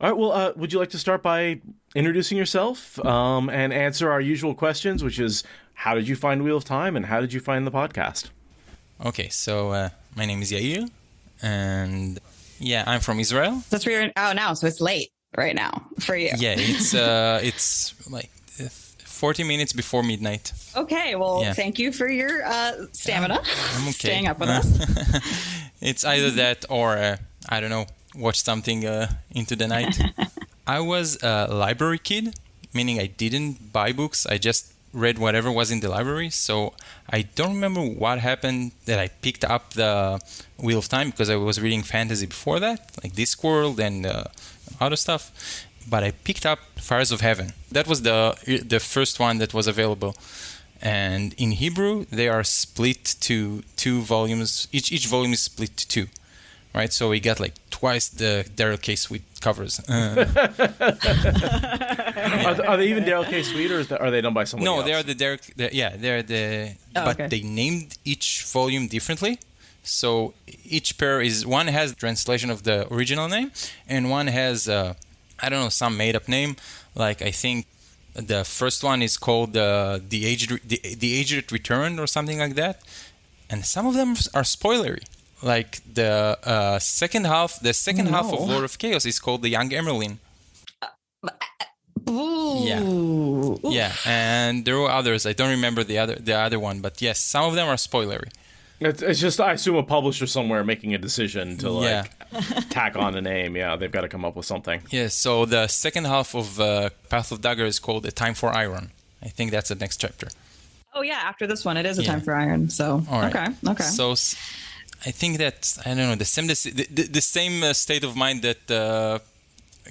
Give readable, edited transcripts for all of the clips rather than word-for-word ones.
All right, well, would you like to start by introducing yourself and answer our usual questions, which is, how did you find Wheel of Time and how did you find the podcast? Okay, so my name is Yair, and yeah, I'm from Israel. That's where you're, oh, now, so it's late right now for you. Yeah, it's like 40 minutes before midnight. Okay, well, Thank you for your stamina. I'm okay. Staying up with us. It's either that or, I don't know, watch something into the night. I was a library kid, meaning I didn't buy books. I just read whatever was in the library. So I don't remember what happened that I picked up the Wheel of Time, because I was reading fantasy before that, like Discworld and other stuff. But I picked up Fires of Heaven. That was the first one that was available. And in Hebrew, they are split to 2 volumes. Each volume is split to 2. Right, so we got like twice the Daryl K. Sweet covers. Are they even Daryl K. Sweet, or are they done by someone else? No, they are the Derek. They're the. But they named each volume differently. So each pair is, one has translation of the original name, and one has some made up name. Like I think the first one is called the Aged Returned or something like that, and some of them are spoilery. Like the second half of Lord of Chaos is called the Young Emerlin. Ooh. Yeah, and there were others. I don't remember the other one, but yes, some of them are spoilery. It's just, I assume, a publisher somewhere making a decision to tack on a name. Yeah, they've got to come up with something. Yeah, so the second half of Path of Dagger is called A Time for Iron. I think that's the next chapter. Oh yeah, after this one, it is A Time for Iron. So all right. Okay. So I think that, I don't know, the same state of mind that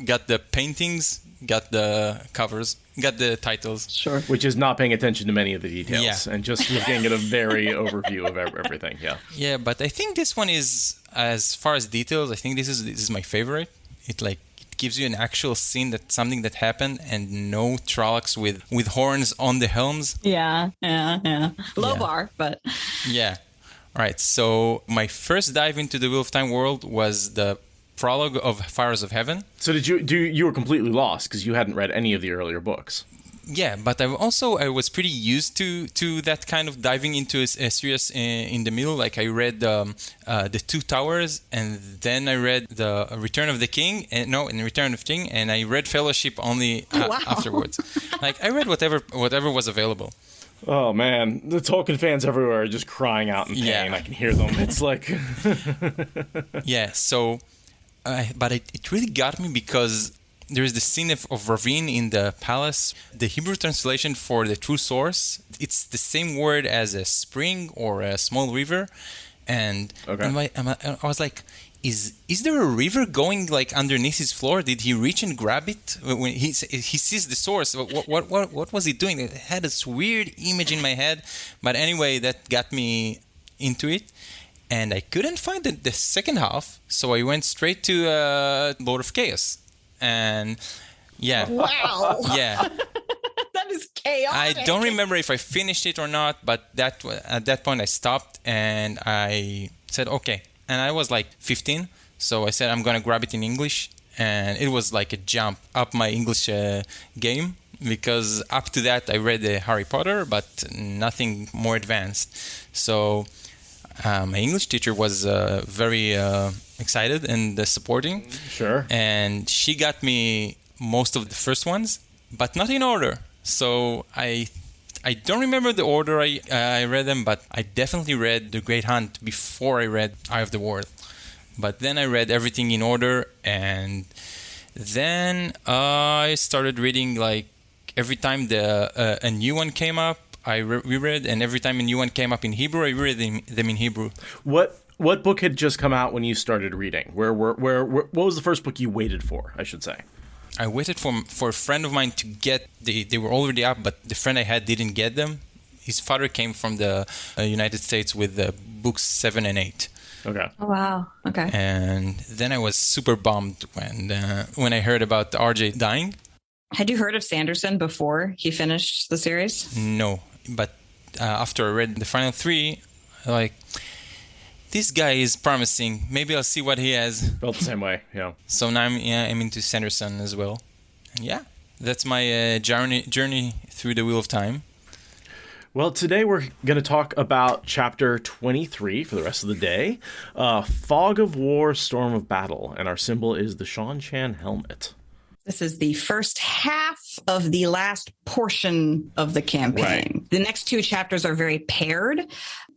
got the paintings, got the covers, got the titles. Sure. Which is not paying attention to many of the details and just looking at a very overview of everything. Yeah. Yeah, but I think this one is, as far as details, I think this is my favorite. It gives you an actual scene, that something that happened, and no Trollocs with horns on the helms. Yeah. Low bar, but yeah. All right, so my first dive into the Wheel of Time world was the prologue of Fires of Heaven. So you were completely lost because you hadn't read any of the earlier books. Yeah, but I was pretty used to that kind of diving into a series in the middle. Like I read the Two Towers, and then I read the Return of the King, and Return of the King, and I read Fellowship only afterwards. Like I read whatever was available. Oh man, the Tolkien fans everywhere are just crying out in pain. Yeah. I can hear them. It's like yeah. So, but it really got me because there is the scene of Ravine in the palace. The Hebrew translation for the true source, it's the same word as a spring or a small river, and I was like, Is there a river going like underneath his floor? Did he reach and grab it when he sees the source? What was he doing? It had this weird image in my head, but anyway, that got me into it, and I couldn't find the second half, so I went straight to Lord of Chaos, and yeah, wow, yeah. That is chaotic. I don't remember if I finished it or not, but at that point I stopped and I said okay. And I was like 15, so I said I'm going to grab it in English. And it was like a jump up my English game, because up to that I read Harry Potter, but nothing more advanced. So my English teacher was very excited and supporting. Sure. And she got me most of the first ones, but not in order. So I don't remember the order I read them, but I definitely read The Great Hunt before I read Eye of the World. But then I read everything in order, and then I started reading, like, every time a new one came up, I reread, and every time a new one came up in Hebrew, I read them in Hebrew. What book had just come out when you started reading? What was the first book you waited for, I should say? I waited for a friend of mine to get, they were already up, but the friend I had didn't get them. His father came from the United States with books 7 and 8. Okay. Oh, wow. Okay. And then I was super bummed when I heard about RJ dying. Had you heard of Sanderson before he finished the series? No, but after I read the final 3, like, this guy is promising. Maybe I'll see what he has. Felt the same way, yeah. So now I'm into Sanderson as well. And yeah, that's my journey through the Wheel of Time. Well, today we're going to talk about Chapter 23 for the rest of the day. Fog of War, Storm of Battle, and our symbol is the Shan helmet. This is the first half of the last portion of the campaign. Right. The next two chapters are very paired,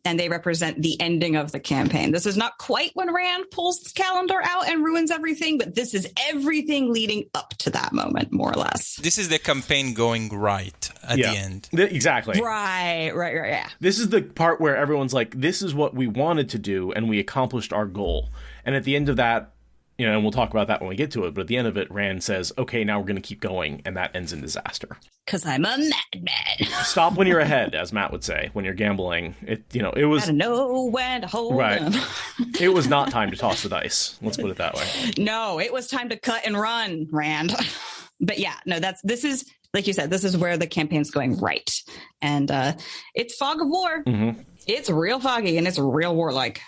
and they represent the ending of the campaign. This is not quite when Rand pulls Calendar out and ruins everything, but this is everything leading up to that moment, more or less. This is the campaign going right at the end. Exactly. Right, yeah. This is the part where everyone's like, this is what we wanted to do, and we accomplished our goal. And at the end of that, and we'll talk about that when we get to it, but at the end of it, Rand says, okay, now we're going to keep going, and that ends in disaster. Because I'm a madman. Stop when you're ahead, as Matt would say, when you're gambling. It was... Gotta know when to hold right. them. It was not time to toss the dice. Let's put it that way. No, it was time to cut and run, Rand. But yeah, no, this is, like you said, this is where the campaign's going right. And it's Fog of War. Mm-hmm. It's real foggy, and it's real warlike.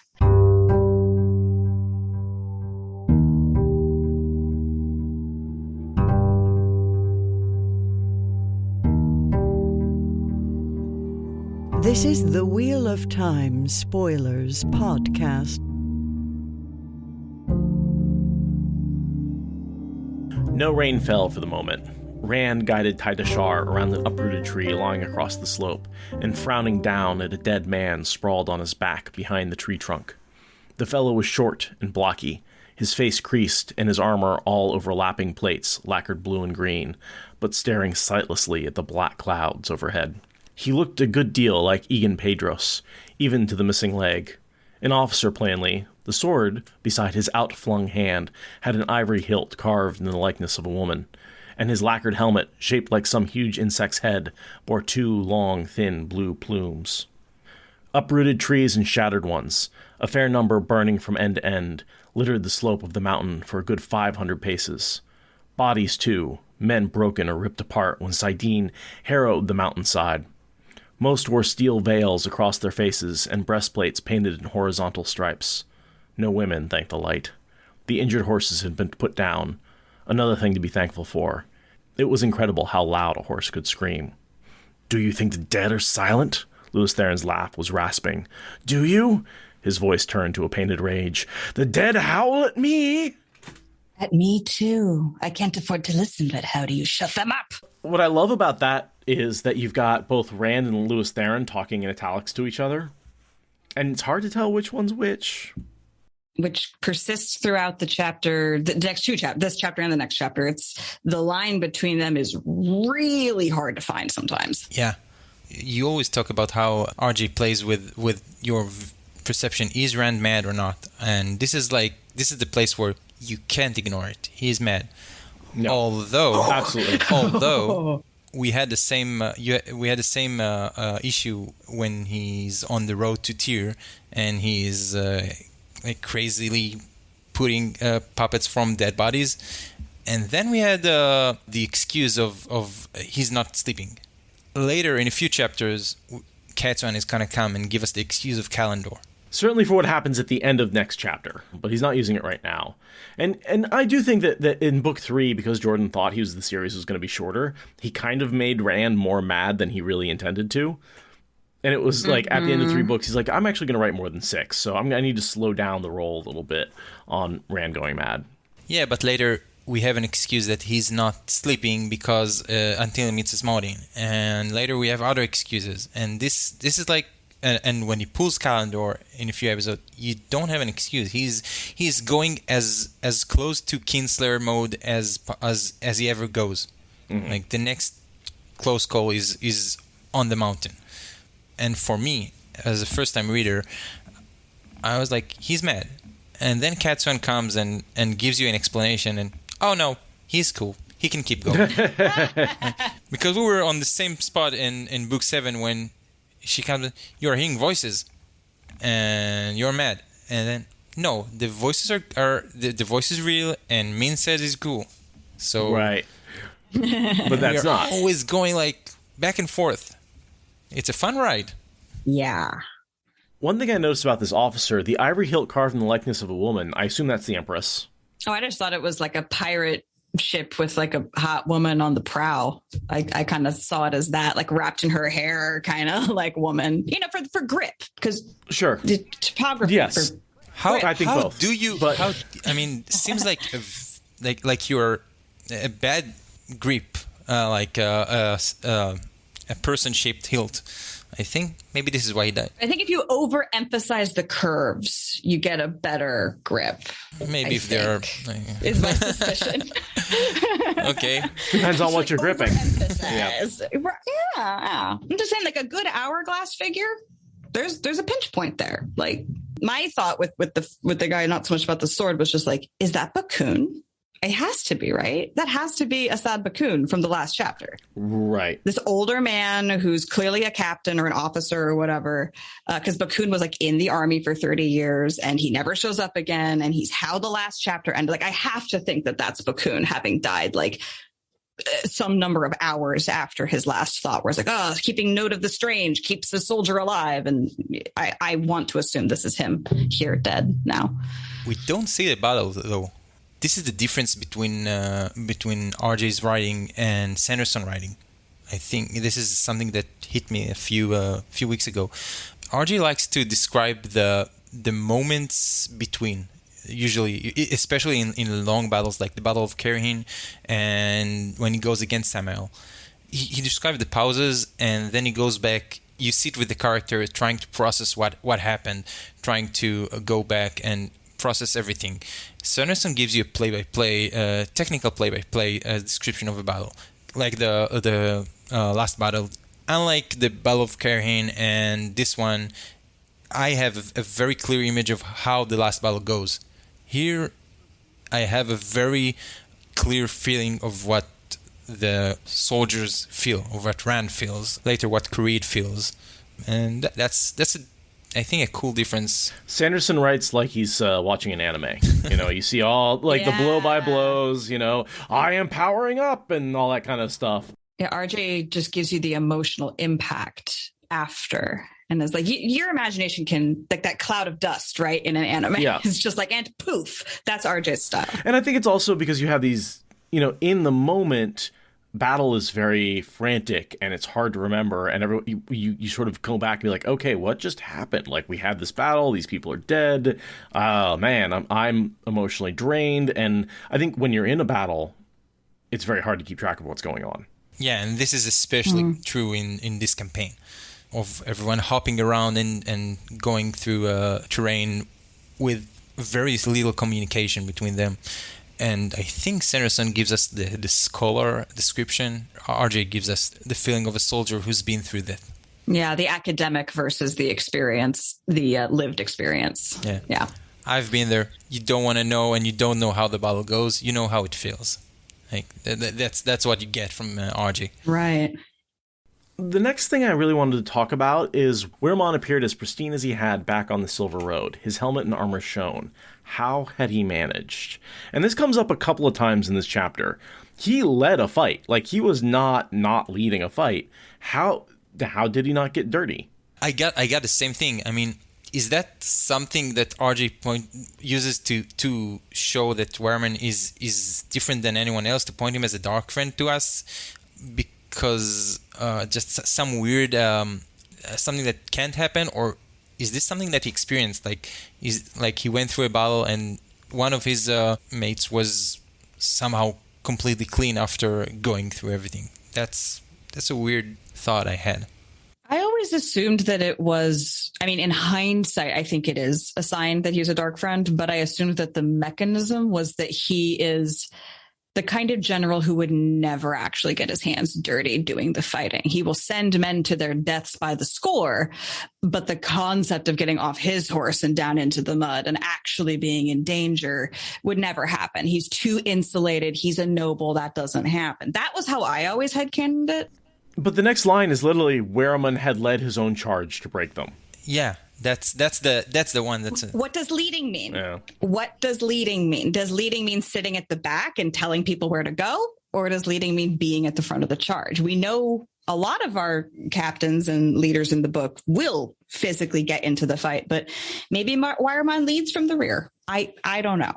This is the Wheel of Time Spoilers podcast. No rain fell for the moment. Rand guided Tidashar around an uprooted tree lying across the slope, and frowning down at a dead man sprawled on his back behind the tree trunk. The fellow was short and blocky, his face creased and his armor all overlapping plates lacquered blue and green, but staring sightlessly at the black clouds overhead. He looked a good deal like Egan Pedros, even to the missing leg. An officer, plainly. The sword, beside his outflung hand, had an ivory hilt carved in the likeness of a woman, and his lacquered helmet, shaped like some huge insect's head, bore two long, thin blue plumes. Uprooted trees and shattered ones, a fair number burning from end to end, littered the slope of the mountain for a good 500 paces. Bodies, too, men broken or ripped apart when Saidin harrowed the mountainside. Most wore steel veils across their faces and breastplates painted in horizontal stripes. No women, thank the light. The injured horses had been put down. Another thing to be thankful for. It was incredible how loud a horse could scream. "Do you think the dead are silent?" Lewis Theron's laugh was rasping. "Do you?" His voice turned to a painted rage. "The dead howl at me!" At me too. I can't afford to listen, but how do you shut them up? What I love about that is that you've got both Rand and Lewis Theron talking in italics to each other. And it's hard to tell which one's which. Which persists throughout the chapter, the next two chapters, this chapter and the next chapter. It's the line between them is really hard to find sometimes. Yeah. You always talk about how RJ plays with your perception. Is Rand mad or not? And this is the place where you can't ignore it. He is mad. No. Absolutely. Although we had the same issue when he's on the road to Tyr and he's like crazily putting puppets from dead bodies, and then we had the excuse of he's not sleeping. Later in a few chapters, Katsuan is gonna come and give us the excuse of Calendar. Certainly for what happens at the end of next chapter, but he's not using it right now. And I do think that in book 3, because Jordan thought the series was going to be shorter, he kind of made Rand more mad than he really intended to. And it was like at the end of 3 books, he's like, I'm actually going to write more than 6, so I need to slow down the roll a little bit on Rand going mad. Yeah, but later we have an excuse that he's not sleeping because until he meets Asmodean. And later we have other excuses. And this is like, and when he pulls Calendar in a few episodes, you don't have an excuse. He's going as close to Kinsler mode as he ever goes. Mm-hmm. Like the next close call is on the mountain. And for me, as a first time reader, I was like, he's mad. And then Katsuan comes and gives you an explanation, and oh no, he's cool. He can keep going. Because we were on the same spot in book 7 when she comes, you're hearing voices and you're mad. And then, no, the voices are the voice is real and Min says it's cool. So right. But that's not. Always going like back and forth. It's a fun ride. Yeah. One thing I noticed about this officer, the ivory hilt carved in the likeness of a woman. I assume that's the Empress. Oh, I just thought it was like a pirate ship with like a hot woman on the prow. I kind of saw it as that, like wrapped in her hair, kind of like woman, for grip. Because sure, the topography. Yes. I think how both. Do you? But It seems like you're a bad grip, like a person-shaped hilt. I think maybe this is why he died. I think if you overemphasize the curves, you get a better grip. Maybe if they're... is my suspicion. Okay. Depends on what you're gripping. Yeah. I'm just saying, like a good hourglass figure, there's a pinch point there. Like my thought with the guy, not so much about the sword, was just like, is that Bakun? It has to be, right? That has to be Assad Bakun from the last chapter. Right. This older man who's clearly a captain or an officer or whatever, because Bakun was like in the army for 30 years and he never shows up again. And he's how the last chapter ended. Like, I have to think that that's Bakun having died like some number of hours after his last thought, where it's like, keeping note of the strange keeps the soldier alive. And I want to assume this is him here dead now. We don't see the battle, though. This is the difference between RJ's writing and Sanderson writing. I think this is something that hit me a few weeks ago. RJ likes to describe the moments between, usually, especially in long battles like the Battle of Kareen and when he goes against Samael. He describes the pauses, and then he goes back. You sit with the character trying to process what happened, trying to go back and process everything. Sanderson gives you a technical play-by-play description of a battle, like the last battle. Unlike the Battle of Kareen and this one, I have a very clear image of how the last battle goes. Here, I have a very clear feeling of what the soldiers feel, of what Rand feels, later what Karede feels, and that's I think a cool difference. Sanderson writes like he's watching an anime. You see all like the blow by blows, I am powering up and all that kind of stuff. Yeah, RJ just gives you the emotional impact after. And it's like your imagination can, like that cloud of dust, right, in an anime. Yeah. It's just like, and poof, that's RJ's style. And I think it's also because you have these, in the moment, battle is very frantic and it's hard to remember, and you sort of go back and be like, okay, what just happened? Like, we had this battle, these people are dead. Oh man, I'm emotionally drained. And I think when you're in a battle, it's very hard to keep track of what's going on. Yeah, and this is especially true in this campaign, of everyone hopping around and going through terrain with very little communication between them. And I think Sanderson gives us the scholar description. RJ gives us the feeling of a soldier who's been through that. Yeah, the academic versus the experience, the lived experience. Yeah. I've been there. You don't want to know, and you don't know how the battle goes. You know how it feels. Like that's what you get from RJ. Right. The next thing I really wanted to talk about is Wehrman appeared as pristine as he had back on the Silver Road, his helmet and armor shown. How had he managed? And this comes up a couple of times in this chapter. He led a fight. Like, he was not leading a fight. How did he not get dirty? I got the same thing. I mean, is that something that RJ uses to show that Wehrman is different than anyone else, to point him as a dark friend to us? Because just some weird something that can't happen, or is this something that he experienced? Like he went through a battle and one of his mates was somehow completely clean after going through everything. That's a weird thought I had. I always assumed that it was, I mean, in hindsight, I think it is a sign that he's a dark friend, but I assumed that the mechanism was that he is the kind of general who would never actually get his hands dirty doing the fighting. He will send men to their deaths by the score, but the concept of getting off his horse and down into the mud and actually being in danger would never happen. He's too insulated. He's a noble. That doesn't happen. That was how I always headcanoned it. But the next line is literally Wehrman had led his own charge to break them. Yeah, that's the one. What does leading mean? Yeah. What does leading mean? Does leading mean sitting at the back and telling people where to go? Or does leading mean being at the front of the charge? We know a lot of our captains and leaders in the book will physically get into the fight, but maybe Wiremon leads from the rear. I don't know.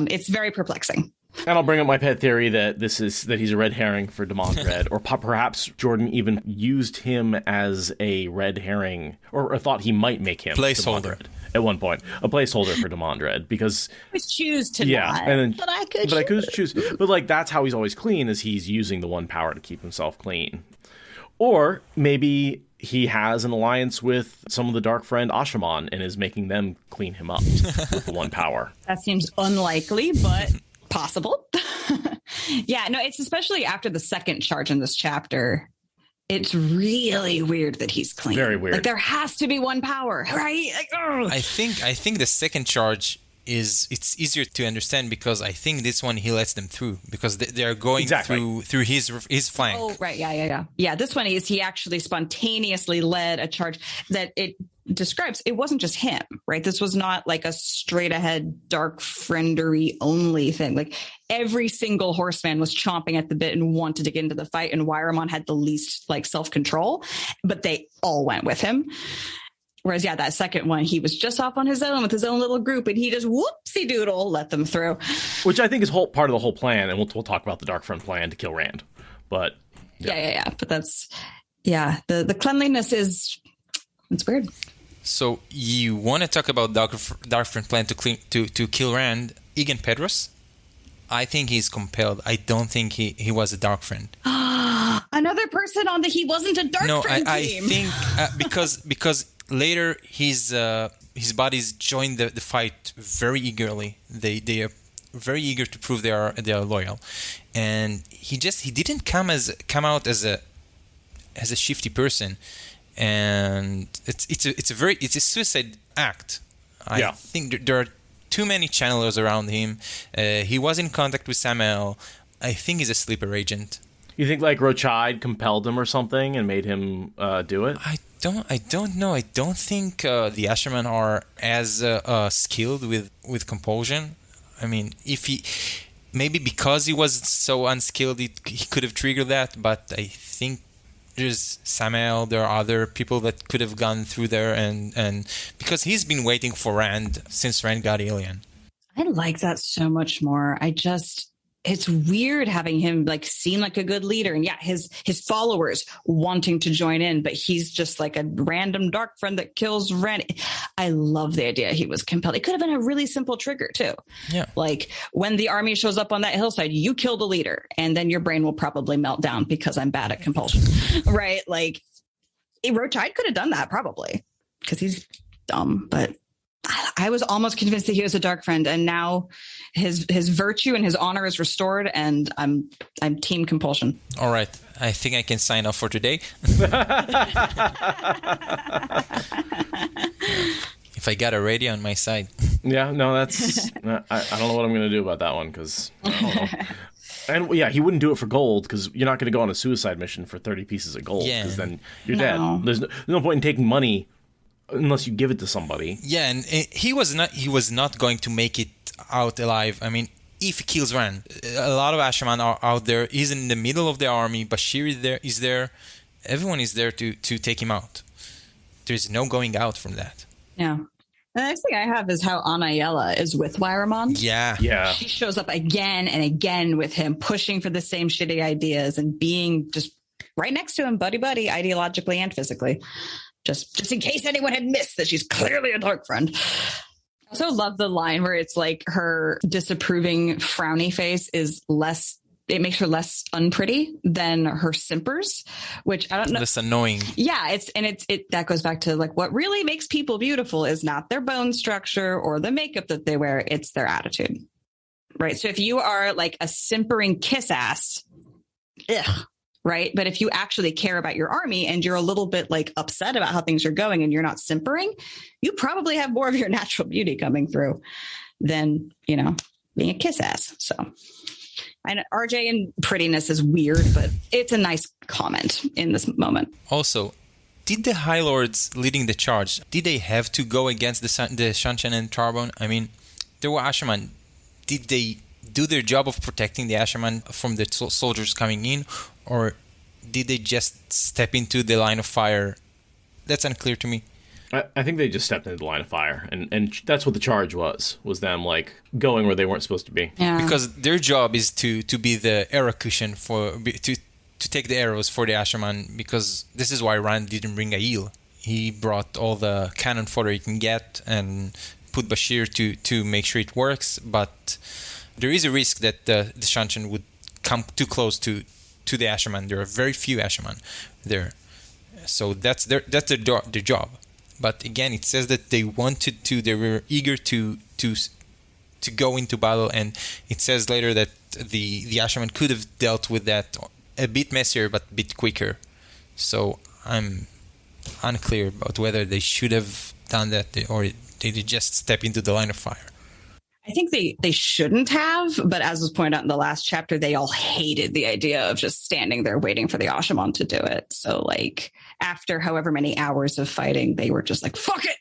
It's very perplexing. And I'll bring up my pet theory that he's a red herring for Demandred, or perhaps Jordan even used him as a red herring, or thought he might make him placeholder at one point, a placeholder for Demandred, because I choose to not, and then, but I could choose. But like that's how he's always clean, is he's using the one power to keep himself clean. Or maybe he has an alliance with some of the Dark Friend Ashaman and is making them clean him up with the one power. That seems unlikely, but possible. Yeah, no, it's especially after the second charge in this chapter. It's really weird that he's clean. Very weird. Like there has to be one power, right? Like, I think the second charge it's easier to understand, because I think this one he lets them through because they are going through his flank. Oh, right. Yeah. This one he actually spontaneously led a charge that it describes. It wasn't just him, right? This was not like a straight ahead dark friendery only thing. Like every single horseman was chomping at the bit and wanted to get into the fight, and Wiremon had the least like self-control, but they all went with him. Whereas, yeah, that second one, he was just off on his own with his own little group, and he just whoopsie doodle let them through. Which I think is part of the whole plan, and we'll talk about the Dark Friend plan to kill Rand. But yeah. But that's the cleanliness it's weird. So you want to talk about Dark Friend plan to kill Rand? Egan Pedros? I think he's compelled. I don't think he was a Dark Friend. Another person on he wasn't a Dark Friend team. I think because later his buddies joined the fight very eagerly. They are very eager to prove they are loyal, and he didn't come out as a shifty person, and it's a suicide act. I think there are too many channelers around him. He was in contact with Samael. I think he's a sleeper agent. You think like Rochide compelled him or something and made him do it? I don't know. I don't think the Ashermen are as skilled with compulsion. I mean, maybe because he was so unskilled, he could have triggered that. But I think there's Samael. There are other people that could have gone through there, and because he's been waiting for Rand since Rand got alien. I like that so much more. It's weird having him like seem like a good leader, and his followers wanting to join in, but he's just like a random Dark Friend that kills Rand. I love the idea he was compelled. It could have been a really simple trigger too. Yeah. Like when the army shows up on that hillside, you kill the leader, and then your brain will probably melt down because I'm bad at compulsion. Right? Like Rochide could have done that probably because he's dumb, but I was almost convinced that he was a Dark Friend, and now his virtue and his honor is restored, and I'm team compulsion. All right, I think I can sign off for today. If I got a radio on my side. Yeah, no, that's I don't know what I'm going to do about that one, because I don't know. And he wouldn't do it for gold, because you're not going to go on a suicide mission for 30 pieces of gold, because then you're dead. There's no point in taking money unless you give it to somebody. Yeah, and he was not going to make it out alive. I mean, if he kills Rand, a lot of Ashaman are out there. He's in the middle of the army. Bashir is there. Everyone is there to take him out. There's no going out from that. Yeah. The next thing I have is how Anaiyella is with Wiremon. Yeah. She shows up again and again with him, pushing for the same shitty ideas and being just right next to him, buddy, ideologically and physically. Just in case anyone had missed that she's clearly a Dark Friend. I also love the line where it's like her disapproving frowny face it makes her less unpretty than her simpers, which I don't know. Less annoying. Yeah, that goes back to like what really makes people beautiful is not their bone structure or the makeup that they wear, it's their attitude. Right? So if you are like a simpering kiss ass, right? But if you actually care about your army and you're a little bit like upset about how things are going and you're not simpering, you probably have more of your natural beauty coming through than, being a kiss ass. So I know RJ and prettiness is weird, but it's a nice comment in this moment. Also, did the High Lords leading the charge, did they have to go against the Shanshan and Tarbon? I mean, there were Ashaman. Did they do their job of protecting the Ashaman from the soldiers coming in? Or did they just step into the line of fire? That's unclear to me. I think they just stepped into the line of fire, and that's what the charge was them like going where they weren't supposed to be. Yeah. Because their job is to be the arrow cushion to take the arrows for the Asherman, because this is why Rand didn't bring Ailil. He brought all the cannon fodder he can get and put Bashir to make sure it works, but there is a risk that the Shanshan would come too close to the Asherman. There are very few Asherman there. So that's their job. But again, it says that they were eager to go into battle, and it says later that the Asherman could have dealt with that a bit messier but a bit quicker. So I'm unclear about whether they should have done that or they did just step into the line of fire. I think they shouldn't have, but as was pointed out in the last chapter, they all hated the idea of just standing there waiting for the Ashaman to do it. So, like, after however many hours of fighting, they were just like, fuck it!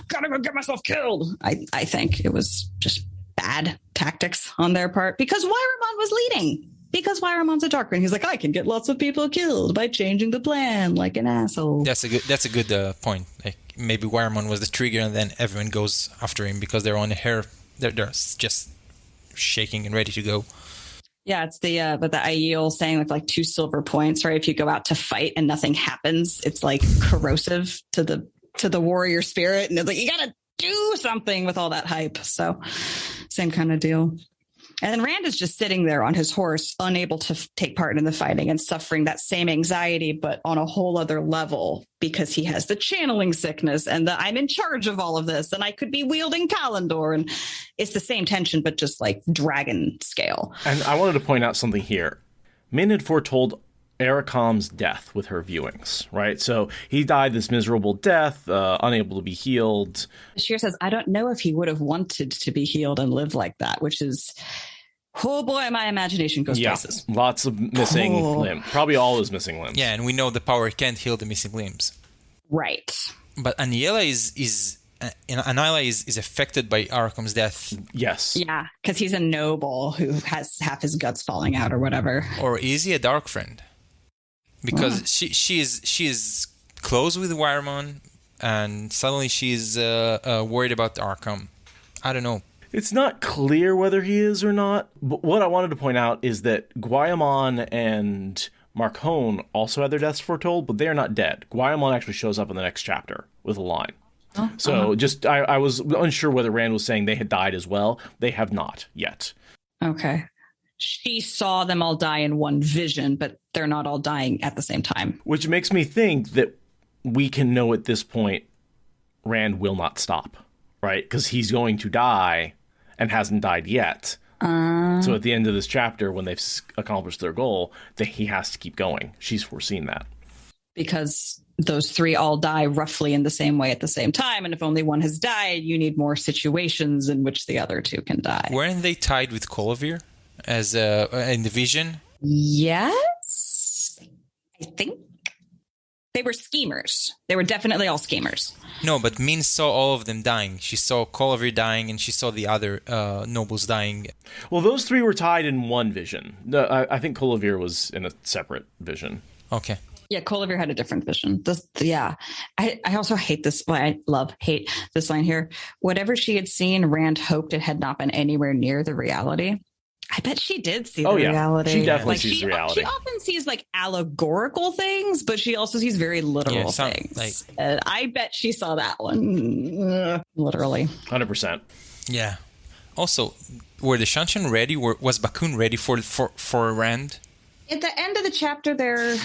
Gotta go get myself killed! I think it was just bad tactics on their part, because Wyramon was leading. Because Wyramon's a Dark One. He's like, I can get lots of people killed by changing the plan like an asshole. That's a good point. Like, maybe Wyramon was the trigger, and then everyone goes after him because they're on a hair. They're just shaking and ready to go. Yeah, it's the Ailil saying with like 2 silver points, right? If you go out to fight and nothing happens, it's like corrosive to the warrior spirit, and it's like you gotta do something with all that hype. So same kind of deal. And then Rand is just sitting there on his horse, unable to take part in the fighting and suffering that same anxiety, but on a whole other level, because he has the channeling sickness and the I'm in charge of all of this and I could be wielding Kalandor. And it's the same tension, but just like dragon scale. And I wanted to point out something here. Min had foretold Erakam's death with her viewings, right? So he died this miserable death, unable to be healed. Bashir says, I don't know if he would have wanted to be healed and live like that, which is... Oh boy, my imagination goes places. Lots of missing limbs. Probably all his missing limbs. Yeah, and we know the power can't heal the missing limbs. Right. But Anaiyella is affected by Arakam's death. Yes. Yeah, because he's a noble who has half his guts falling out or whatever. Or is he a dark friend? Because she is close with Wyramon, and suddenly she's worried about Arkham. I don't know. It's not clear whether he is or not, but what I wanted to point out is that Guayamon and Marcone also had their deaths foretold, but they are not dead. Guayamon actually shows up in the next chapter with a line. So I was unsure whether Rand was saying they had died as well. They have not yet. Okay. She saw them all die in one vision, but they're not all dying at the same time. Which makes me think that we can know at this point Rand will not stop, right? Because he's going to die and hasn't died yet. So at the end of this chapter, when they've accomplished their goal, he has to keep going. She's foreseen that. Because those 3 all die roughly in the same way at the same time. And if only one has died, you need more situations in which the other 2 can die. Weren't they tied with Colavir as in the vision? Yes. I think. They were schemers. They were definitely all schemers. No, but Min saw all of them dying. She saw Colavir dying, and she saw the other nobles dying. Well, those 3 were tied in one vision. I think Colavir was in a separate vision. Okay. Yeah, Colavir had a different vision. I also hate this. Well, hate this line here. Whatever she had seen, Rand hoped it had not been anywhere near the reality. I bet she did see the reality. She definitely sees the reality. She often sees like allegorical things, but she also sees very literal things. And I bet she saw that one. Literally. 100%. Yeah. Also, were the Shanshan ready? Was Bakun ready for Rand? At the end of the chapter, they're...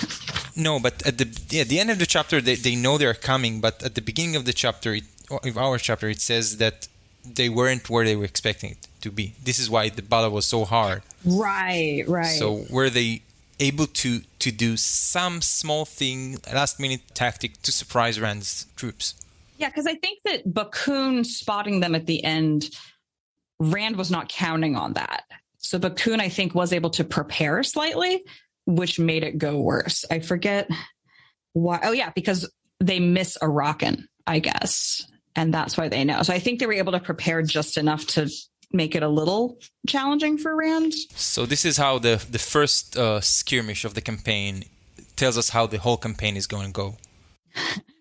No, but at the end of the chapter, they know they're coming, but at the beginning of the chapter, of our chapter, it says that they weren't where they were expecting it to be. This is why the battle was so hard. Right. So were they able to do some small thing, last-minute tactic to surprise Rand's troops? Yeah, because I think that Bakun spotting them at the end, Rand was not counting on that. So Bakun, I think, was able to prepare slightly, which made it go worse. I forget why. Oh, yeah, because they miss Arakan, I guess. And that's why they know. So I think they were able to prepare just enough to make it a little challenging for Rand. So this is how the first skirmish of the campaign tells us how the whole campaign is going to go.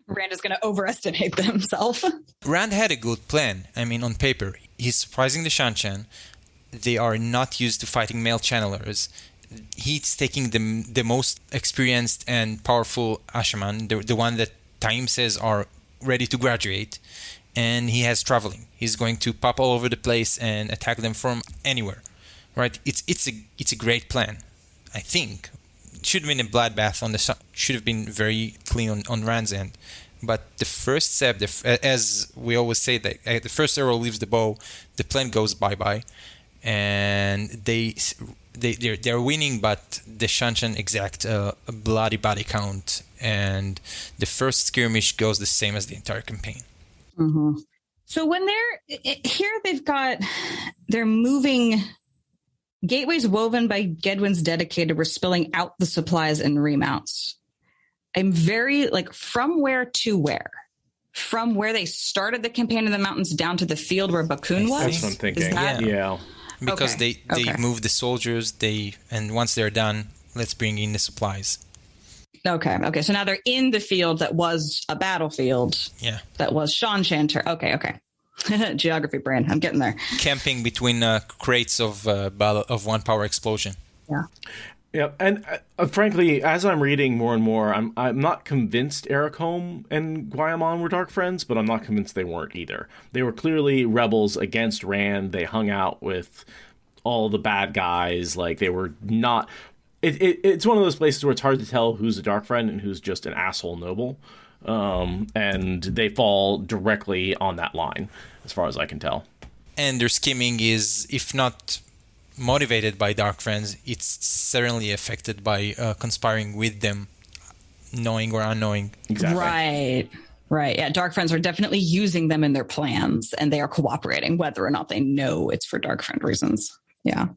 Rand is going to overestimate himself. Rand had a good plan. I mean, on paper, he's surprising the Shanshan. They are not used to fighting male channelers. He's taking the most experienced and powerful Ashaman, the one that Taim says are ready to graduate, and he has traveling. He's going to pop all over the place and attack them from anywhere, right? It's a great plan, I think. It should have been a bloodbath should have been very clean on Rand's end. But the first step, as we always say, that the first arrow leaves the bow, the plan goes bye-bye, and they're winning, but the Shanshan exact a bloody body count, and the first skirmish goes the same as the entire campaign. Mm-hmm. So when they're moving gateways woven by Gedwin's dedicated were spilling out the supplies and remounts. I'm very from where to where? From where they started the campaign in the mountains down to the field where Bakun was? That's what I'm thinking. Yeah. Because they move the soldiers, and once they're done, let's bring in the supplies. Okay. So now they're in the field that was a battlefield. Yeah. That was Shan'Shanter. Okay. Geography brain. I'm getting there. Camping between crates of 1 power explosion. Yeah. Yeah, and frankly, as I'm reading more and more, I'm not convinced Ericholm and Guayamon were Dark Friends, but I'm not convinced they weren't either. They were clearly rebels against Rand. They hung out with all the bad guys. They were not. It's one of those places where it's hard to tell who's a Dark Friend and who's just an asshole noble. And they fall directly on that line, as far as I can tell. And their scheming is, if not motivated by Dark Friends, it's certainly affected by conspiring with them, knowing or unknowing. Exactly. Right. Yeah, Dark Friends are definitely using them in their plans, and they are cooperating, whether or not they know it's for Dark Friend reasons. Yeah.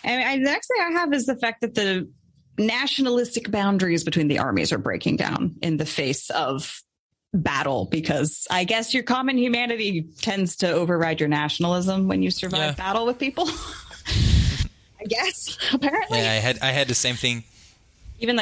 And the next thing I have is the fact that the nationalistic boundaries between the armies are breaking down in the face of battle, because I guess your common humanity tends to override your nationalism when you survive battle with people. I guess, apparently. Yeah, I had the same thing. Even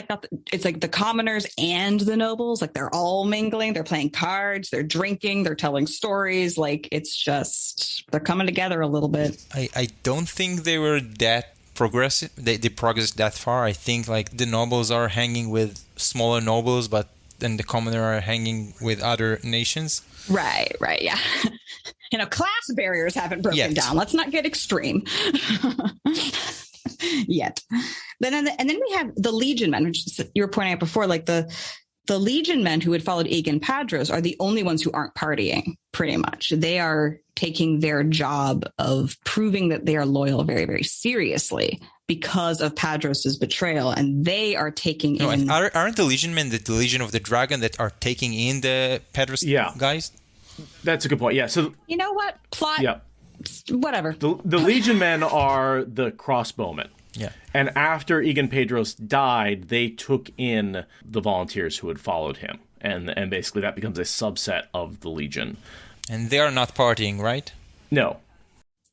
it's the commoners and the nobles, they're all mingling, they're playing cards, they're drinking, they're telling stories. It's just, they're coming together a little bit. I don't think they were that progressive. They progressed that far. I think the nobles are hanging with smaller nobles, but then the commoner are hanging with other nations. Right, yeah. Class barriers haven't broken down. Let's not get extreme. Yet. And then we have the Legion men, which you were pointing out before, the Legion men who had followed Egan Padros are the only ones who aren't partying, pretty much. They are taking their job of proving that they are loyal very, very seriously because of Padros' betrayal, and they are taking in... Aren't the Legion men the Legion of the Dragon that are taking in the Padros guys? That's a good point. Yeah, so... You know what? Plot... Yeah. Whatever. The Legion men are the crossbowmen. Yeah. And after Egan Padros died, they took in the volunteers who had followed him. And basically that becomes a subset of the Legion. And they are not partying, right? No.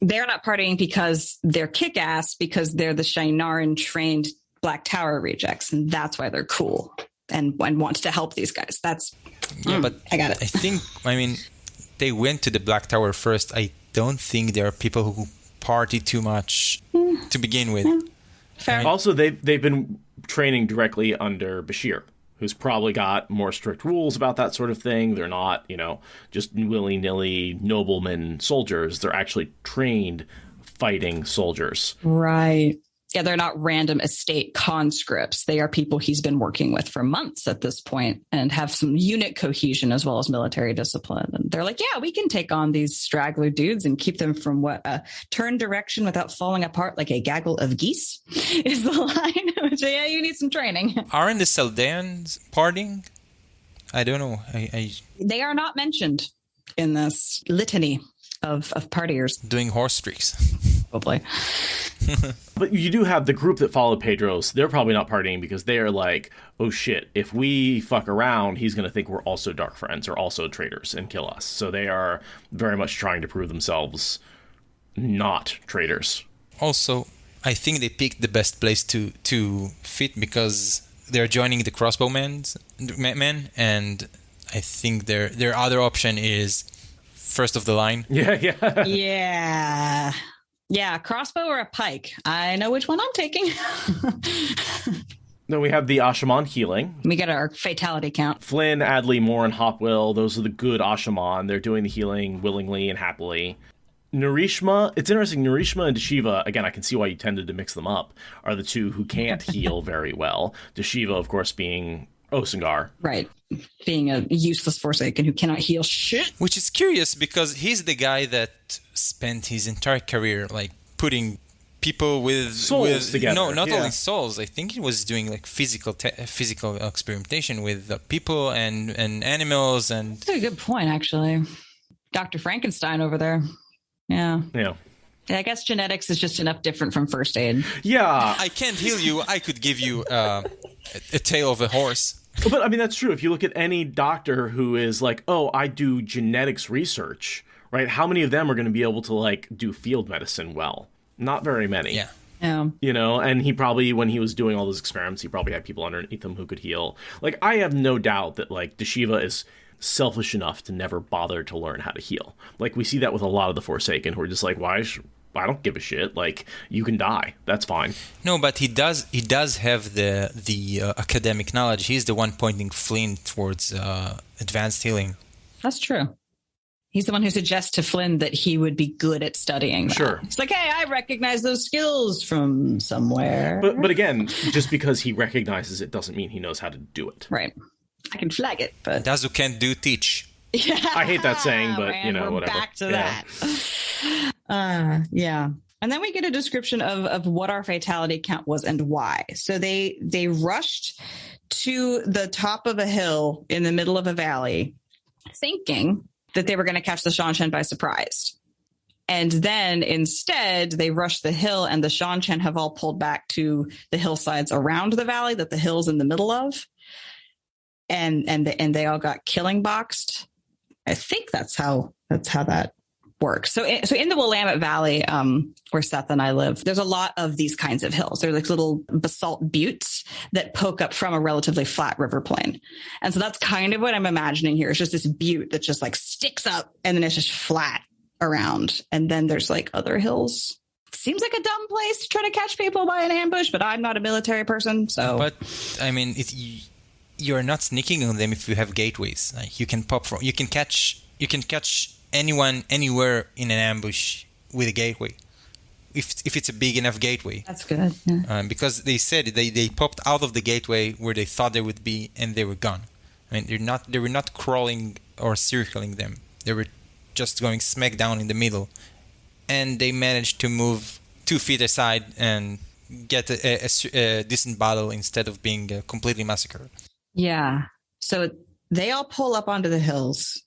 They're not partying because they're kick-ass, because they're the Shinaran-trained Black Tower rejects, and that's why they're cool and want to help these guys. That's... but I got it. I think, they went to the Black Tower first. I don't think there are people who party too much to begin with. Fair. Also, they've been training directly under Bashir, who's probably got more strict rules about that sort of thing. They're not, just willy-nilly noblemen soldiers. They're actually trained fighting soldiers. Right. Yeah, they're not random estate conscripts. They are people he's been working with for months at this point and have some unit cohesion as well as military discipline. And they're like, yeah, we can take on these straggler dudes and keep them from turn direction without falling apart like a gaggle of geese is the line. Which, yeah, you need some training. Aren't the Saldeans partying? I don't know. They are not mentioned in this litany of partiers. Doing horse tricks. Probably. But you do have the group that followed Padros. They're probably not partying because they are like, oh shit, if we fuck around, he's going to think we're also Dark Friends or also traitors and kill us. So they are very much trying to prove themselves not traitors. Also, I think they picked the best place to fit because they're joining the crossbowmen, and I think their other option is first of the line. Yeah. Yeah, crossbow or a pike. I know which one I'm taking. Then we have the Ashaman healing. We get our fatality count. Flynn, Adley, Moore, and Hopwell, those are the good Ashaman. They're doing the healing willingly and happily. Narishma, it's interesting, Narishma and Deshiva, again, I can see why you tended to mix them up, are the two who can't heal very well. Deshiva, of course, being Osengar. Right. Being a useless Forsaken who cannot heal shit. Which is curious because he's the guy that spent his entire career like putting people with souls together. No, not only souls. I think he was doing like physical experimentation with people and animals. And that's a good point, actually. Dr. Frankenstein over there. Yeah. I guess genetics is just enough different from first aid. Yeah. I can't heal you. I could give you a tail of a horse. But I mean, that's true. If you look at any doctor who is like, oh, I do genetics research, right? How many of them are going to be able to like do field medicine well? Not very many. Yeah. You know, and he probably, when he was doing all those experiments, he probably had people underneath him who could heal. Like, I have no doubt that like Deshiva is selfish enough to never bother to learn how to heal. Like, we see that with a lot of the Forsaken who are just like, I don't give a shit. Like, you can die. That's fine. No, but he does have the academic knowledge. He's the one pointing Flynn towards advanced healing. That's true. He's the one who suggests to Flynn that he would be good at studying that. Sure. It's like, hey, I recognize those skills from somewhere. But again, just because he recognizes it doesn't mean he knows how to do it. Right. I can flag it, but... Those who can't do, teach. Yeah. I hate that saying, but, man, you know, we're whatever. Back to that. Yeah. And then we get a description of what our fatality count was and why. So they rushed to the top of a hill in the middle of a valley, thinking that they were going to catch the Shanshan by surprise. And then instead, they rushed the hill, and the Shanshan have all pulled back to the hillsides around the valley that the hill's in the middle of. And they all got killing boxed. I think that's how that works. So in the Willamette Valley, where Seth and I live, there's a lot of these kinds of hills. They're like little basalt buttes that poke up from a relatively flat river plain. And so that's kind of what I'm imagining here. It's just this butte that just like sticks up and then it's just flat around. And then there's like other hills. Seems like a dumb place to try to catch people by an ambush, but I'm not a military person, so. But I mean, you're not sneaking on them if you have gateways. Like you can catch anyone anywhere in an ambush with a gateway, if it's a big enough gateway. That's good. Yeah. Because they said they popped out of the gateway where they thought they would be, and they were gone. I mean, they were not crawling or circling them. They were just going smack down in the middle, and they managed to move 2 feet aside and get a decent battle instead of being completely massacred. Yeah. So they all pull up onto the hills.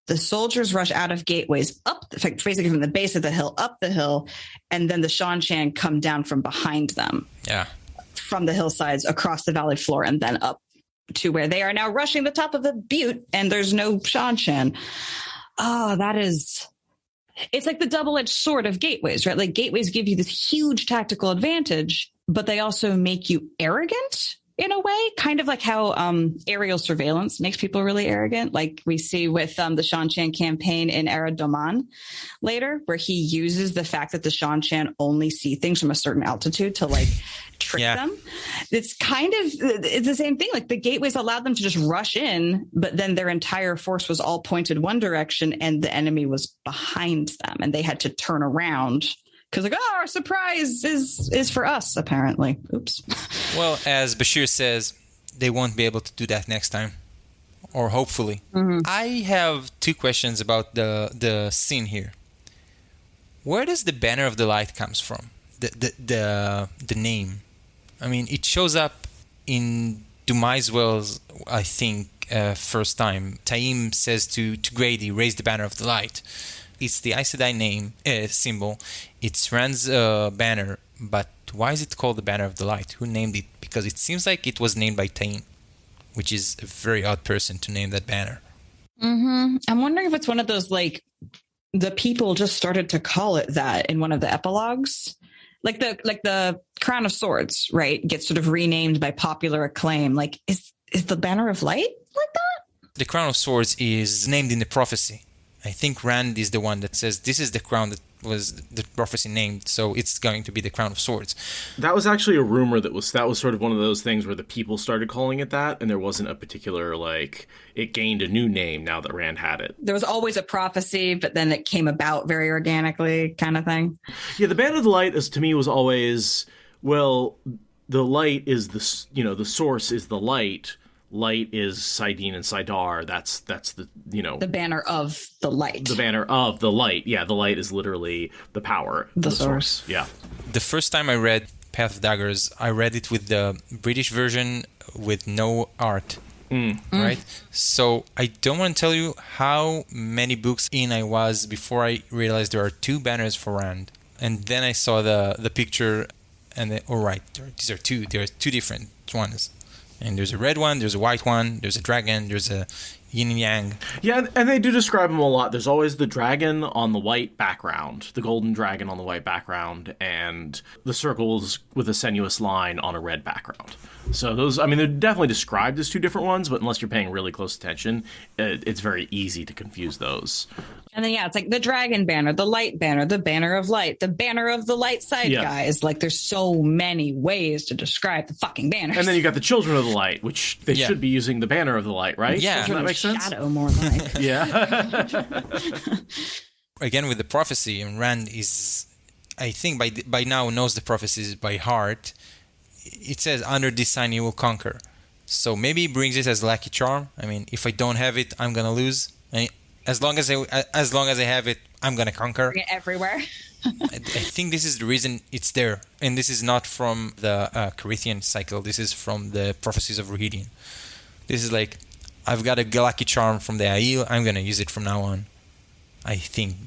The soldiers rush out of gateways up, basically from the base of the hill, up the hill, and then the Shanshan come down from behind them. Yeah. From the hillsides across the valley floor and then up to where they are now rushing the top of the butte, and there's no Shanshan. Oh, it's like the double-edged sword of gateways, right? Like gateways give you this huge tactical advantage, but they also make you arrogant in a way, kind of like how aerial surveillance makes people really arrogant, like we see with the Shanshan campaign in Era Doman later, where he uses the fact that the Shanshan only see things from a certain altitude to like trick them. It's the same thing. Like the gateways allowed them to just rush in, but then their entire force was all pointed one direction and the enemy was behind them, and they had to turn around. Because like, our surprise is for us, apparently. Oops. Well, as Bashir says, they won't be able to do that next time. Or hopefully. Mm-hmm. I have 2 questions about the scene here. Where does the Banner of the Light comes from? The name. I mean, it shows up in Dumaiswell's, I think, first time. Taim says to Grady, raise the Banner of the Light. It's the Aes Sedai name, symbol. It's Rand's banner, but why is it called the Banner of the Light? Who named it? Because it seems like it was named by Taim, which is a very odd person to name that banner. Mm-hmm. I'm wondering if it's one of those, like, the people just started to call it that in one of the epilogues. Like the Crown of Swords, right, gets sort of renamed by popular acclaim. Like, is the Banner of Light like that? The Crown of Swords is named in the prophecy. I think Rand is the one that says this is the crown that was the prophecy named, so it's going to be the Crown of Swords. That was actually a rumor that was sort of one of those things where the people started calling it that, and there wasn't a particular, like, it gained a new name now that Rand had it. There was always a prophecy, but then it came about very organically, kind of thing. Yeah, the Banner of the Light, to me, was always, well, the light is the source is the light. Light is Saidin and Saidar. That's the, the banner of the light. The banner of the light. Yeah, the light is literally the power. The source. Yeah. The first time I read Path of Daggers, I read it with the British version with no art. Right? So I don't want to tell you how many books in I was before I realized there are two banners for Rand. And then I saw the picture and then, these are two. There are two different ones. And there's a red one, there's a white one, there's a dragon, there's a yin and yang. Yeah, and they do describe them a lot. There's always the dragon on the white background, the golden dragon on the white background, and the circles with a sinuous line on a red background. So those, I mean, they're definitely described as two different ones, but unless you're paying really close attention, it's very easy to confuse those. And then, it's like the dragon banner, the light banner, the banner of light, the banner of the light side guys. Like, there's so many ways to describe the fucking banners. And then you got the children of the light, which they should be using the banner of the light, right? Yeah. Doesn't that make sense? Shadow, more like. Yeah. Again, with the prophecy, and Rand is, I think by now knows the prophecies by heart. It says, under this sign you will conquer. So maybe he brings it as lucky charm. I mean, if I don't have it, I'm going to lose. As long as I have it, I'm gonna conquer. Bring it everywhere. I think this is the reason it's there, and this is not from the Carithian cycle. This is from the prophecies of Rohirrim. This is like, I've got a lucky charm from the Ailil. I'm gonna use it from now on. I think.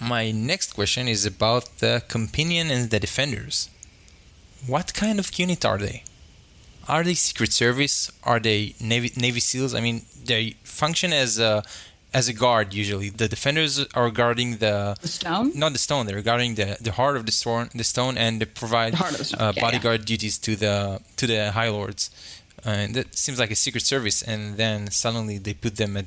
My next question is about the companion and the defenders. What kind of unit are they? Are they Secret Service? Are they Navy SEALs? I mean, they function as a guard usually. The defenders are guarding the stone? Not the stone. They're guarding the heart of the stone, and they provide bodyguard duties to the High Lords. And that seems like a Secret Service. And then suddenly they put them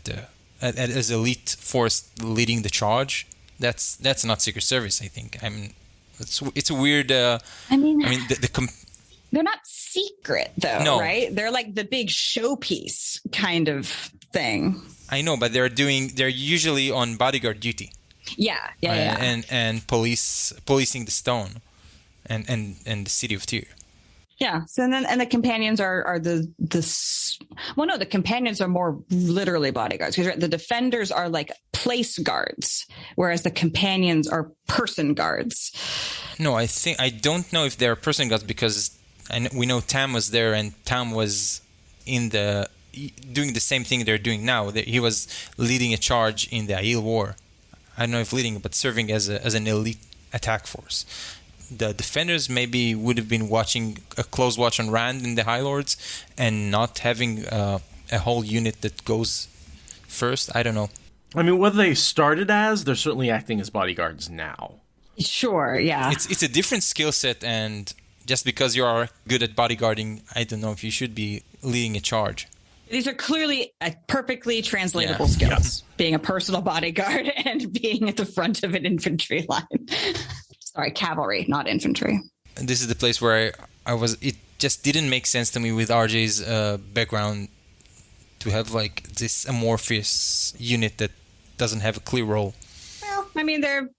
as elite force leading the charge. That's not Secret Service, I think. I mean, it's a weird. The they're not secret though, no. Right? They're like the big showpiece kind of thing. I know, but they're usually on bodyguard duty. Yeah. And policing the stone, and the city of Tyr. Yeah. So then the companions are the companions are more literally bodyguards, because the defenders are like place guards, whereas the companions are person guards. No, I don't know if they're person guards, because we know Tam was there, and Tam was doing the same thing they're doing now. He was leading a charge in the Ailil War. I don't know if leading, but serving as an elite attack force. The defenders maybe would have been watching a close watch on Rand and the High Lords, and not having a whole unit that goes first. I don't know. I mean, what they started as, they're certainly acting as bodyguards now. Sure, yeah. It's a different skill set, and just because you are good at bodyguarding, I don't know if you should be leading a charge. These are clearly perfectly translatable skills. Yeah. Being a personal bodyguard and being at the front of an infantry line. Sorry, cavalry, not infantry. And this is the place where I was. It just didn't make sense to me with RJ's background to have like this amorphous unit that doesn't have a clear role. Well, I mean, they're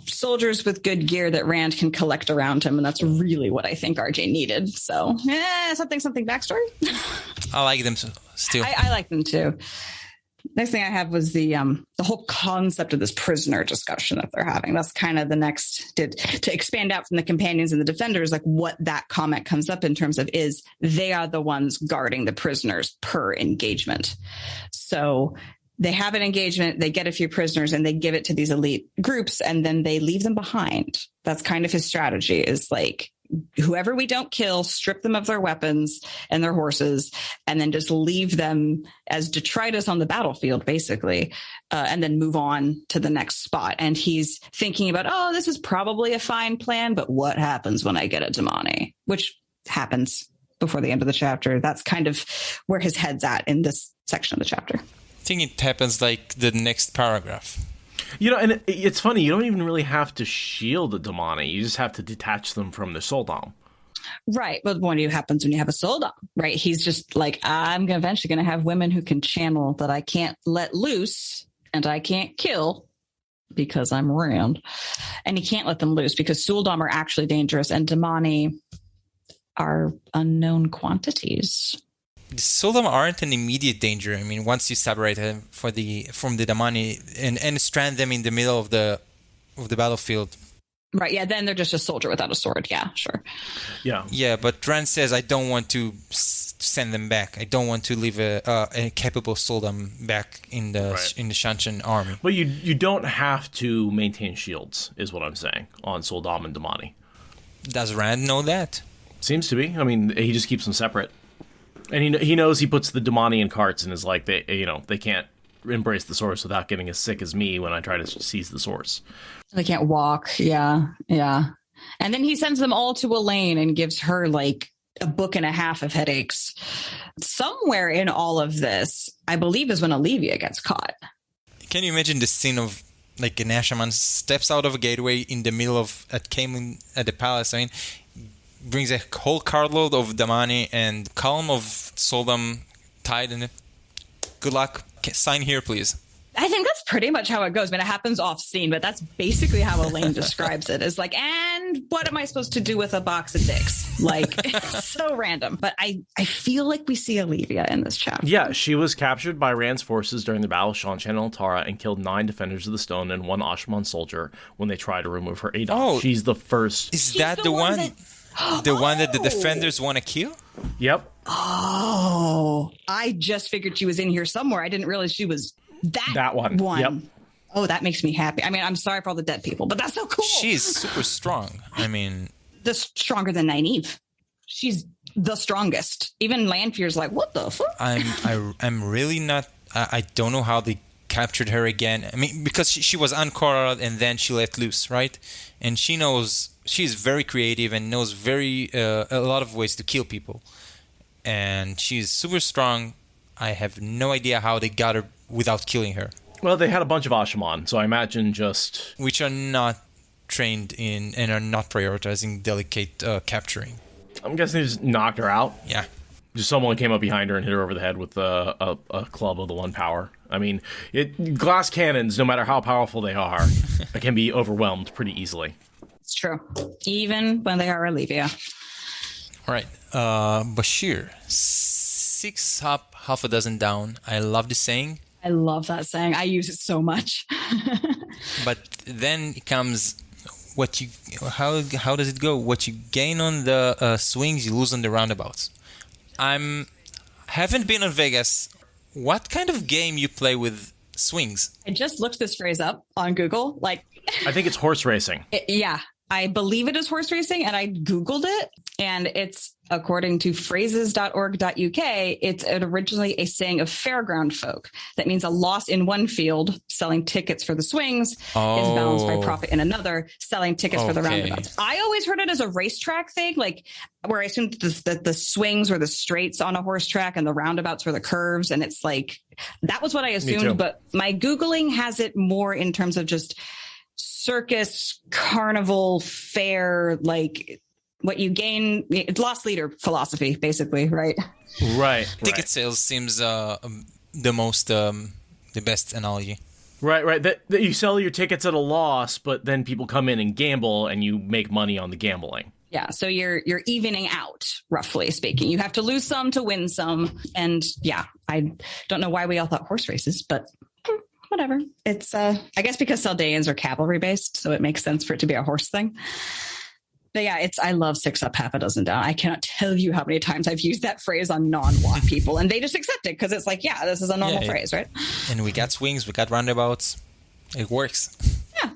soldiers with good gear that Rand can collect around him, and that's really what I think RJ needed. So, something backstory. I like them still. I like them too. Next thing I have was the whole concept of this prisoner discussion that they're having. That's kind of the next to expand out from the companions and the defenders, like what that comment comes up in terms of is they are the ones guarding the prisoners per engagement. So they have an engagement, they get a few prisoners, and they give it to these elite groups, and then they leave them behind. That's kind of his strategy, is like, whoever we don't kill, strip them of their weapons and their horses, and then just leave them as detritus on the battlefield, basically, and then move on to the next spot. And he's thinking about, oh, this is probably a fine plan, but what happens when I get a Damani? Which happens before the end of the chapter. That's kind of where his head's at in this section of the chapter. I think it happens like the next paragraph. And it's funny, you don't even really have to shield the Damani. You just have to detach them from the Soldam. Right. But what happens when you have a Soldam, right? He's just like, I'm eventually going to have women who can channel that I can't let loose and I can't kill because I'm Rand. And he can't let them loose because Soldam are actually dangerous and Damani are unknown quantities. The Soldam aren't an immediate danger. I mean, once you separate them from the Damani and strand them in the middle of the battlefield. Right, yeah, then they're just a soldier without a sword. Yeah, sure. Yeah, but Rand says, I don't want to send them back. I don't want to leave a capable Soldam back in the Shanshan army. Well, you don't have to maintain shields, is what I'm saying, on Soldam and Damani. Does Rand know that? Seems to be. I mean, he just keeps them separate. And he knows he puts the Damani in carts and is like, they can't embrace the source without getting as sick as me when I try to seize the source. They can't walk. Yeah. And then he sends them all to Elaine and gives her like a book and a half of headaches. Somewhere in all of this, I believe, is when Olivia gets caught. Can you imagine the scene of like an Ashaman steps out of a gateway in the middle of at the palace? I mean, brings a whole carload of Damani and column of Soldam tied in it. Good luck. Sign here, please. I think that's pretty much how it goes. I mean, it happens off scene, but that's basically how Elaine describes it. It's like, and what am I supposed to do with a box of dicks? Like, it's so random. But I feel like we see Olivia in this chapter. Yeah, she was captured by Rand's forces during the Battle of Shanshan and Altara and killed 9 defenders of the stone and 1 Ashman soldier when they tried to remove her Adon. Oh, she's the first. Is that the one? The one that the defenders want to kill? Yep. Oh, I just figured she was in here somewhere. I didn't realize she was that one. Yep. Oh, that makes me happy. I mean, I'm sorry for all the dead people, but that's so cool. She's super strong. I mean, stronger than Nynaeve. She's the strongest. Even Lanfear's like, what the fuck? I'm really not. I don't know how they captured her again. I mean, because she was uncorralled and then she let loose, right? And she knows. She's very creative and knows a lot of ways to kill people. And she's super strong. I have no idea how they got her without killing her. Well, they had a bunch of Ashaman, so I imagine just... Which are not trained in and are not prioritizing delicate capturing. I'm guessing they just knocked her out. Yeah. Just someone came up behind her and hit her over the head with a club of the one power. I mean, glass cannons, no matter how powerful they are, can be overwhelmed pretty easily. It's true. Even when they are Olivia. All right. Bashir. 6 up, half a dozen down. I love the saying. I love that saying. I use it so much. But then it comes how does it go? What you gain on the swings, you lose on the roundabouts. Haven't been on Vegas. What kind of game you play with swings? I just looked this phrase up on Google. I think it's horse racing. Yeah. I believe it is horse racing, and I Googled it, and it's, according to phrases.org.uk, it's originally a saying of fairground folk. That means a loss in one field, selling tickets for the swings, is balanced by profit in another, selling tickets for the roundabouts. I always heard it as a racetrack thing, like where I assumed that the swings were the straights on a horse track and the roundabouts were the curves, and it's like, that was what I assumed, but my Googling has it more in terms of just circus, carnival, fair, like what you gain. It's loss leader philosophy, basically, right? Right. Ticket sales seems the best analogy. Right. That you sell your tickets at a loss, but then people come in and gamble, and you make money on the gambling. Yeah, so you're evening out, roughly speaking. You have to lose some to win some, and yeah, I don't know why we all thought horse races, but whatever. It's I guess because Saldaeans are cavalry based, so it makes sense for it to be a horse thing. But yeah, I love 6 up, half a dozen down. I cannot tell you how many times I've used that phrase on non-WOT people, and they just accept it because it's like, yeah, this is a normal phrase, right? And we got swings, we got roundabouts. It works. Yeah.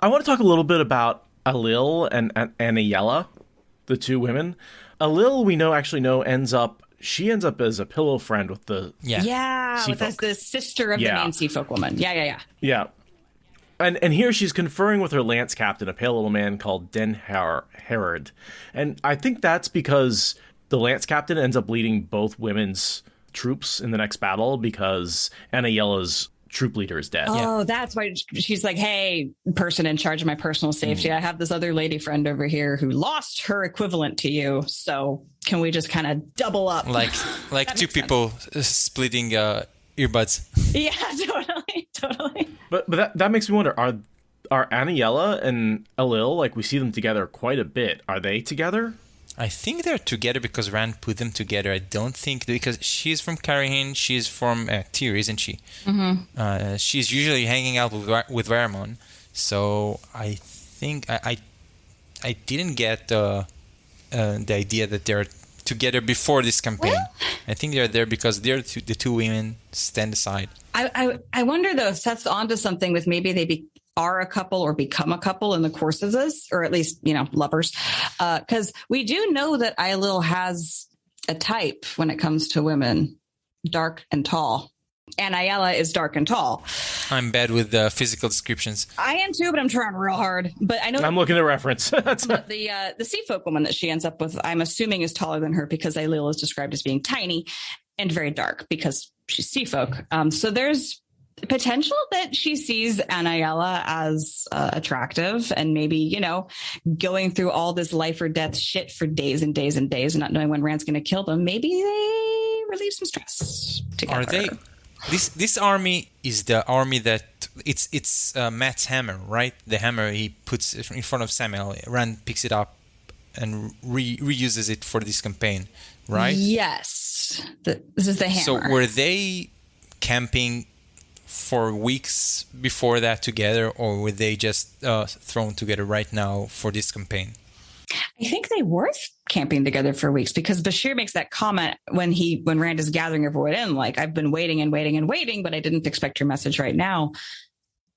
I want to talk a little bit about Ailil and Anaiyella, the two women. Ailil, we actually know ends up as a pillow friend with the with the sister of the main sea folk woman. Yeah. And here she's conferring with her lance captain, a pale little man called Den Herod. And I think that's because the lance captain ends up leading both women's troops in the next battle because Anaiyella's troop leader is dead. Oh, that's why she's like, hey, person in charge of my personal safety, I have this other lady friend over here who lost her equivalent to you. So can we just kind of double up? Like two people splitting earbuds. Yeah, totally. But that makes me wonder, are Anaiyella and Ailil, like we see them together quite a bit, are they together? I think they're together because Rand put them together. I don't think because she's from Karahin, she's from Tyr, isn't she? Mm-hmm. She's usually hanging out with Varamon, so I think I didn't get the idea that they're together before this campaign. Well, I think they're there because they're the two women stand aside. I wonder though if Seth's onto something with maybe they are a couple or become a couple in the course of this, or at least, lovers. Because we do know that Ailil has a type when it comes to women, dark and tall. Anaiyella is dark and tall. I'm bad with the physical descriptions. I am too, but I'm trying real hard. But I know I'm looking at reference. But the sea folk woman that she ends up with, I'm assuming is taller than her because Ailil is described as being tiny and very dark because she's sea folk. So there's potential that she sees Anaiyella as attractive and maybe, going through all this life or death shit for days and days and days and not knowing when Rand's going to kill them. Maybe they relieve some stress together. Are they? This army is the army that it's Matt's hammer, right? The hammer he puts in front of Samuel. Rand picks it up and reuses it for this campaign, right? Yes. This is the hammer. So were they camping for weeks before that together, or were they just thrown together right now for this campaign? I think they were camping together for weeks because Bashir makes that comment when Rand is gathering everyone in, like, I've been waiting and waiting and waiting, but I didn't expect your message right now.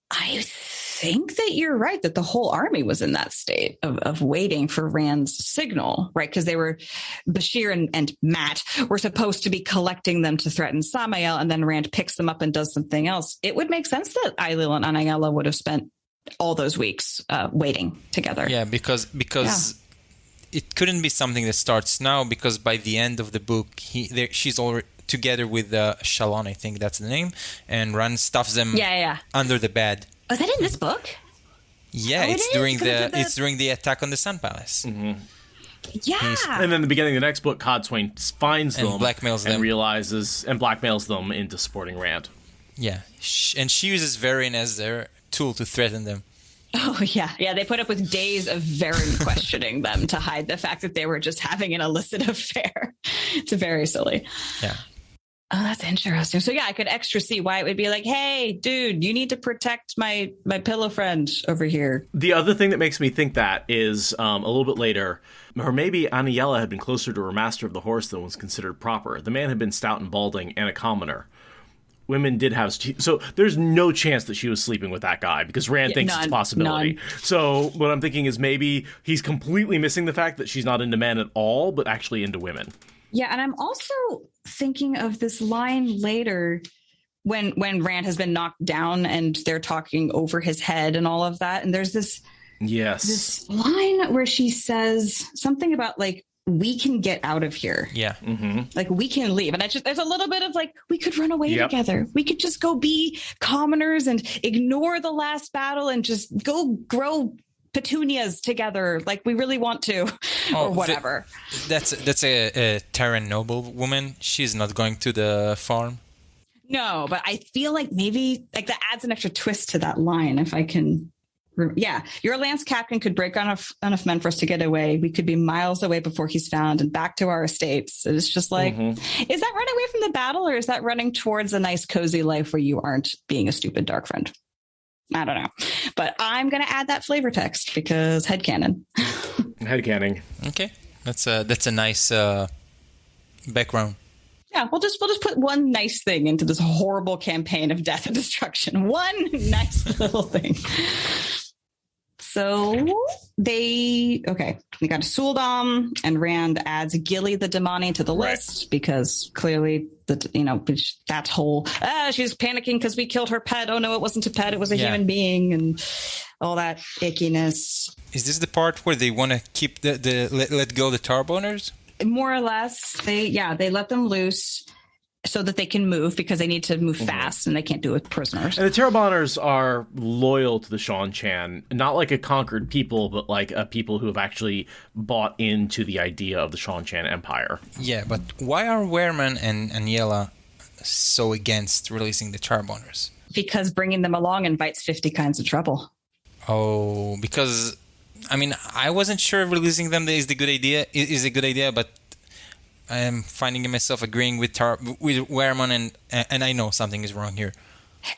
I think that you're right, that the whole army was in that state of waiting for Rand's signal, right? Because Bashir and Matt were supposed to be collecting them to threaten Samael, and then Rand picks them up and does something else. It would make sense that Ailil and Anaiyella would have spent all those weeks waiting together. Yeah, because it couldn't be something that starts now, because by the end of the book, she's already together with Shalon, I think that's the name, and Rand stuffs them under the bed. Was that in this book? Yeah, it's during the attack on the Sun Palace. Mm-hmm. Yeah. And then the beginning of the next book, Codswain finds them, blackmails them, and blackmails them into supporting Rand. Yeah, and she uses Varian as their tool to threaten them. Oh, yeah. Yeah, they put up with days of Varian questioning them to hide the fact that they were just having an illicit affair. It's very silly. Yeah. Oh, that's interesting. So, yeah, I could extra see why it would be like, hey, dude, you need to protect my pillow friend over here. The other thing that makes me think that is a little bit later, or maybe Anaiyella had been closer to her master of the horse than was considered proper. The man had been stout and balding and a commoner. Women did have... So there's no chance that she was sleeping with that guy because Rand thinks it's a possibility. None. So what I'm thinking is maybe he's completely missing the fact that she's not into men at all, but actually into women. Yeah, and I'm also thinking of this line later when Rand has been knocked down and they're talking over his head and all of that. And there's this line where she says something about like, we can get out of here. Yeah. Mm-hmm. Like we can leave. And there's a little bit of like, we could run away together. We could just go be commoners and ignore the last battle and just go grow petunias together like we really want to or whatever. That's a Terran noble woman. She's not going to the farm. No, but I feel like maybe like that adds an extra twist to that line if I can. Yeah, your lance captain could break enough men for us to get away. We could be miles away before he's found and back to our estates. It's just like, Is that running away from the battle or is that running towards a nice, cozy life where you aren't being a stupid dark friend? I don't know. But I'm going to add that flavor text because headcanon. Headcanon. Okay. That's a nice background. Yeah, we'll just put one nice thing into this horrible campaign of death and destruction. One nice little thing. So they got a Suldam, and Rand adds Gilly the Damani to the list because clearly that whole she's panicking because we killed her pet. Oh no, it wasn't a pet; it was a human being, and all that ickiness. Is this the part where they want to keep let go the Tarboners? More or less, they let them loose so that they can move because they need to move fast and they can't do it with prisoners. And the Terabonners are loyal to the Shan-Chan, not like a conquered people, but like a people who have actually bought into the idea of the Shan-Chan Empire. Yeah, but why are Wehrman and Anaiyella so against releasing the Terabonners? Because bringing them along invites 50 kinds of trouble. Oh, because I wasn't sure releasing them is a good idea, but I am finding myself agreeing with Wehrman, and I know something is wrong here.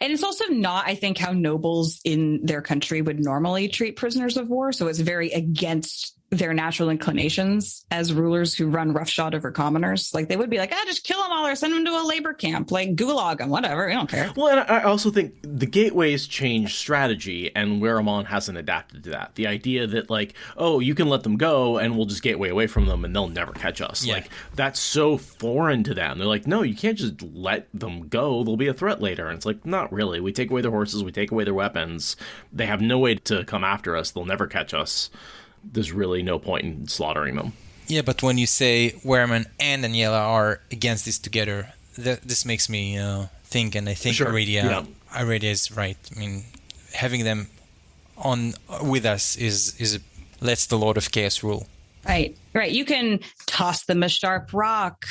And it's also not, I think, how nobles in their country would normally treat prisoners of war. So it's very against their natural inclinations as rulers who run roughshod over commoners. Like they would be like, just kill them all or send them to a labor camp, like gulag them, whatever. I don't care. Well, and I also think the gateways change strategy, and Wehrman hasn't adapted to that. The idea that like, oh, you can let them go and we'll just gateway away from them and they'll never catch us. Yeah. Like that's so foreign to them. They're like, no, you can't just let them go. They'll be a threat later. And it's like, not really. We take away their horses. We take away their weapons. They have no way to come after us. They'll never catch us. There's really no point in slaughtering them. Yeah, but when you say Wehrman and Anaiyella are against this together, this makes me think, and I think Sure. Aurelia is right. I mean, having them on with us is lets the Lord of Chaos rule. Right. You can toss them a sharp rock.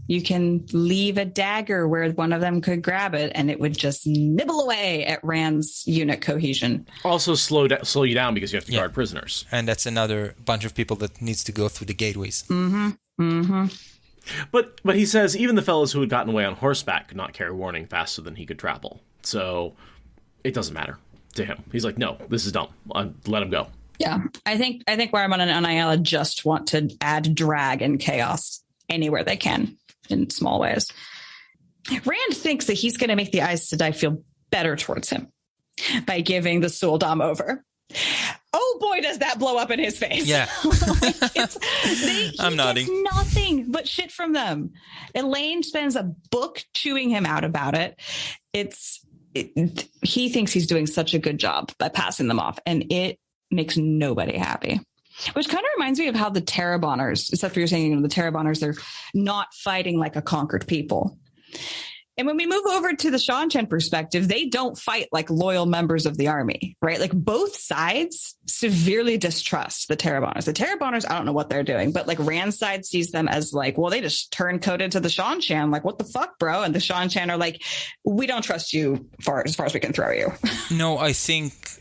You can leave a dagger where one of them could grab it, and it would just nibble away at Rand's unit cohesion. Also slow you down because you have to guard prisoners. And that's another bunch of people that needs to go through the gateways. But he says even the fellows who had gotten away on horseback could not carry warning faster than he could travel. So it doesn't matter to him. He's like, no, this is dumb. Let him go. Yeah, I think Wehrman and Anaiyella just want to add drag and chaos anywhere they can in small ways. Rand thinks that he's going to make the Aes Sedai feel better towards him by giving the Suldam over. Oh boy, does that blow up in his face. Yeah. I'm nodding. He gets nothing but shit from them. Elaine spends a book chewing him out about it. He thinks he's doing such a good job by passing them off, and it makes nobody happy. Which kind of reminds me of how the Terabonners, except for you're saying the Terabonners, they're not fighting like a conquered people. And when we move over to the Shan-Chan perspective, they don't fight like loyal members of the army, right? Like both sides severely distrust the Terabonners. The Terabonners, I don't know what they're doing, but like Rand's side sees them as like, well, they just turncoated to the Shan-Chan. Like, what the fuck, bro? And the Shan-Chan are like, we don't trust you as far as we can throw you. No, I think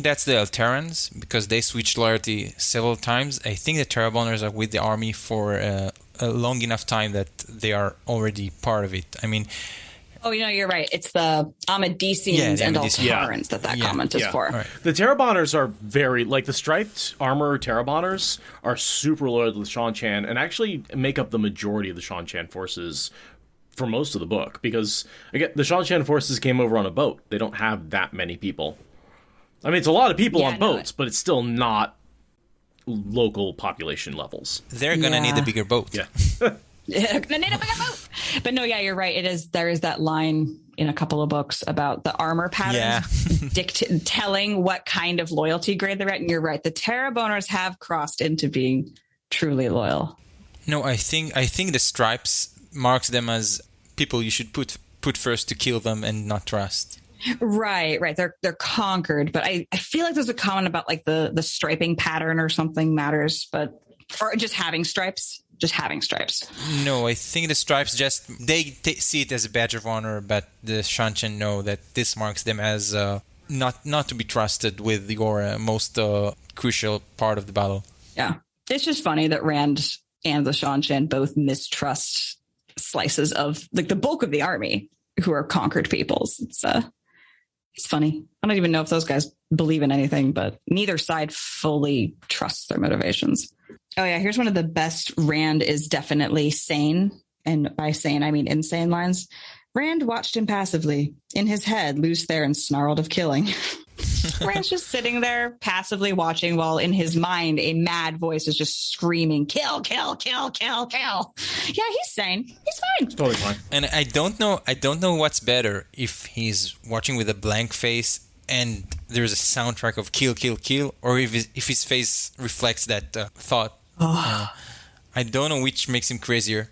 that's the Altarans because they switched loyalty several times. I think the Terabonners are with the army for a long enough time that they are already part of it. I mean... Oh, you're right. It's the Amadisians and Altarans that comment is for. Right. The Terabonners are very... Like, the striped armor Terabonners are super loyal to the Shan-Chan and actually make up the majority of the Shan-Chan forces for most of the book. Because, again, the Shan-Chan forces came over on a boat. They don't have that many people. I mean, it's a lot of people on boats, but it's still not local population levels. They're going to need a bigger boat. Yeah. They're going to need a bigger boat. But no, you're right. There is that line in a couple of books about the armor patterns telling what kind of loyalty grade they're at. And you're right. The Terabonners have crossed into being truly loyal. No, I think the stripes marks them as people you should put first to kill them and not trust. Right. They're conquered, but I feel like there's a comment about like the striping pattern or something matters, or just having stripes. No, I think the stripes they see it as a badge of honor, but the Shan-Chan know that this marks them as not to be trusted with your most crucial part of the battle. Yeah, it's just funny that Rand and the Shan-Chan both mistrust slices of like the bulk of the army who are conquered peoples. It's funny. I don't even know if those guys believe in anything, but neither side fully trusts their motivations. Oh yeah, here's one of the best Rand is definitely sane, and by sane I mean insane lines. Rand watched impassively. In his head, Lews Therin snarled of killing. Rand's just sitting there passively watching while in his mind a mad voice is just screaming, kill, kill, kill, kill, kill. Yeah, he's sane. He's fine. It's totally fine. And I don't know what's better, if he's watching with a blank face and there's a soundtrack of kill, kill, kill, or if his face reflects that thought. I don't know which makes him crazier.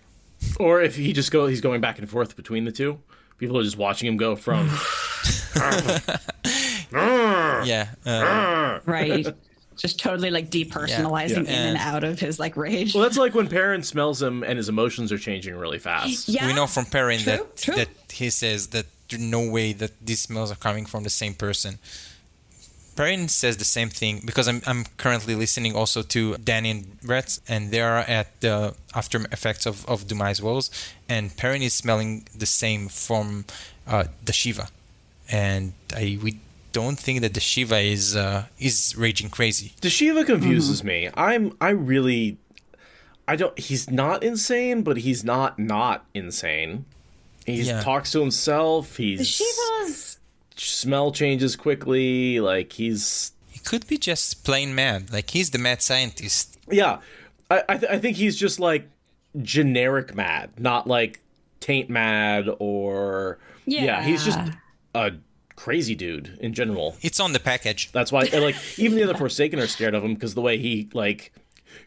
Or if he's going back and forth between the two. People are just watching him go from... Right. Just totally like depersonalizing in and out of his like rage. Well, that's like when Perrin smells him and his emotions are changing really fast. Yeah. We know from Perrin True. that he says that there's no way that these smells are coming from the same person. Perrin says the same thing, because I'm currently listening also to Danny and Brett, and they are at the after effects of Dumai's Woes, and Perrin is smelling the same from the Shiva, and we don't think that the Shiva is raging crazy. The Shiva confuses me. He's not insane, but he's not insane. He talks to himself. The Shiva's smell changes quickly. Like he could be just plain mad. Like he's the mad scientist. Yeah, I think he's just like generic mad, not like taint mad or he's just a crazy dude in general. It's on the package. That's why like even the other Forsaken are scared of him, because the way he like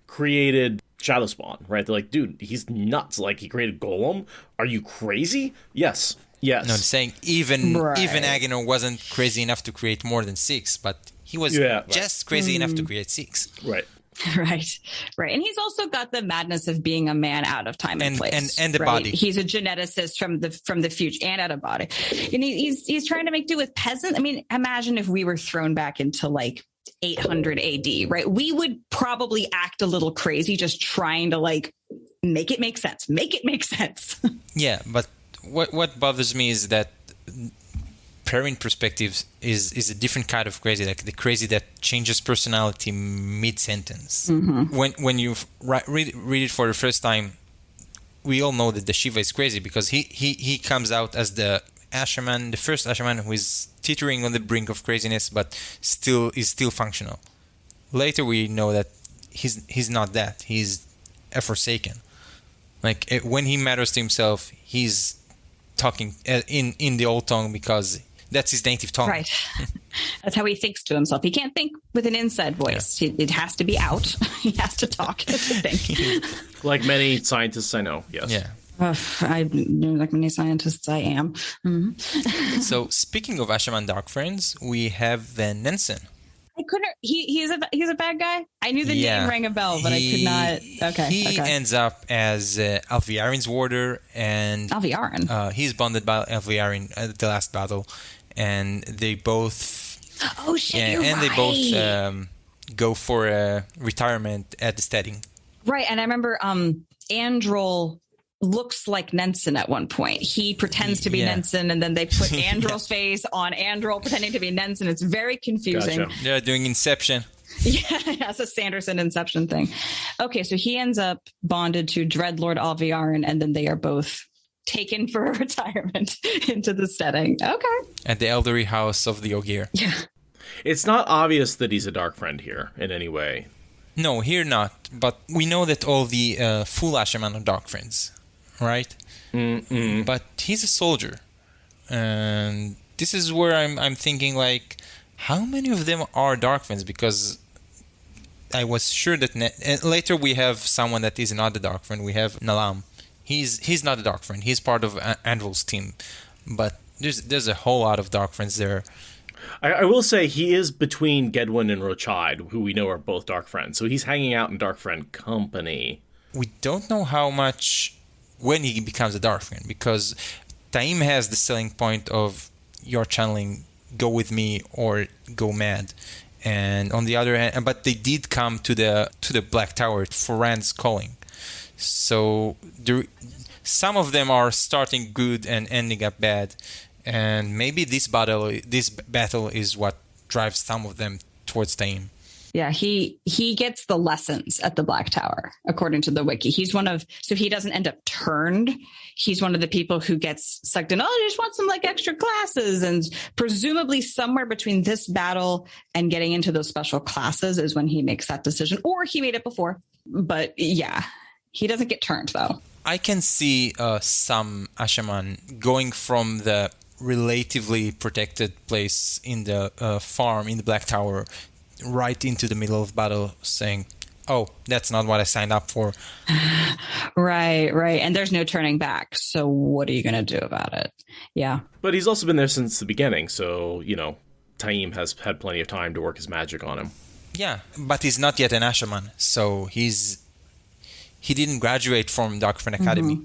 created Shadow Spawn, right? They're like, dude, he's nuts. Like he created Golem. Are you crazy? Yes. No, I'm saying even Agenor wasn't crazy enough to create more than 6, but he was just crazy enough to create 6. Right. Right. And he's also got the madness of being a man out of time and place. And the body. He's a geneticist from the future and out of body. And he's trying to make do with peasant. I mean, imagine if we were thrown back into like 800 AD, right? We would probably act a little crazy just trying to like make it make sense. Yeah, but what bothers me is that Perrin perspective is a different kind of crazy, like the crazy that changes personality mid-sentence. Mm-hmm. When you read it for the first time, we all know that the Shiva is crazy because he comes out as the Asherman, the first Asherman who is teetering on the brink of craziness, but is still functional. Later we know that he's not that. He's a Forsaken. Like when he matters to himself, he's talking in the old tongue because that's his native tongue. Right. That's how he thinks to himself. He can't think with an inside voice. Yeah. It has to be out. He has to talk to think. Like many scientists I know, yes. Yeah. I know like many scientists I am. Mm-hmm. So speaking of Ashaman Dark Friends, we have the Nensen. I couldn't. He's a bad guy. I knew the name rang a bell, but I could not. Okay. He ends up as Alviarin's warder, and Alviarin. He's bonded by Alviarin at the last battle, and they both. Oh shit! You're and right. they both go for a retirement at the steading. Right, and I remember Androl looks like Nensen at one point. He pretends to be Nensen, and then they put Androl's face on Androl pretending to be Nensen. It's very confusing. Gotcha. They're doing Inception. Yeah, it's a Sanderson Inception thing. Okay, so he ends up bonded to Dreadlord Alviarin, and then they are both taken for retirement into the setting. Okay. At the elderly house of the Ogier. Yeah. It's not obvious that he's a dark friend here in any way. No, here not. But we know that all the full Asherman are dark friends. Right? Mm-mm. But he's a soldier. And this is where I'm thinking, like, how many of them are dark friends? Because I was sure that... and later we have someone that is not a dark friend. We have Nalam. He's not a dark friend. He's part of Androl's team. But there's a whole lot of dark friends there. I will say he is between Gedwin and Rochide, who we know are both dark friends. So he's hanging out in dark friend company. We don't know how much... when he becomes a dark friend, because Taim has the selling point of your channeling go with me or go mad, and on the other hand, but they did come to the Black Tower for Rand's calling, so some of them are starting good and ending up bad, and maybe this battle is what drives some of them towards Taim. Yeah, he gets the lessons at the Black Tower, according to the wiki. So he doesn't end up turned. He's one of the people who gets sucked in. Oh, I just want some like extra classes. And presumably somewhere between this battle and getting into those special classes is when he makes that decision, or he made it before. But yeah, he doesn't get turned though. I can see some Ashaman going from the relatively protected place in the farm in the Black Tower right into the middle of battle saying, oh, that's not what I signed up for. Right. And there's no turning back. So what are you going to do about it? Yeah. But he's also been there since the beginning. So, Taim has had plenty of time to work his magic on him. Yeah, but he's not yet an Ashaman. So he didn't graduate from Darkfern Academy. Mm-hmm.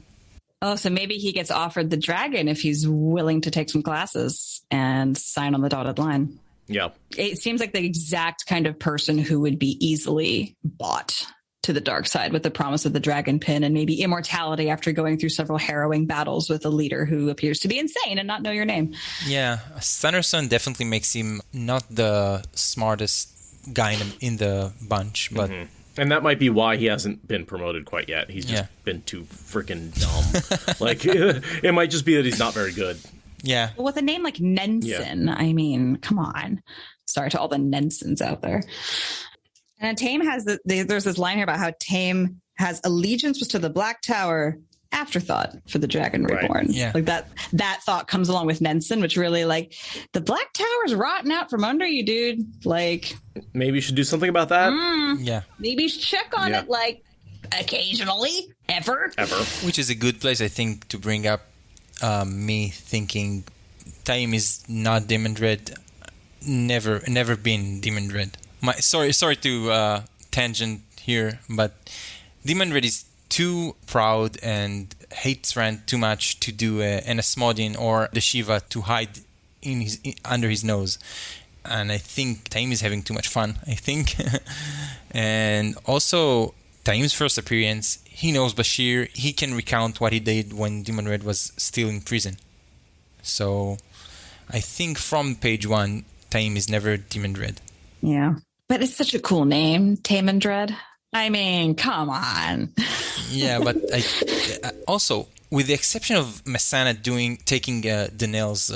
Oh, so maybe he gets offered the dragon if he's willing to take some classes and sign on the dotted line. Yeah. It seems like the exact kind of person who would be easily bought to the dark side with the promise of the dragon pin and maybe immortality after going through several harrowing battles with a leader who appears to be insane and not know your name. Yeah, Sanderson definitely makes him not the smartest guy in the bunch, but... Mm-hmm. And that might be why he hasn't been promoted quite yet. He's just been too freaking dumb. Like, it might just be that he's not very good. Yeah. Well, with a name like Nenson, I mean, come on. Sorry to all the Nensons out there. And Tame has, there's this line here about how Tame has allegiance was to the Black Tower, afterthought for the Dragon Reborn. Right. Yeah. Like that thought comes along with Nenson, which really like, the Black Tower's rotting out from under you, dude. Like. Maybe you should do something about that. Yeah. Maybe you should check on it, like, occasionally. Ever. Which is a good place, I think, to bring up me thinking Taim is not Demon Dread, never been Demon Dread. Sorry to tangent here, but Demon Dread is too proud and hates Rand too much to do an Asmodean or the Shiva to hide under his nose. And I think Taim is having too much fun, I think. And also, Taim's first appearance, he knows Bashir. He can recount what he did when Demon Red was still in prison. So, I think from page 1, Taim is never Demon Red. Yeah. But it's such a cool name, Taim and Dread. I mean, come on. Yeah, but also, with the exception of Masana taking the nails,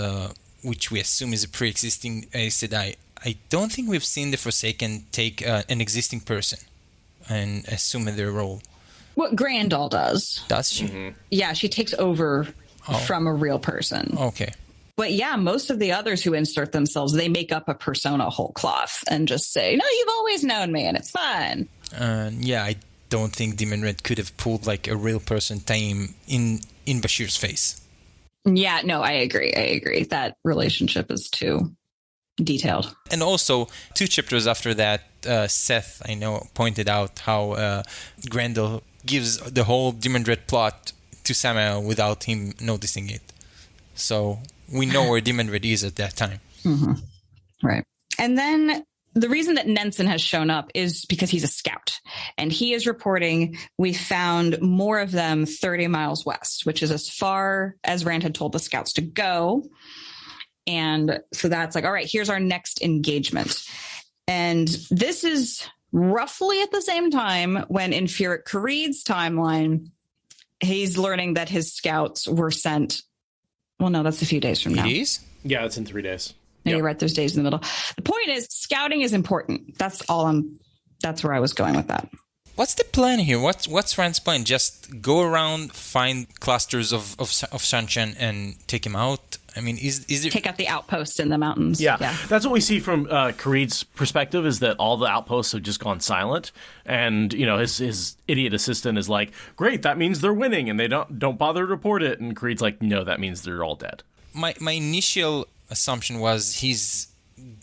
which we assume is a pre-existing Aes Sedai, I don't think we've seen the Forsaken take an existing person and assume their role. What Grandal does. Does she? Mm-hmm. Yeah, she takes over from a real person. Okay. But yeah, most of the others who insert themselves, they make up a persona whole cloth and just say, no, you've always known me and it's fine. Yeah, I don't think Demon Red could have pulled like a real person Taim in Bashir's face. Yeah, no, I agree. That relationship is too detailed. And also, 2 chapters after that, Seth, I know, pointed out how Grendel gives the whole Demon Dread plot to Samael without him noticing it. So we know where Demon Dread is at that time. Mm-hmm. Right. And then the reason that Nenson has shown up is because he's a scout. And he is reporting we found more of them 30 miles west, which is as far as Rand had told the scouts to go. And so that's like, all right, here's our next engagement. And this is roughly at the same time when in Furyk Karede's timeline, he's learning that his scouts were sent. Well, no, that's a few days from now. It is? Yeah, it's in 3 days. No, you're right. There's days in the middle. The point is, scouting is important. That's where I was going with that. What's the plan here? What's Rand's plan? Just go around, find clusters of Shanshan and take him out? I mean, is there... Take out the outposts in the mountains. Yeah. That's what we see from Karede's perspective, is that all the outposts have just gone silent. And, his idiot assistant is like, great, that means they're winning, and they don't bother to report it. And Karede's like, no, that means they're all dead. My initial assumption was he's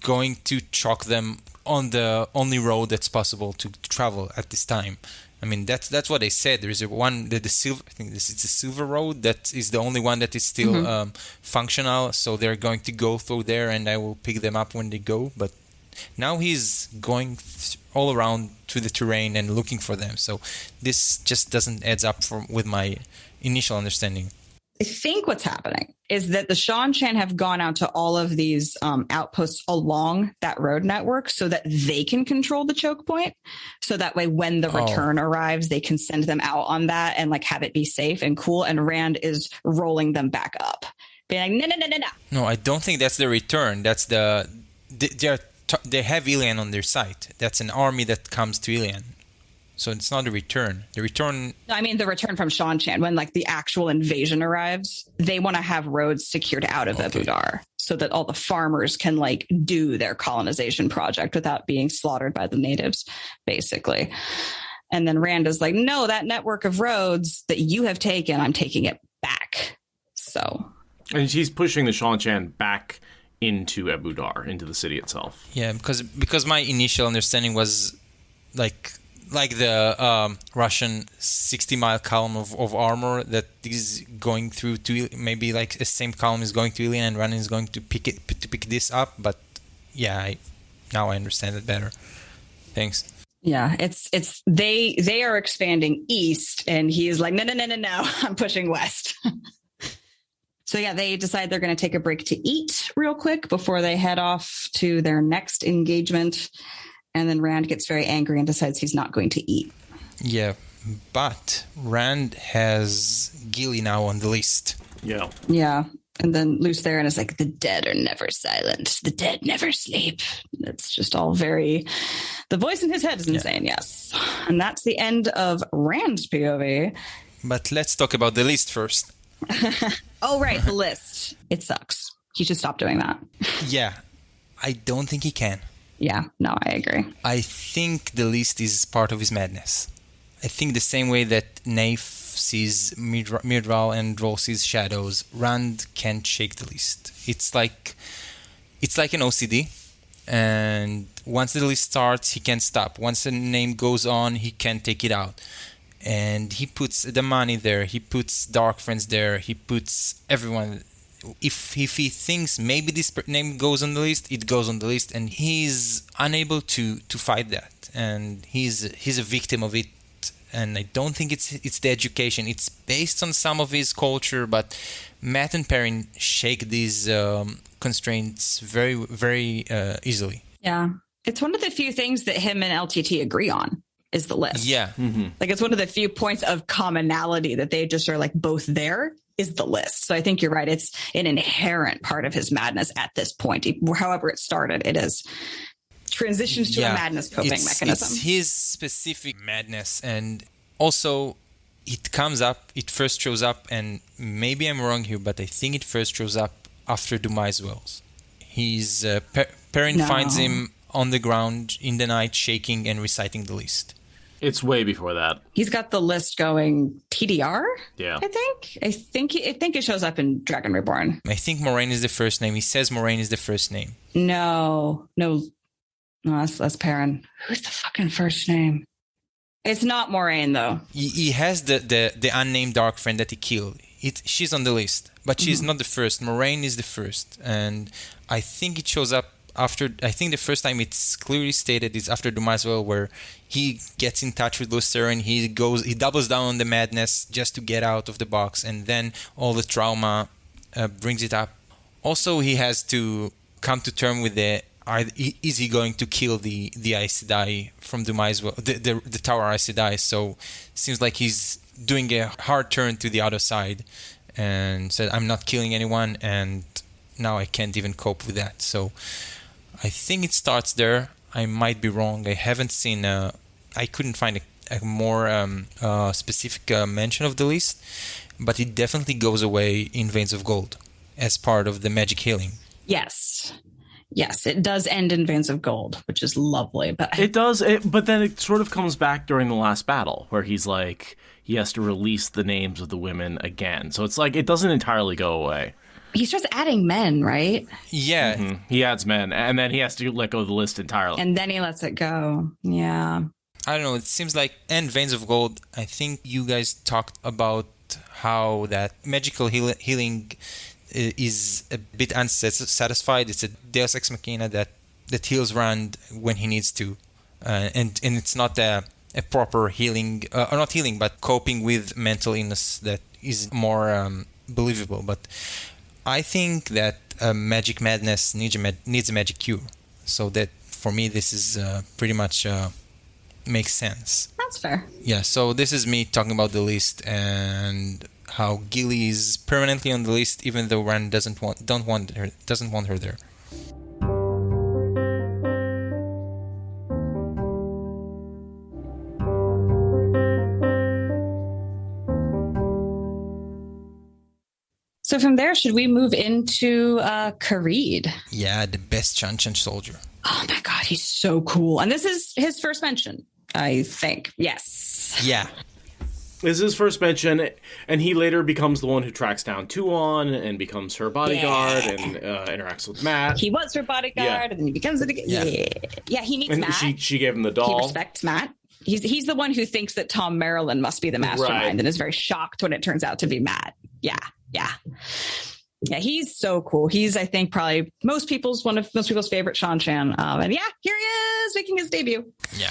going to chalk them on the only road that's possible to travel at this time. I mean, that's what they said. There is the silver. I think it's a silver road that is the only one that is still functional. So they're going to go through there, and I will pick them up when they go. But now he's going all around through the terrain and looking for them. So this just doesn't adds up with my initial understanding. I think what's happening is that the Shan-Chan have gone out to all of these outposts along that road network so that they can control the choke point. So that way, when the return arrives, they can send them out on that and like have it be safe and cool. And Rand is rolling them back up, being like, no. No, I don't think that's the return. That's they have Ilian on their side. That's an army that comes to Ilian. So it's not a return. The return... I mean, the return from Shan-Chan, when like the actual invasion arrives, they want to have roads secured out of Abu Dar so that all the farmers can like do their colonization project without being slaughtered by the natives, basically. And then Rand is like, no, that network of roads that you have taken, I'm taking it back. So... And he's pushing the Shan-Chan back into Abu Dar, into the city itself. Yeah, because my initial understanding was like the Russian 60-mile column of armor that is going through to maybe like the same column is going to Ilian and Rand is going to pick this up. But yeah, now I understand it better. Thanks. Yeah, it's they are expanding east, and he's like, no, I'm pushing west. So yeah, they decide they're going to take a break to eat real quick before they head off to their next engagement. And then Rand gets very angry and decides he's not going to eat. Yeah, but Rand has Gilly now on the list. Yeah. Yeah. And then Luce Theron is like, the dead are never silent. The dead never sleep. It's just all very... The voice in his head is insane, yes. And that's the end of Rand's POV. But let's talk about the list first. Oh, right, the list. It sucks. He should stop doing that. Yeah, I don't think he can. Yeah, no, I agree. I think the list is part of his madness. I think the same way that Naif sees Myrdral and Droll sees shadows, Rand can't shake the list. It's like an OCD, and once the list starts, he can't stop. Once a name goes on, he can't take it out. And he puts the money there, he puts Dark Friends there, he puts everyone. If he thinks maybe this name goes on the list, it goes on the list, and he's unable to fight that, and he's a victim of it. And I don't think it's the education. It's based on some of his culture, but Matt and Perrin shake these constraints very, very easily. Yeah, it's one of the few things that him and LTT agree on is the list. Yeah, like it's one of the few points of commonality that they just are like both there. Is the list. So I think you're right. It's an inherent part of his madness at this point. However it started, it is transitions to a madness coping mechanism. It's his specific madness. And also it comes up, it first shows up, and maybe I'm wrong here, but I think it first shows up after Dumais Wells. Perrin finds him on the ground in the night, shaking and reciting the list. It's way before that. He's got the list going TDR. Yeah, I think it shows up in Dragon Reborn. I think Moraine is the first name. He says Moraine is the first name. No, that's Perrin. Who's the fucking first name? It's not Moraine though. He has the unnamed dark friend that he killed. She's on the list, but she's not the first. Moraine is the first, and I think it shows up after. I think the first time it's clearly stated is after Dumais Wells, where he gets in touch with Lucer and he doubles down on the madness just to get out of the box, and then all the trauma brings it up. Also, he has to come to terms with is he going to kill the Aes Sedai from Dumais Wells, the Tower Aes Sedai? So seems like he's doing a hard turn to the other side and said, I'm not killing anyone, and now I can't even cope with that. So I think it starts there. I might be wrong. I haven't seen. I couldn't find a more specific mention of the list, but it definitely goes away in Veins of Gold as part of the magic healing. Yes, it does end in Veins of Gold, which is lovely. But it does. But then it sort of comes back during the last battle, where he's like he has to release the names of the women again. So it's like it doesn't entirely go away. He starts adding men, right? Yeah. Mm-hmm. He adds men, and then he has to let go of the list entirely. And then he lets it go. Yeah. I don't know. It seems like, and Veins of Gold, I think you guys talked about how that magical healing is a bit unsatisfied. It's a Deus Ex Machina that heals Rand when he needs to. And it's not a proper healing, or not healing, but coping with mental illness that is more believable. But I think that Magic Madness needs a magic cure. So that, for me, this is pretty much makes sense. That's fair. Yeah, so this is me talking about the list and how Gilly is permanently on the list, even though Rand doesn't want her there. So from there, should we move into Karede? Yeah, the best Chan soldier. Oh my God, he's so cool. And this is his first mention, I think. Yes. Yeah. This is his first mention, and he later becomes the one who tracks down Tuon and becomes her bodyguard and interacts with Matt. He was her bodyguard, and then he becomes it again. Yeah, he meets and Matt. She gave him the doll. He respects Matt. He's the one who thinks that Tom Maryland must be the mastermind and is very shocked when it turns out to be Matt. Yeah. He's so cool. He's, I think, probably most people's favorite Shan-Chan. And yeah, here he is making his debut. Yeah.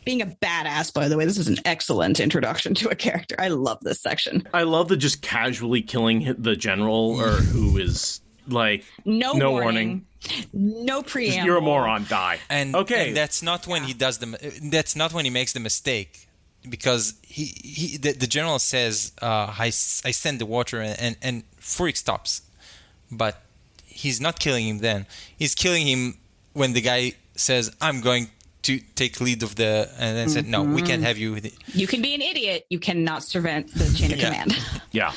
Being a badass, by the way. This is an excellent introduction to a character. I love this section. I love the just casually killing the general, or who is like no warning. No preamble. Just, you're a moron. Die. And that's not when he does that's not when he makes the mistake, because the general says, I send the water, and Furyk stops, but he's not killing him then. He's killing him when the guy says, I'm going to take lead of and then said, no, we can't have you. You can be an idiot. You cannot servant the chain of command. Yeah.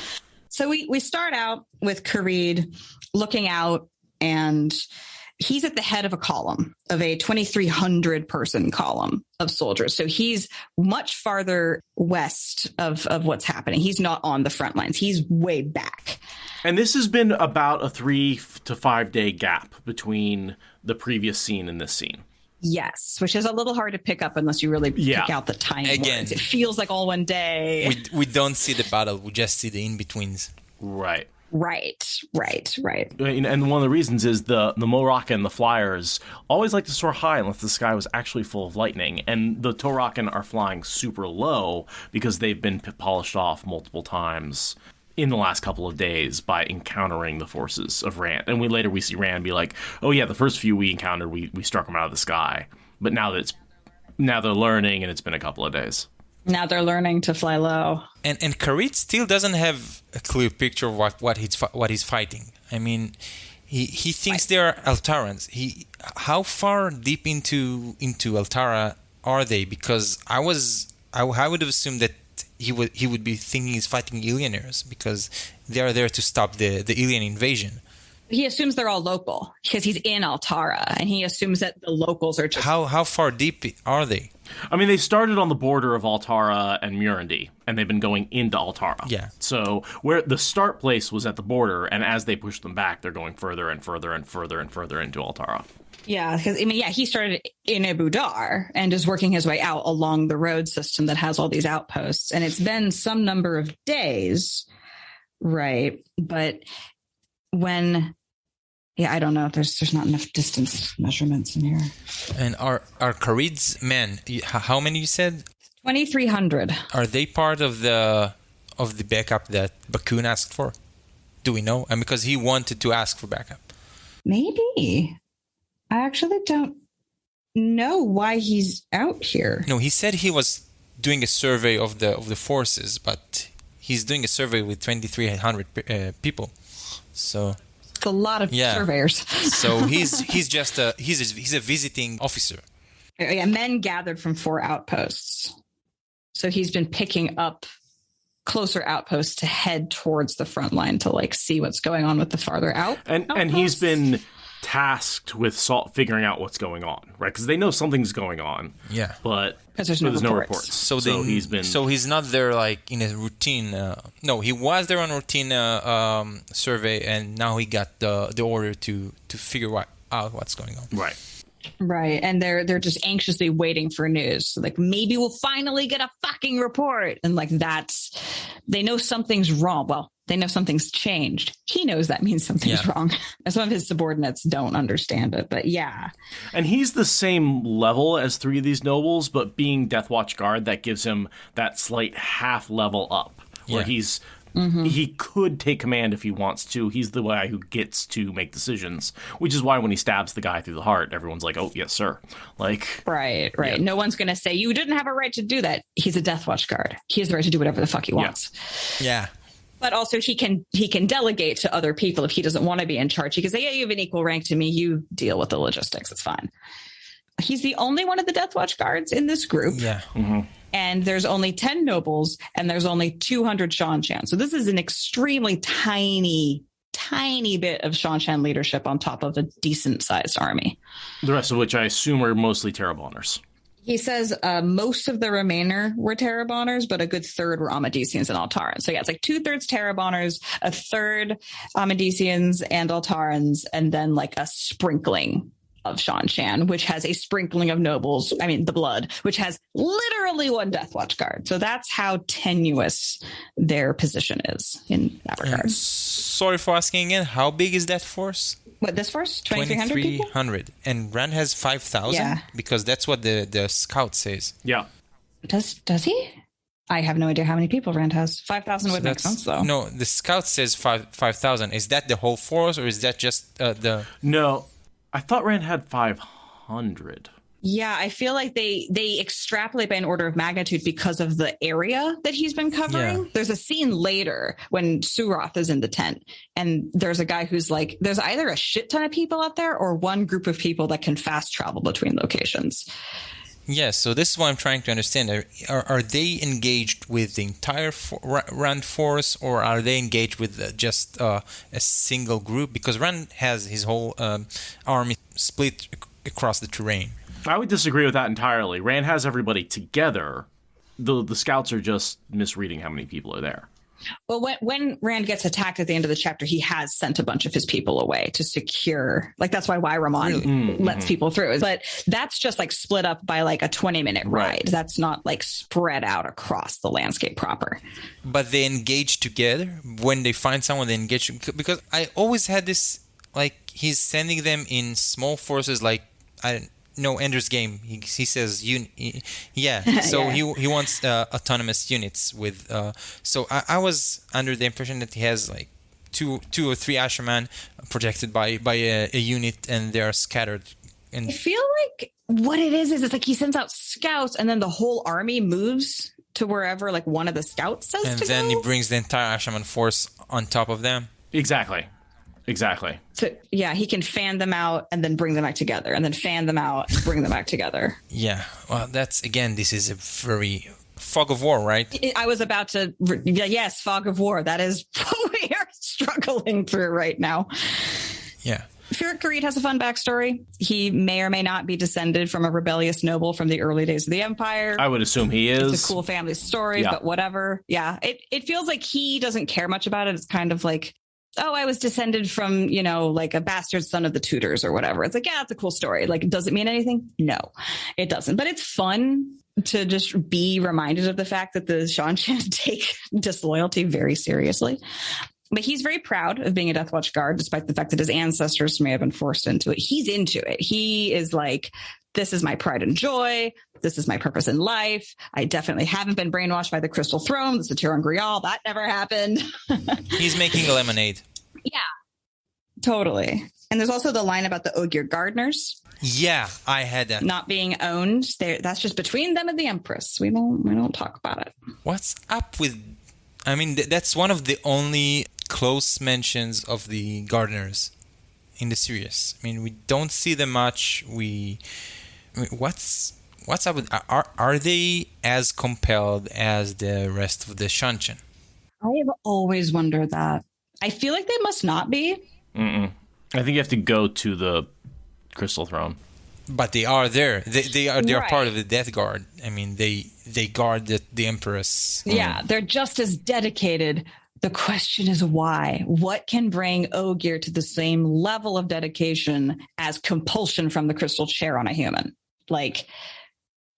So we start out with Karede looking out, and he's at the head of a column, of a 2,300 person column of soldiers. So he's much farther west of what's happening. He's not on the front lines. He's way back. And this has been about a 3 to 5 day gap between the previous scene and this scene. Yes, which is a little hard to pick up unless you really pick out the time. Again, words. It feels like all one day. We don't see the battle. We just see the in-betweens. Right. And one of the reasons is the Moroccan and the Flyers always like to soar high unless the sky was actually full of lightning. And the Torokan are flying super low because they've been polished off multiple times in the last couple of days by encountering the forces of Rand. And we see Rand be like, oh yeah, the first few we encountered, we struck them out of the sky. But now they're learning, and it's been a couple of days. Now they're learning to fly low. And Karede still doesn't have a clear picture of what he's fighting. I mean, he thinks they're Altarans. How far deep into Altara are they? Because I would have assumed that he would be thinking he's fighting Illionaires, because they are there to stop the alien invasion. He assumes they're all local because he's in Altara, and he assumes that the locals are just... How far deep are they? I mean, they started on the border of Altara and Murundi, and they've been going into Altara. Yeah. So where the start place was at the border, and as they push them back, they're going further and further and further and further into Altara. Yeah, because he started in Abu Dar and is working his way out along the road system that has all these outposts, and it's been some number of days, right? But when... Yeah, I don't know. There's not enough distance measurements in here. And are Karede's men, how many you said? 2,300. Are they part of the backup that Bakun asked for? Do we know? And because he wanted to ask for backup. Maybe. I actually don't know why he's out here. No, he said he was doing a survey of the forces, but he's doing a survey with 2,300 people. So... It's a lot of surveyors. So he's a visiting officer. Yeah, men gathered from 4 outposts. So he's been picking up closer outposts to head towards the front line to see what's going on with the farther out. And he's been tasked with figuring out what's going on, right? Because they know something's going on. Yeah, but there's no reports. So he's not there in a routine. No, he was there on routine survey, and now he got the order to figure out what's going on. Right, and they're just anxiously waiting for news. So maybe we'll finally get a fucking report, and they know something's wrong. Well, they know something's changed. He knows that means something's wrong. Some of his subordinates don't understand it, but yeah. And he's the same level as 3 of these nobles, but being Death Watch Guard, that gives him that slight half level up, where he's he could take command if he wants to. He's the guy who gets to make decisions, which is why when he stabs the guy through the heart, everyone's like, oh, yes, sir. Like, right. Yeah. No one's going to say, you didn't have a right to do that. He's a Death Watch guard. He has the right to do whatever the fuck he wants. Yeah. But also he can delegate to other people if he doesn't want to be in charge. He can say, yeah, you have an equal rank to me. You deal with the logistics. It's fine. He's the only one of the Death Watch guards in this group. Yeah. And there's only 10 nobles and there's only 200 Shanshan. So this is an extremely tiny bit of Shanshan leadership on top of a decent sized army. the rest of which I assume are mostly Terrabonners. He says most of the remainder were Terrabonners, but a good third were Amadisians and Altarans. So yeah, it's like 2/3 Terrabonners, a third Amadisians and Altarans, and then like a sprinkling of Shanshan, which has a sprinkling of nobles. I mean, the blood, which has literally one Death Watch guard. So that's how tenuous their position is in that regard. Sorry for asking again. How big is that force? What, this force? 2,300 people? 2,300. And Rand has 5,000? Yeah. Because that's what the scout says. Yeah. Does he? I have no idea how many people Rand has. 5,000 would make sense, though. No, the scout says 5,000. Is that the whole force, or is that just the... No, I thought Rand had 500. Yeah, I feel like they extrapolate by an order of magnitude because of the area that he's been covering. Yeah. There's a scene later when Suroth is in the tent, and there's a guy who's like, there's either a shit ton of people out there or one group of people that can fast travel between locations. Yeah, so this is what I'm trying to understand. Are they engaged with the entire Rand force, or are they engaged with just a single group? Because Rand has his whole army split across the terrain. I would disagree with that entirely. Rand has everybody together. The scouts are just misreading how many people are there. Well, when Rand gets attacked at the end of the chapter, he has sent a bunch of his people away to secure, like that's why Weiramon lets people through. But that's just like split up by like a 20-minute ride. That's not like spread out across the landscape proper. But they engage together when they find someone. They engage, because I always had this, like, he's sending them in small forces, like Ender's Game. He says, yeah. So Yeah. he wants autonomous units with. So I was under the impression that he has like two or three Asherman protected by a unit, and they are scattered. And I feel like what it is it's like he sends out scouts, and then the whole army moves to wherever like one of the scouts says and to then go. he brings the entire Asherman force on top of them. Exactly. So yeah, he can fan them out and then bring them back together, and then fan them out, bring them back together. Yeah. Well, this is a very fog of war, right? I was about to, yes, fog of war. That is what we are struggling through right now. Yeah. Furyk Karede has a fun backstory. He may or may not be descended from a rebellious noble from the early days of the Empire. I would assume he is. It's a cool family story, Yeah. but whatever. Yeah, it feels like he doesn't care much about it. It's kind of like, oh, I was descended from, like a bastard son of the Tudors or whatever. It's like, yeah, it's a cool story. Like, does it mean anything? No, it doesn't. But it's fun to just be reminded of the fact that the Shanshan take disloyalty very seriously. But he's very proud of being a Death Watch guard, despite the fact that his ancestors may have been forced into it. He's into it. He is like, this is my pride and joy. This is my purpose in life. I definitely haven't been brainwashed by the Crystal Throne, the Satyron Grial. That never happened. He's making a lemonade. Yeah, totally. And there's also the line about the Ogier gardeners. Yeah, I had that. Not being owned. That's just between them and the Empress. We don't talk about it. What's up with... I mean, that's one of the only close mentions of the gardeners in the series. I mean, we don't see them much. What's up with... Are they as compelled as the rest of the Shanshan? I have always wondered that. I feel like they must not be. I think you have to go to the Crystal Throne. But they are there. They are Right. part of the Death Guard. I mean, they guard the Empress. Yeah, they're just as dedicated. The question is why? What can bring Ogier to the same level of dedication as compulsion from the crystal chair on a human? Like,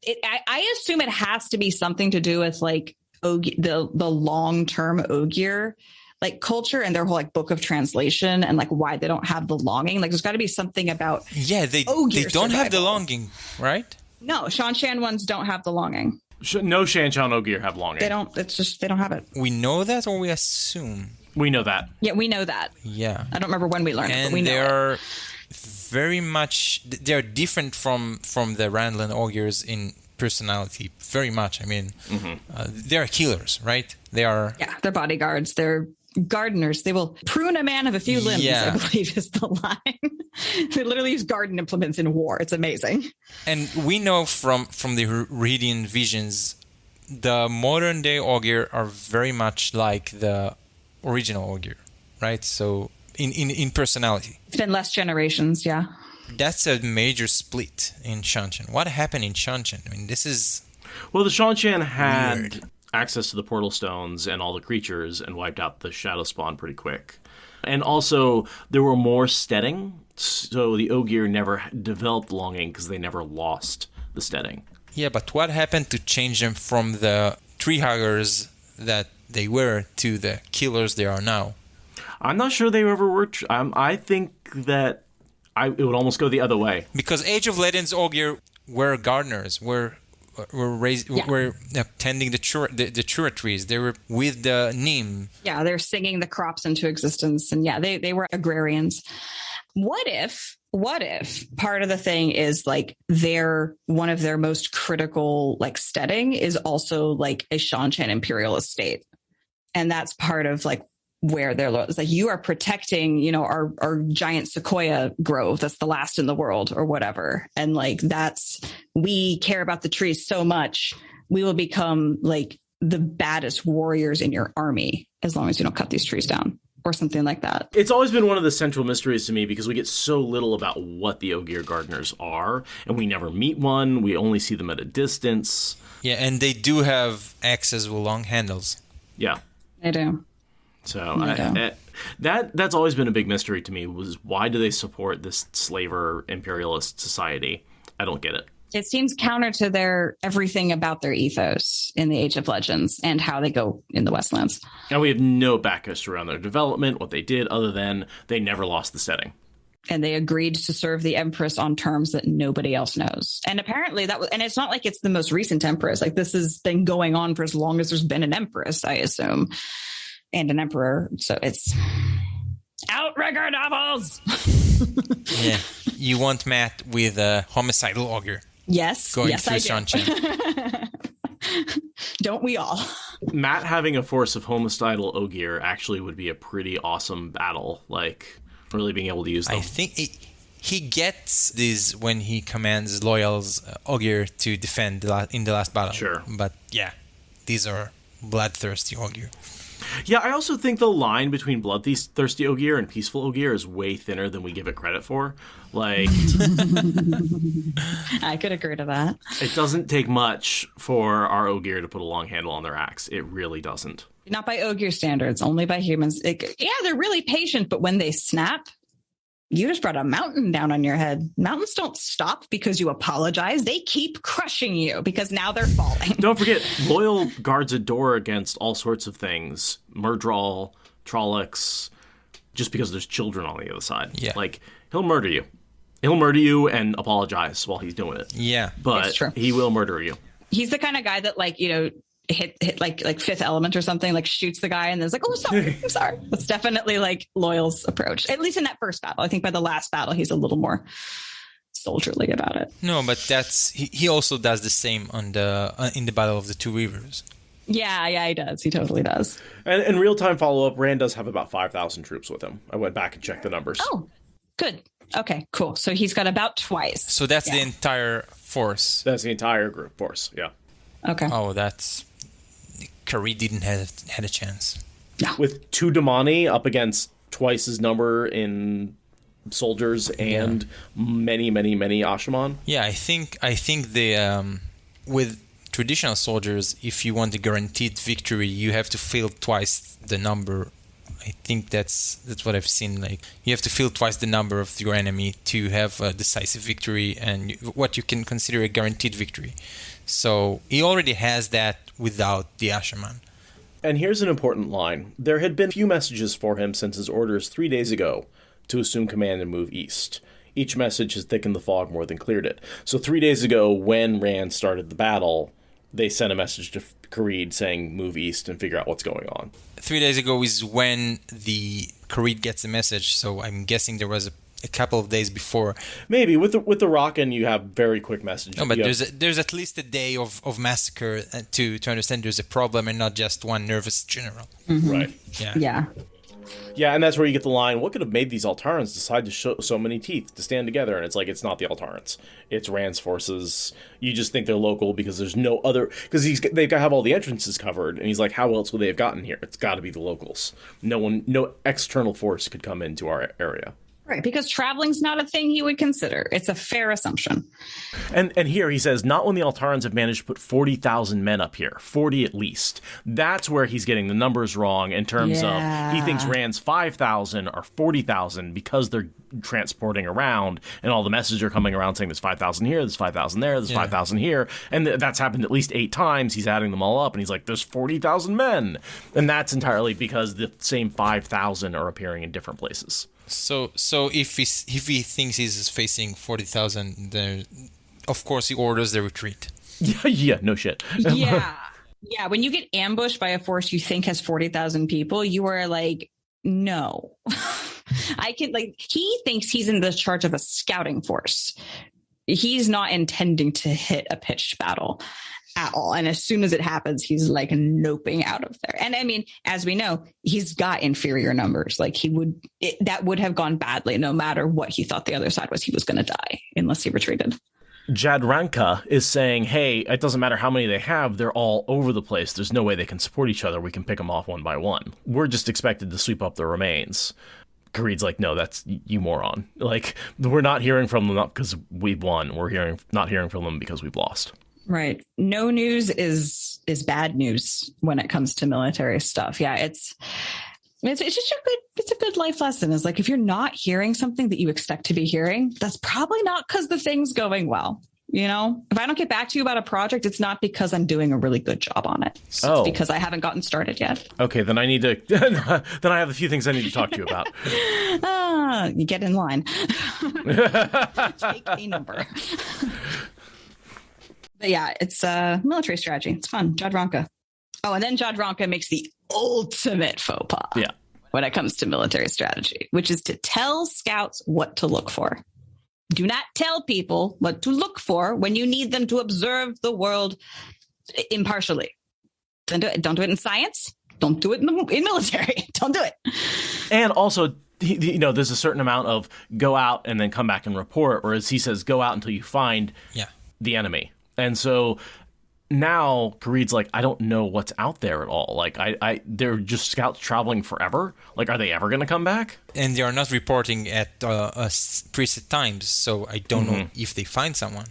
I assume it has to be something to do with like the long-term Ogier like culture and their whole like book of translation and like why they don't have the longing. Like there's got to be something about Yeah, they Ogier don't have the survival. longing, right? No, Shanshan ones don't have the longing. No Shanchan Ogier have long They aim. don't. It's just they don't have it. We know that, or we assume? We know that. Yeah, we know that. Yeah. I don't remember when we learned it, but we And know it. they're very much... They're different from the Randland Ogiers in personality. Very much. I mean, they're killers, right? They are... Yeah, they're bodyguards. They're gardeners. They will prune a man of a few limbs, Yeah. I believe is the line. They literally use garden implements in war. It's amazing. And we know from the Rhedian visions, the modern day Ogier are very much like the original Ogier, right? So in personality. It's been less generations, yeah. That's a major split in Shanchan. What happened in Shanchan? I mean, this is... Well, the Shanchan had Weird. access to the portal stones and all the creatures and wiped out the shadow spawn pretty quick. And also, there were more steading, so the Ogier never developed longing because they never lost the steading. Yeah, but what happened to change them from the tree huggers that they were to the killers they are now? I'm not sure they ever were... I think that it would almost go the other way. Because Age of Legends Ogier were gardeners, were tending the chura trees. They were with the neem. Yeah, they're singing the crops into existence. And yeah, they were agrarians. What if part of the thing is like one of their most critical like steading is also like a Shanchan imperial estate. And that's part of like where they're it's like you are protecting, you know, our giant sequoia grove that's the last in the world or whatever. And like we care about the trees so much, we will become like the baddest warriors in your army as long as you don't cut these trees down or something like that. It's always been one of the central mysteries to me because we get so little about what the Ogier gardeners are, and we never meet one. We only see them at a distance. Yeah, and they do have axes with long handles. Yeah. I do. So that's always been a big mystery to me, was why do they support this slaver imperialist society? I don't get it. It seems counter to their everything about their ethos in the Age of Legends and how they go in the Westlands. And we have no back history around their development, what they did, other than they never lost the setting. And they agreed to serve the Empress on terms that nobody else knows. And apparently and it's not like it's the most recent Empress. Like this has been going on for as long as there's been an Empress, I assume. And an Emperor. So it's Outrigger novels. Yeah. You want Matt with a homicidal Ogier. Yes. Going yes, through I do. Shanchan. Don't we all? Matt having a force of homicidal Ogier actually would be a pretty awesome battle, like really being able to use them. I think he gets these when he commands Loyal's Ogier to defend in the last battle. Sure. But yeah, these are bloodthirsty Ogier. Yeah, I also think the line between bloodthirsty Ogier and peaceful Ogier is way thinner than we give it credit for. Like, I could agree to that. it doesn't take much for our Ogier to put a long handle on their axe. It really doesn't. Not by Ogier standards, only by humans. They're really patient, but when they snap, you just brought a mountain down on your head. Mountains don't stop because you apologize. They keep crushing you because now they're falling. Don't forget, Loyal guards a door against all sorts of things. Murdral, Trollocs, just because there's children on the other side. Yeah. Like, he'll murder you. He'll murder you and apologize while he's doing it. Yeah. But It's true. he will murder you. He's the kind of guy that, like, you know, hit like Fifth Element or something, like shoots the guy and there's like, oh, sorry, I'm sorry. That's definitely like Loyal's approach, at least in that first battle. I think by the last battle, he's a little more soldierly about it. No, but he also does the same on in the Battle of the Two Rivers. Yeah, he does. He totally does. And in real-time follow-up, Rand does have about 5,000 troops with him. I went back and checked the numbers. Oh, good. Okay, cool. So he's got about twice. So that's the entire force. That's the entire group force, yeah. Okay. Oh, that's... Karede didn't had a chance. No. With 2 Damani up against twice his number in soldiers and many Ashaman. Yeah, I think the with traditional soldiers, if you want a guaranteed victory, you have to fill twice the number. I think that's what I've seen. Like, you have to fill twice the number of your enemy to have a decisive victory and what you can consider a guaranteed victory. So he already has that without the Ashaman. And here's an important line. There had been few messages for him since his orders 3 days ago to assume command and move east. Each message has thickened the fog more than cleared it. So 3 days ago, when Rand started the battle, they sent a message to Karede saying move east and figure out what's going on. 3 days ago is when the Karede gets a message, so I'm guessing there was a couple of days before. Maybe with the Rockin', you have very quick messages. No, but there's at least a day of massacre to understand there's a problem and not just one nervous general. Mm-hmm. Right. Yeah, and that's where you get the line, what could have made these Altarans decide to show so many teeth to stand together? And it's like, it's not the Altarans. It's Rand's forces. You just think they're local because there's no other... Because they've got to have all the entrances covered. And he's like, how else would they have gotten here? It's got to be the locals. No external force could come into our area. Right, because traveling's not a thing he would consider. It's a fair assumption. And here he says, not when the Altarans have managed to put 40,000 men up here, 40 at least. That's where he's getting the numbers wrong in terms of he thinks Rand's 5,000 or 40,000 because they're transporting around and all the messages are coming around saying there's 5,000 here, there's 5,000 there, there's 5,000 here. And that's happened at least 8 times. He's adding them all up and he's like, there's 40,000 men. And that's entirely because the same 5,000 are appearing in different places. So if he thinks he's facing 40,000, then of course he orders the retreat. Yeah, no shit. Yeah. When you get ambushed by a force you think has 40,000 people, you are like, no. He thinks he's in the charge of a scouting force. He's not intending to hit a pitched battle at all. And as soon as it happens, he's like noping out of there. And I mean, as we know, he's got inferior numbers. Like that would have gone badly no matter what he thought the other side was. He was going to die unless he retreated. Jadranka is saying, hey, it doesn't matter how many they have. They're all over the place. There's no way they can support each other. We can pick them off one by one. We're just expected to sweep up the remains. Kareed's like, no, that's you moron. Like, we're not hearing from them not because we've won. We're not hearing from them because we've lost. Right. No news is bad news when it comes to military stuff. Yeah, it's just a good life lesson. Is like, if you're not hearing something that you expect to be hearing, that's probably not because the thing's going well. You know, if I don't get back to you about a project, it's not because I'm doing a really good job on it. It's because I haven't gotten started yet. Okay, then I need to. Then I have a few things I need to talk to you about. You get in line. Take a number. But yeah, it's a military strategy. It's fun. Jadranka. Oh, and then Jadranka makes the ultimate faux pas when it comes to military strategy, which is to tell scouts what to look for. Do not tell people what to look for when you need them to observe the world impartially. Don't do it in science. Don't do it in military. Don't do it. And also, there's a certain amount of go out and then come back and report, whereas he says go out until you find the enemy. And so now Kareed's like, I don't know what's out there at all. Like, they're just scouts traveling forever. Like, are they ever going to come back? And they are not reporting at preset times, so I don't know if they find someone,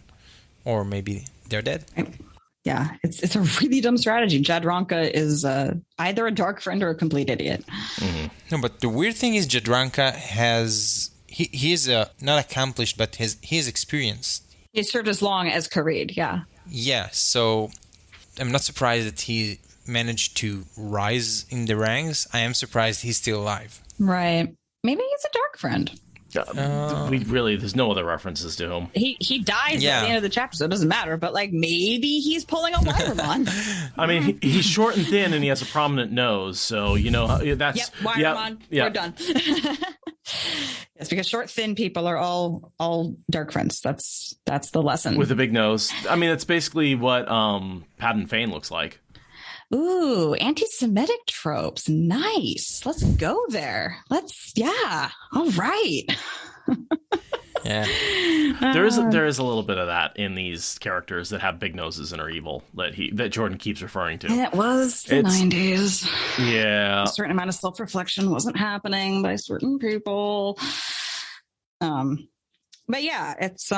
or maybe they're dead. Yeah, it's a really dumb strategy. Jadranka is either a dark friend or a complete idiot. Mm-hmm. No, but the weird thing is Jadranka he is not accomplished, but he is experienced. He served as long as Karede, yeah. Yeah, so I'm not surprised that he managed to rise in the ranks. I am surprised he's still alive. Right. Maybe he's a dark friend. There's no other references to him. He dies at the end of the chapter, so it doesn't matter. But like, maybe he's pulling a Weimerman. I mean, he's short and thin, and he has a prominent nose. So that's Weimerman. We're done. Yes, because short, thin people are all dark friends. That's the lesson. With a big nose. I mean, that's basically what Padden Fane looks like. Ooh, anti-Semitic tropes. Nice. Let's go there. All right. Yeah. There is a little bit of that in these characters that have big noses and are evil that Jordan keeps referring to. It was the 90s. Yeah. A certain amount of self-reflection wasn't happening by certain people. But yeah, it's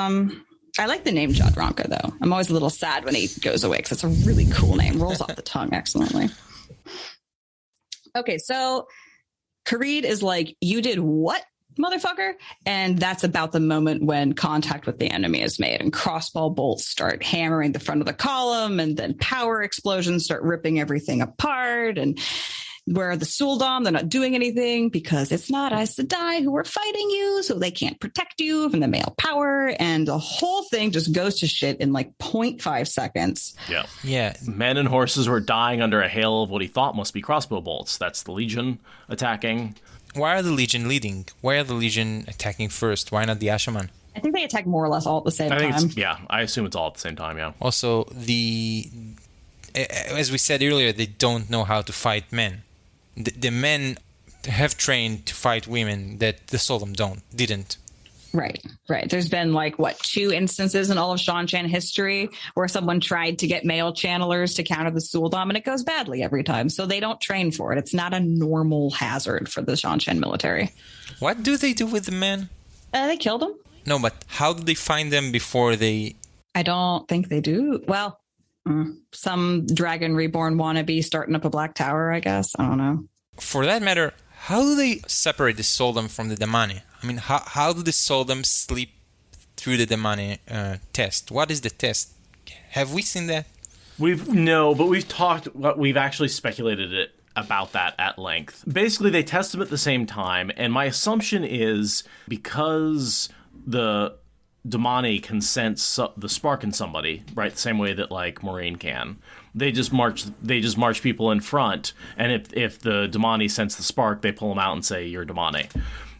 I like the name Jadranka, though. I'm always a little sad when he goes away because it's a really cool name. Rolls off the tongue excellently. Okay, so Karede is like, you did what, motherfucker? And that's about the moment when contact with the enemy is made and crossbow bolts start hammering the front of the column, and then power explosions start ripping everything apart. And where the Suldam, they're not doing anything because it's not Aes Sedai who are fighting you, so they can't protect you from the male power. tower, and the whole thing just goes to shit in like 0.5 seconds. Yeah. Yeah. Men and horses were dying under a hail of what he thought must be crossbow bolts. That's the Legion attacking. Why are the Legion leading? Why are the Legion attacking first? Why not the Ashaman? I think they attack more or less all at the same I think time. I assume it's all at the same time, yeah. Also, as we said earlier, they don't know how to fight men. The men have trained to fight women that the Solemn didn't. Right. There's been 2 instances in all of Shan-Chan history where someone tried to get male channelers to counter the Suldam, and it goes badly every time. So they don't train for it. It's not a normal hazard for the Shan-Chan military. What do they do with the men? They killed them. No, but how do they find them before they... I don't think they do. Well, some Dragon Reborn wannabe starting up a Black Tower, I guess. I don't know. For that matter, how do they separate the Soldam from the Damani? I mean, how do the Soldam sleep through the Damani test? What is the test? Have we seen that? We've actually speculated it about that at length. Basically, they test them at the same time, and my assumption is because the Damani can sense the spark in somebody, right? The same way that Moraine can. They just march people in front, and if the Damani sense the spark, they pull them out and say, "You're Damani."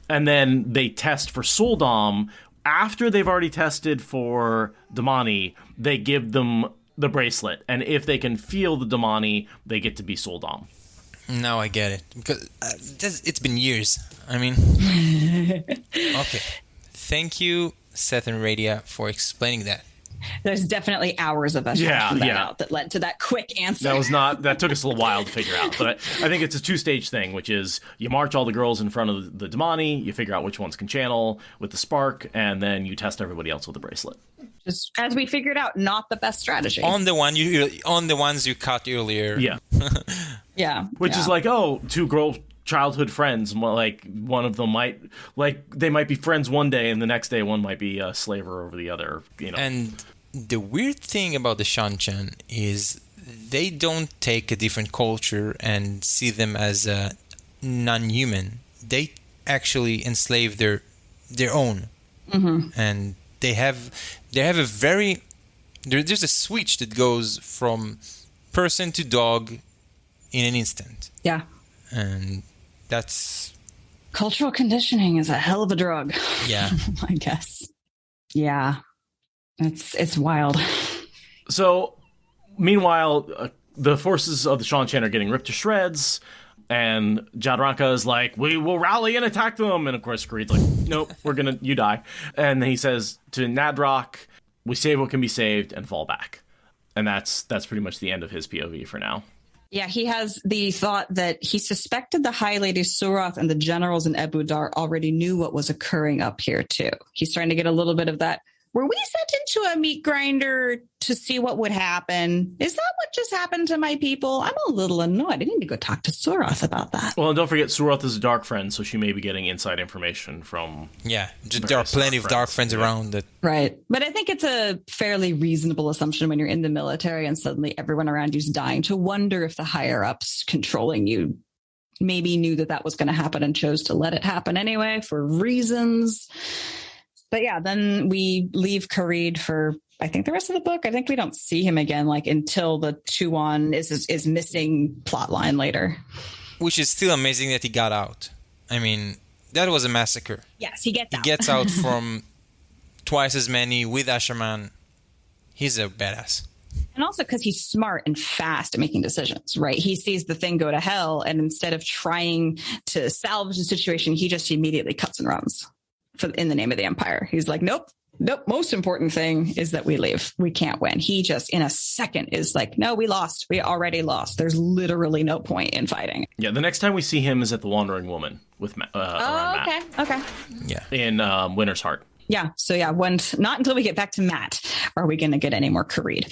And then they test for Suldam. After they've already tested for Damani, they give them the bracelet, and if they can feel the Damani, they get to be Suldam. Now I get it. Because it's been years. I mean... Okay. Thank you, Seth and Radia, for explaining that. There's definitely hours of us hashing that out that led to that quick answer. That took us a little while to figure out. But I think it's a 2-stage thing, which is you march all the girls in front of the Damani, you figure out which ones can channel with the spark, and then you test everybody else with the bracelet. Just as we figured out, not the best strategy. On the ones you caught earlier. Yeah. Yeah. Which is 2 girl childhood friends. One of them might they might be friends one day, and the next day one might be a slaver over the other. And the weird thing about the Shan-Chan is they don't take a different culture and see them as non-human. They actually enslave their own, and they have a very there's a switch that goes from person to dog in an instant. Yeah. And that's... Cultural conditioning is a hell of a drug. Yeah. I guess. Yeah. It's wild. So, meanwhile, the forces of the Shan-Chan are getting ripped to shreds, and Jadranka is like, "We will rally and attack them." And of course, Kareed's like, "Nope, you die." And he says to Nadrock, "We save what can be saved and fall back." And that's pretty much the end of his POV for now. Yeah, he has the thought that he suspected the High Lady Surath and the generals in Ebudar already knew what was occurring up here, too. He's trying to get a little bit of that. Were we sent into a meat grinder to see what would happen? Is that what just happened to my people? I'm a little annoyed. I need to go talk to Surath about that. Well, and don't forget, Surath is a dark friend, so she may be getting inside information from... Yeah, there are plenty of dark friends around that... Right. But I think it's a fairly reasonable assumption when you're in the military and suddenly everyone around you's dying to wonder if the higher-ups controlling you maybe knew that was going to happen and chose to let it happen anyway for reasons... But yeah, then we leave Kareed for, I think, the rest of the book. I think we don't see him again, until the Tuon is missing plotline later. Which is still amazing that he got out. I mean, that was a massacre. Yes, he gets out. He gets out from twice as many with Asherman. He's a badass. And also because he's smart and fast at making decisions, right? He sees the thing go to hell, and instead of trying to salvage the situation, he just immediately cuts and runs. In the name of the Empire. He's like, nope. Most important thing is that we leave. We can't win. He just in a second is like, no, we lost. We already lost. There's literally no point in fighting. Yeah, the next time we see him is at the Wandering Woman with around Matt. Okay. Yeah. In Winter's Heart. Yeah. So yeah, not until we get back to Matt are we going to get any more Kareed.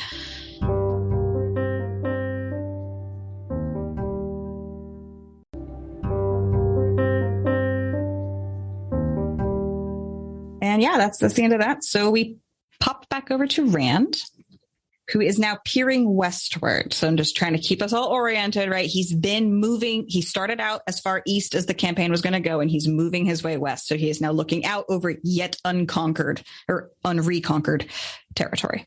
And yeah, that's the end of that. So we popped back over to Rand. who is now peering westward. So I'm just trying to keep us all oriented, right? He's been moving. He started out as far east as the campaign was going to go, and he's moving his way west. So he is now looking out over yet unconquered or unreconquered territory.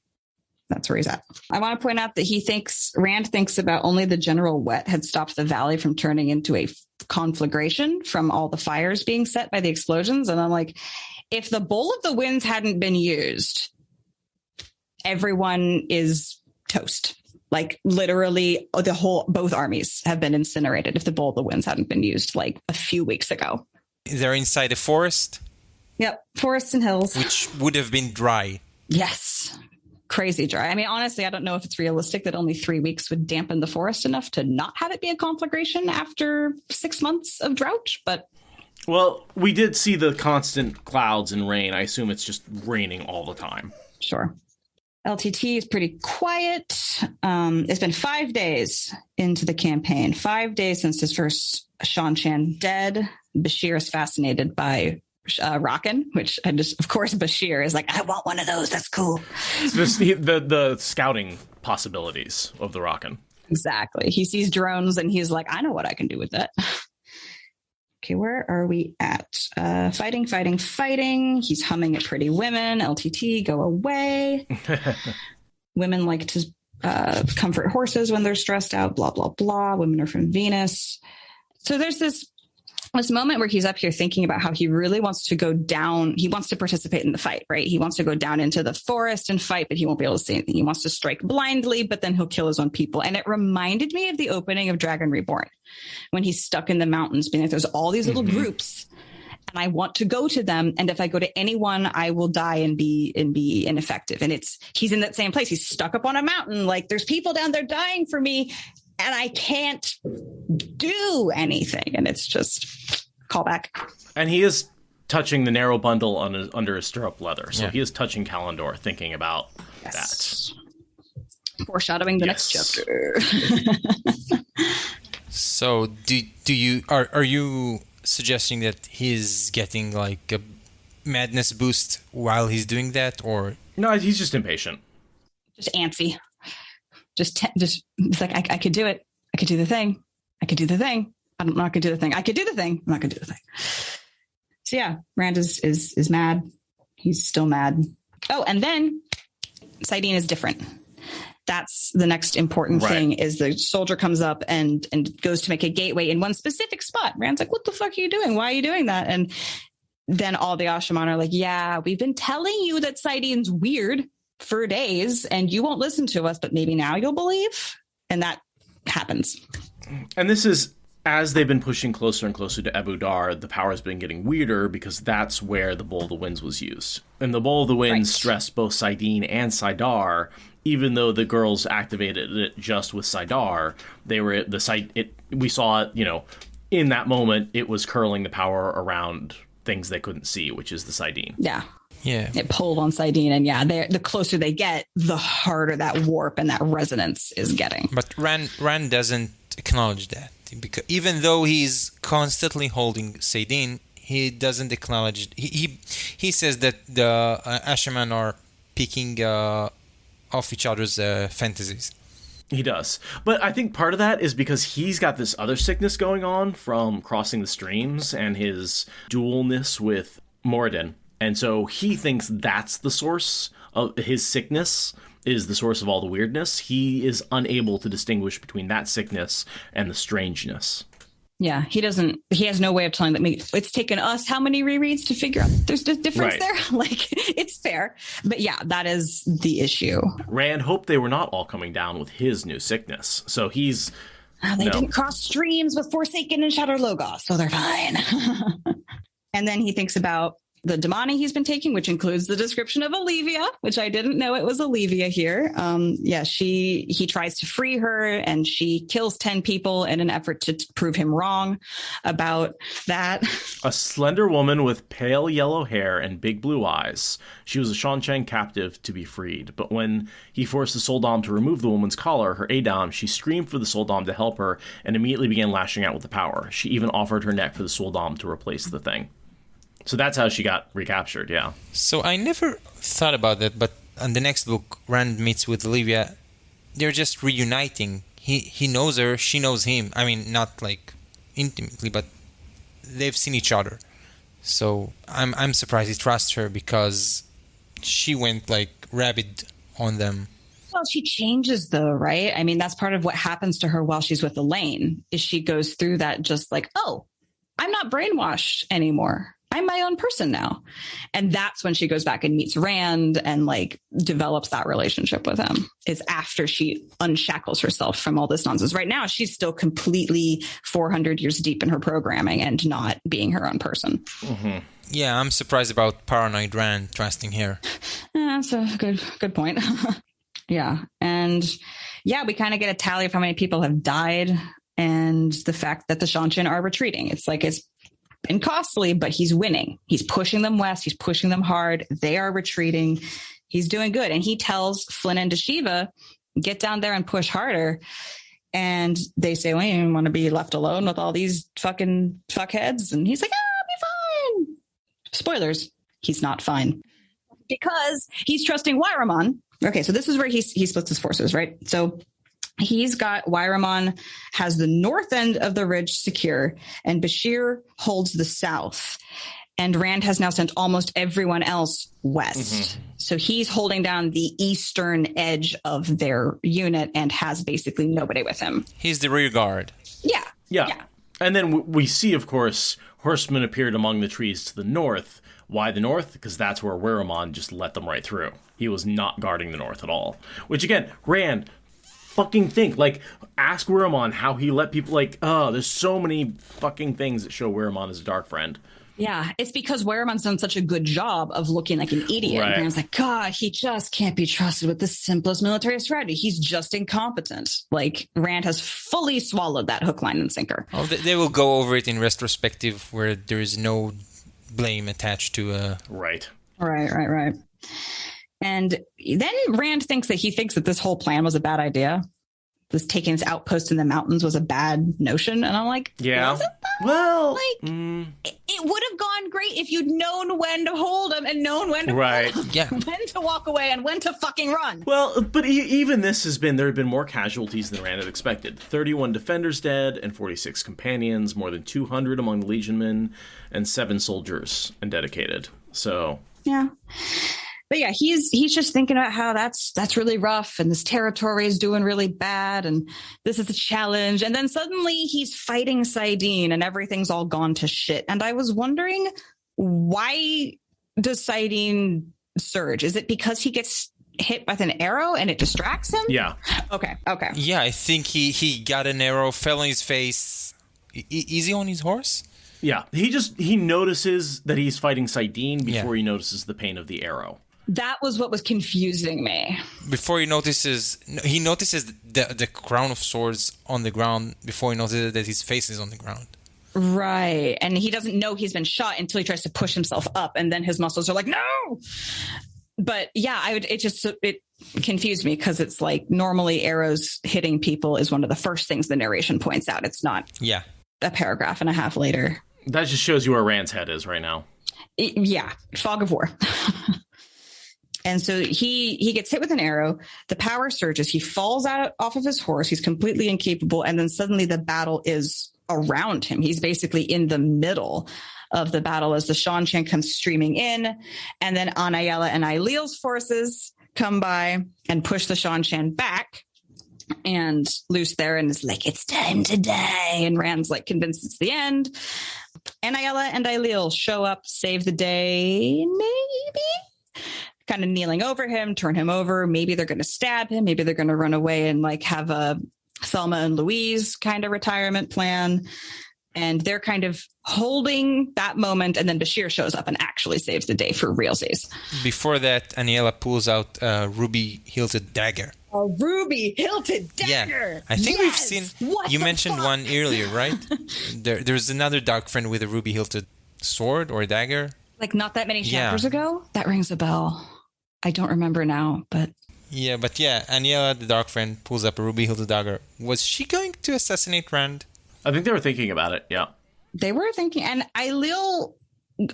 That's where he's at. I want to point out that Rand thinks about only the general wet had stopped the valley from turning into a conflagration from all the fires being set by the explosions. And I'm like, if the Bowl of the Winds hadn't been used, everyone is toast. Like literally both armies have been incinerated if the Bowl of the Winds hadn't been used like a few weeks ago. They're inside a forest? Yep. Forests and hills. Which would have been dry. Yes. Crazy dry. I mean, honestly, I don't know if it's realistic that only 3 weeks would dampen the forest enough to not have it be a conflagration after 6 months of drought, but... Well, we did see the constant clouds and rain. I assume it's just raining all the time. Sure. LTT is pretty quiet. It's been 5 days into the campaign. 5 days since his first Shan dead. Bashir is fascinated by Rockin', which of course, Bashir is like, I want one of those. That's cool. It's just the scouting possibilities of the Rockin'. Exactly. He sees drones and he's like, I know what I can do with that. Okay, where are we at? Fighting. He's humming at Pretty Women. LTT, go away. Women like to comfort horses when they're stressed out, blah, blah, blah. Women are from Venus. So there's this moment where he's up here thinking about how he really wants to go down. He wants to participate in the fight, right? He wants to go down into the forest and fight, but he won't be able to see anything. He wants to strike blindly, but then he'll kill his own people. And it reminded me of the opening of Dragon Reborn when he's stuck in the mountains, being like, there's all these little groups and I want to go to them. And if I go to anyone, I will die and be ineffective. And he's in that same place. He's stuck up on a mountain. Like there's people down there dying for me and I can't do anything. And it's just callback. And he is touching the narrow bundle under his stirrup leather. So yeah. He is touching Kalendor, thinking about that. Foreshadowing the next chapter. So are you suggesting that he's getting like a madness boost while he's doing that, or No, he's just impatient. Just antsy. Just it's like, I could do it. I could do the thing. I could do the thing. I'm not going to do the thing. I could do the thing. I'm not going to do the thing. So yeah, Rand is mad. He's still mad. Oh, and then Sidene is different. That's the next important thing is the soldier comes up and goes to make a gateway in one specific spot. Rand's like, what the fuck are you doing? Why are you doing that? And then all the Ashaman are like, yeah, we've been telling you that Sidene's weird for days and you won't listen to us, but maybe now you'll believe. And that happens. And this is, as they've been pushing closer and closer to Abu Dar, the power has been getting weirder because that's where the Bowl of the Winds was used. And the Bowl of the Winds stressed both Sidene and Sidar, even though the girls activated it just with Sidar. They were at the site. We saw it, in that moment, it was curling the power around things they couldn't see, which is the Sidene. Yeah. Yeah. It pulled on Sidene, and the closer they get, the harder that warp and that resonance is getting. But Rand doesn't acknowledge that, because even though he's constantly holding Sidene, he doesn't acknowledge. He says that the Ashaman are picking off each other's fantasies. He does. But I think part of that is because he's got this other sickness going on from crossing the streams and his dualness with Moradin. And so he thinks that's the source of his sickness, is the source of all the weirdness. He is unable to distinguish between that sickness and the strangeness. Yeah, he has no way of telling that. It's taken us how many rereads to figure out there's a difference there? Like, it's fair. But yeah, that is the issue. Rand hoped they were not all coming down with his new sickness. So he's... They didn't cross streams with Forsaken and Shatter Logos, so they're fine. And then he thinks about the Damani he's been taking, which includes the description of Olivia, which I didn't know it was Olivia here. He tries to free her and she kills 10 people in an effort to prove him wrong about that. A slender woman with pale yellow hair and big blue eyes. She was a Shan captive to be freed, but when he forced the Soldam to remove the woman's collar, her Adam, she screamed for the Soldam to help her and immediately began lashing out with the power. She even offered her neck for the Soldam to replace the thing. So that's how she got recaptured, yeah. So I never thought about that, but on the next book, Rand meets with Olivia. They're just reuniting. He knows her, she knows him. I mean, not like intimately, but they've seen each other. So I'm surprised he trusts her because she went like rabid on them. Well, she changes though, right? I mean, that's part of what happens to her while she's with Elaine is she goes through that just like, oh, I'm not brainwashed anymore. I'm my own person now. And that's when she goes back and meets Rand and like develops that relationship with him is after she unshackles herself from all this nonsense. Right now, she's still completely 400 years deep in her programming and not being her own person. Mm-hmm. Yeah, I'm surprised about paranoid Rand trusting her. That's a good point. Yeah. And yeah, we kind of get a tally of how many people have died and the fact that the Shanshan are retreating. It's like it's been costly, but he's winning. He's pushing them west. He's pushing them hard. They are retreating. He's doing good. And he tells Flynn and Deshiva, get down there and push harder. And they say, we don't want to be left alone with all these fucking fuckheads. And he's like, I'll be fine. Spoilers. He's not fine because he's trusting Wyramon. Okay. So this is where he splits his forces, right? So he's got Wyramon has the north end of the ridge secure and Bashir holds the south. And Rand has now sent almost everyone else west. Mm-hmm. So he's holding down the eastern edge of their unit and has basically nobody with him. He's the rear guard. Yeah. And then we see, of course, horsemen appeared among the trees to the north. Why the north? Because that's where Wyramon just let them right through. He was not guarding the north at all. Which, again, Rand... fucking think. Like, ask Wyramon how he let people, like, there's so many fucking things that show Wyramon as a dark friend. Yeah, it's because Wyramon's done such a good job of looking like an idiot. Right. And it's like, God, he just can't be trusted with the simplest military strategy. He's just incompetent. Like, Rand has fully swallowed that hook, line, and sinker. Oh, they will go over it in retrospective where there is no blame attached to... Right. Right. And then Rand thinks that this whole plan was a bad idea. This taking his outpost in the mountains was a bad notion. And I'm like, yeah. Was it though? Well, it would have gone great if you'd known when to hold them and known when to right. Yeah. when to walk away and when to fucking run. Well, but even this there have been more casualties than Rand had expected. 31 defenders dead and 46 companions, more than 200 among the legionmen, and 7 soldiers and dedicated. So yeah. But yeah, he's just thinking about how that's really rough and this territory is doing really bad and this is a challenge. And then suddenly he's fighting Saidin and everything's all gone to shit. And I was wondering, why does Saidin surge? Is it because he gets hit with an arrow and it distracts him? Yeah. Okay. Yeah, I think he got an arrow, fell on his face. Is he on his horse? Yeah. He notices that he's fighting Saidin before he notices the pain of the arrow. That was what was confusing me. Before he notices the crown of swords on the ground before he notices that his face is on the ground. Right. And he doesn't know he's been shot until he tries to push himself up and then his muscles are like, no. But yeah, it confused me because it's like normally arrows hitting people is one of the first things the narration points out. It's not a paragraph and a half later. That just shows you where Rand's head is right now. Fog of war. And so he gets hit with an arrow. The power surges. He falls off of his horse. He's completely incapable. And then suddenly the battle is around him. He's basically in the middle of the battle as the Shanshan comes streaming in. And then Anaiyella and Ailil's forces come by and push the Shanshan back. And Luce Theron is like, it's time to die. And Rand's like convinced it's the end. Anaiyella and Ailil show up, save the day, maybe? Kind of kneeling over him, turn him over. Maybe they're going to stab him. Maybe they're going to run away and like have a Thelma and Louise kind of retirement plan. And they're kind of holding that moment. And then Bashir shows up and actually saves the day for realsies. Before that, Anaiyella pulls out a ruby-hilted dagger. A ruby-hilted dagger. Yeah. I think we've seen... You mentioned one earlier, right? There's another dark friend with a ruby-hilted sword or dagger. Like not that many chapters ago? That rings a bell. I don't remember now, but... Yeah, Anaiyella, the dark friend, pulls up a ruby-hilted dagger. Was she going to assassinate Rand? I think they were thinking about it, yeah. They were thinking, and Ailil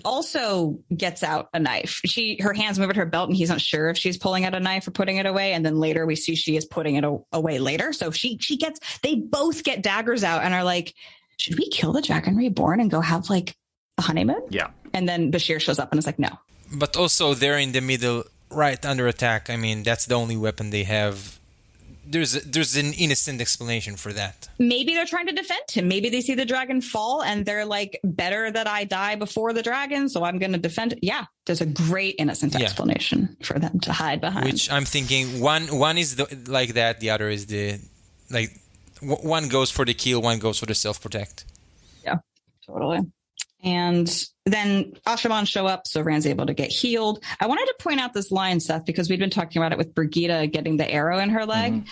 also gets out a knife. Her hands move at her belt, and he's not sure if she's pulling out a knife or putting it away. And then later we see she is putting it away later. So they both get daggers out and are like, should we kill the Dragon Reborn and go have like a honeymoon? Yeah. And then Bashir shows up and is like, no. But also they're in the middle, right under attack. I mean, that's the only weapon they have. There's an innocent explanation for that. Maybe they're trying to defend him. Maybe they see the dragon fall and they're like, better that I die before the dragon, so I'm going to defend it. Yeah, there's a great innocent explanation for them to hide behind. Which I'm thinking one is like that, the other is one goes for the kill, one goes for the self-protect. Yeah, totally. And then Ashaman show up, so Rand's able to get healed. I wanted to point out this line, Seth, because we've been talking about it with Brigitte getting the arrow in her leg. Mm-hmm.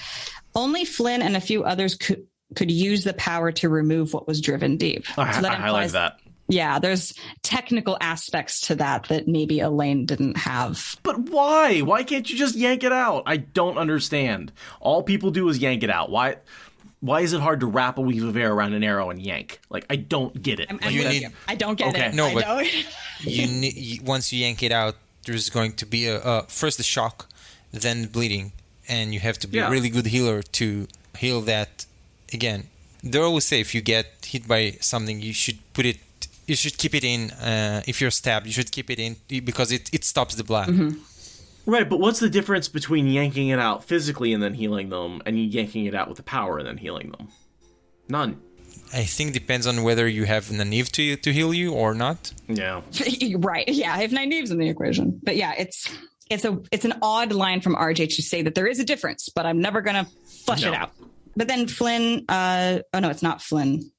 Only Flynn and a few others could use the power to remove what was driven deep. I highlight that. Yeah, there's technical aspects to that maybe Elaine didn't have. But why? Why can't you just yank it out? I don't understand. All people do is yank it out. Why is it hard to wrap a weave of air around an arrow and yank? Like, I don't get it. I don't get it. No, but once you yank it out, there's going to be first the shock, then bleeding, and you have to be a really good healer to heal that. Again, they always say if you get hit by something, you should keep it in. If you're stabbed, you should keep it in because it stops the blood. Mm-hmm. Right, but what's the difference between yanking it out physically and then healing them and yanking it out with the power and then healing them? None. I think depends on whether you have Nynaeve to heal you or not. Yeah. Right. Yeah, I have Nynaeve's in the equation. But yeah, it's an odd line from RJ to say that there is a difference, but I'm never going to flesh it out. But then Flynn, it's not Flynn.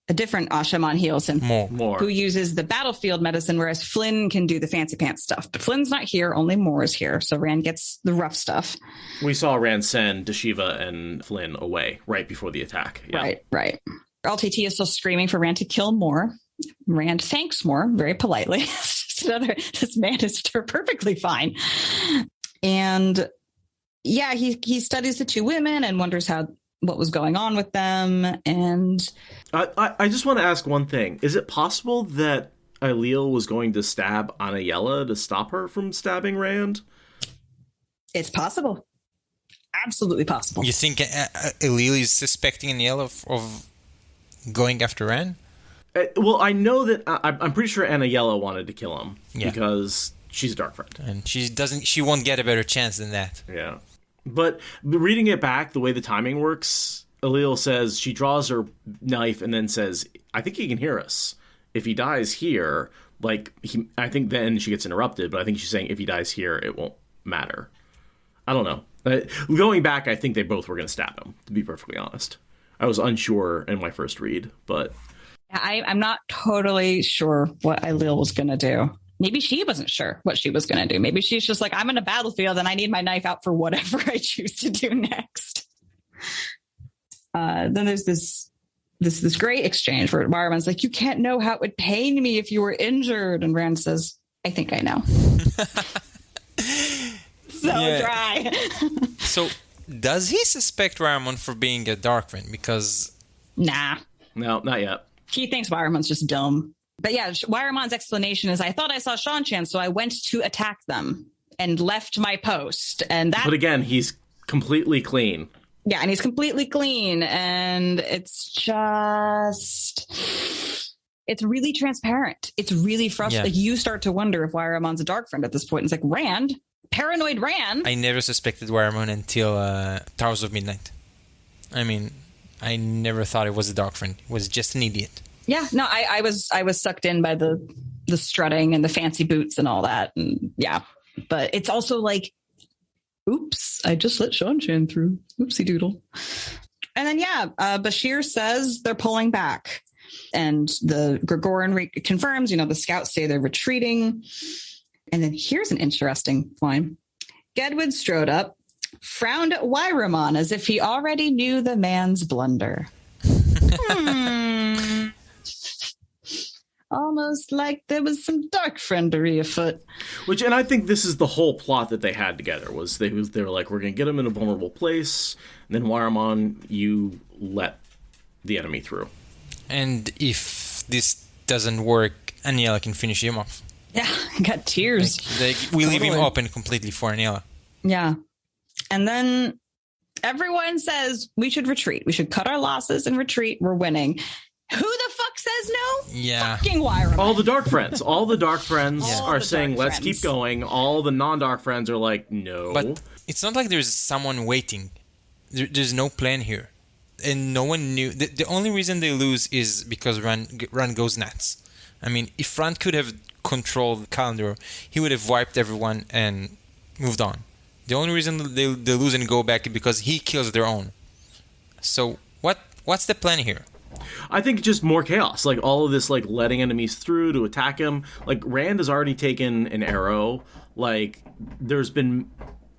A different Ashaman heals him, more, who uses the battlefield medicine, whereas Flynn can do the fancy pants stuff. But Flynn's not here, only Moore is here, so Rand gets the rough stuff. We saw Rand send Dashiva and Flynn away right before the attack. Yeah. Right. LTT is still screaming for Rand to kill Moore. Rand thanks Moore very politely. This man is perfectly fine. And yeah, he studies the two women and wonders what was going on with them. And I just want to ask one thing. Is it possible that Ailil was going to stab Anaiyella to stop her from stabbing Rand? It's possible. Absolutely possible. You think Ailil is suspecting Anaiyella of going after Rand? Well, I know that I'm pretty sure Anaiyella wanted to kill him because she's a dark friend. And she won't get a better chance than that. Yeah. But reading it back, the way the timing works, Ailil says she draws her knife and then says, I think he can hear us. If he dies here, I think then she gets interrupted, but I think she's saying if he dies here, it won't matter. I don't know. Going back, I think they both were going to stab him, to be perfectly honest. I was unsure in my first read, but... I'm not totally sure what Ailil was going to do. Maybe she wasn't sure what she was going to do. Maybe she's just like, I'm in a battlefield and I need my knife out for whatever I choose to do next. Then there's this great exchange where Waraman's like, you can't know how it would pain me if you were injured. And Rand says, I think I know. Dry. So does he suspect Waramon for being a Darkwind? Because... Nah. No, not yet. He thinks Waramon's just dumb. But yeah, Waramon's explanation is, I thought I saw Shanchan, so I went to attack them and left my post. But again, he's completely clean. Yeah, and he's completely clean. And it's really transparent. It's really frustrating. Yeah. You start to wonder if Waramon's a dark friend at this point. It's like, Rand, paranoid Rand. I never suspected Waramon until Towers of Midnight. I mean, I never thought it was a dark friend. It was just an idiot. Yeah, no, I was sucked in by the strutting and the fancy boots and all that, and yeah. But it's also like, oops, I just let Shanchan through. Oopsie doodle. And then Bashir says they're pulling back, and the Gregoran confirms. The scouts say they're retreating. And then here's an interesting line: Gedwin strode up, frowned at Wyramon as if he already knew the man's blunder. Almost like there was some dark friendery afoot. And I think this is the whole plot that they had together, was they were like, we're going to get him in a vulnerable place, and then Wyramon, you let the enemy through. And if this doesn't work, Anaiyella can finish him off. Yeah, got tears. We leave him Totally. open completely for Anaiyella. Yeah. And then everyone says we should retreat. We should cut our losses and retreat. We're winning. Who the fuck says no? Yeah. Fucking Yair. All the Dark Friends. All the Dark Friends All are the saying, Dark let's Friends. keep going. All the non-Dark Friends are like, no. But it's not like there's someone waiting. There's no plan here. And no one knew. The only reason they lose is because Rand goes nuts. I mean, if Rand could have controlled the calendar, he would have wiped everyone and moved on. The only reason they lose and go back is because he kills their own. So what's the plan here? I think just more chaos. Like all of this, like letting enemies through to attack him. Like Rand has already taken an arrow. Like there's been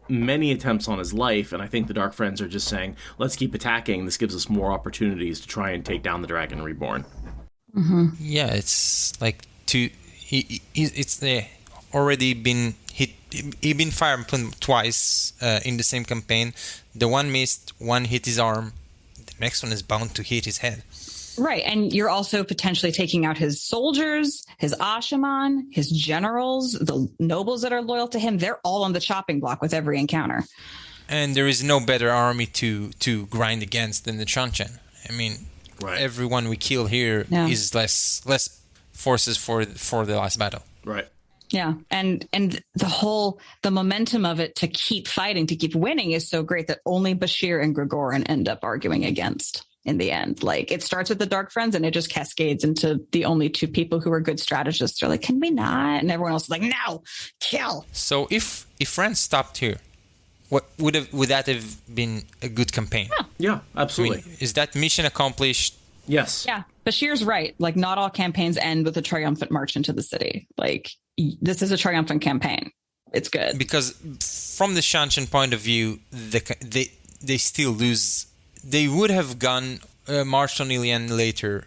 many attempts on his life, and I think the Dark Friends are just saying, let's keep attacking. This gives us more opportunities to try and take down the Dragon Reborn. Yeah, it's like it's already been hit. He been fired twice in the same campaign. The one missed, one hit his arm. The next one is bound to hit his head. Right. And you're also potentially taking out his soldiers, his Ashaman, his generals, the nobles that are loyal to him. They're all on the chopping block with every encounter. And there is no better army to grind against than the Chanchan. I mean, Right. everyone we kill here is less forces for the last battle. Right. Yeah. And the momentum of it to keep fighting, to keep winning is so great that only Bashir and Gregorin end up arguing against in the end. Like it starts with the Dark Friends and it just cascades into the only two people who are good strategists. They're like, can we not? And everyone else is like, no, kill. So if Rand stopped here, what would that have been a good campaign? Yeah, I absolutely. mean, is that mission accomplished? Yes. Yeah. Bashir's right. Like not all campaigns end with a triumphant march into the city. Like this is a triumphant campaign. It's good. Because from the Shanshan point of view, they still lose. They would have gone marched on Ilian later,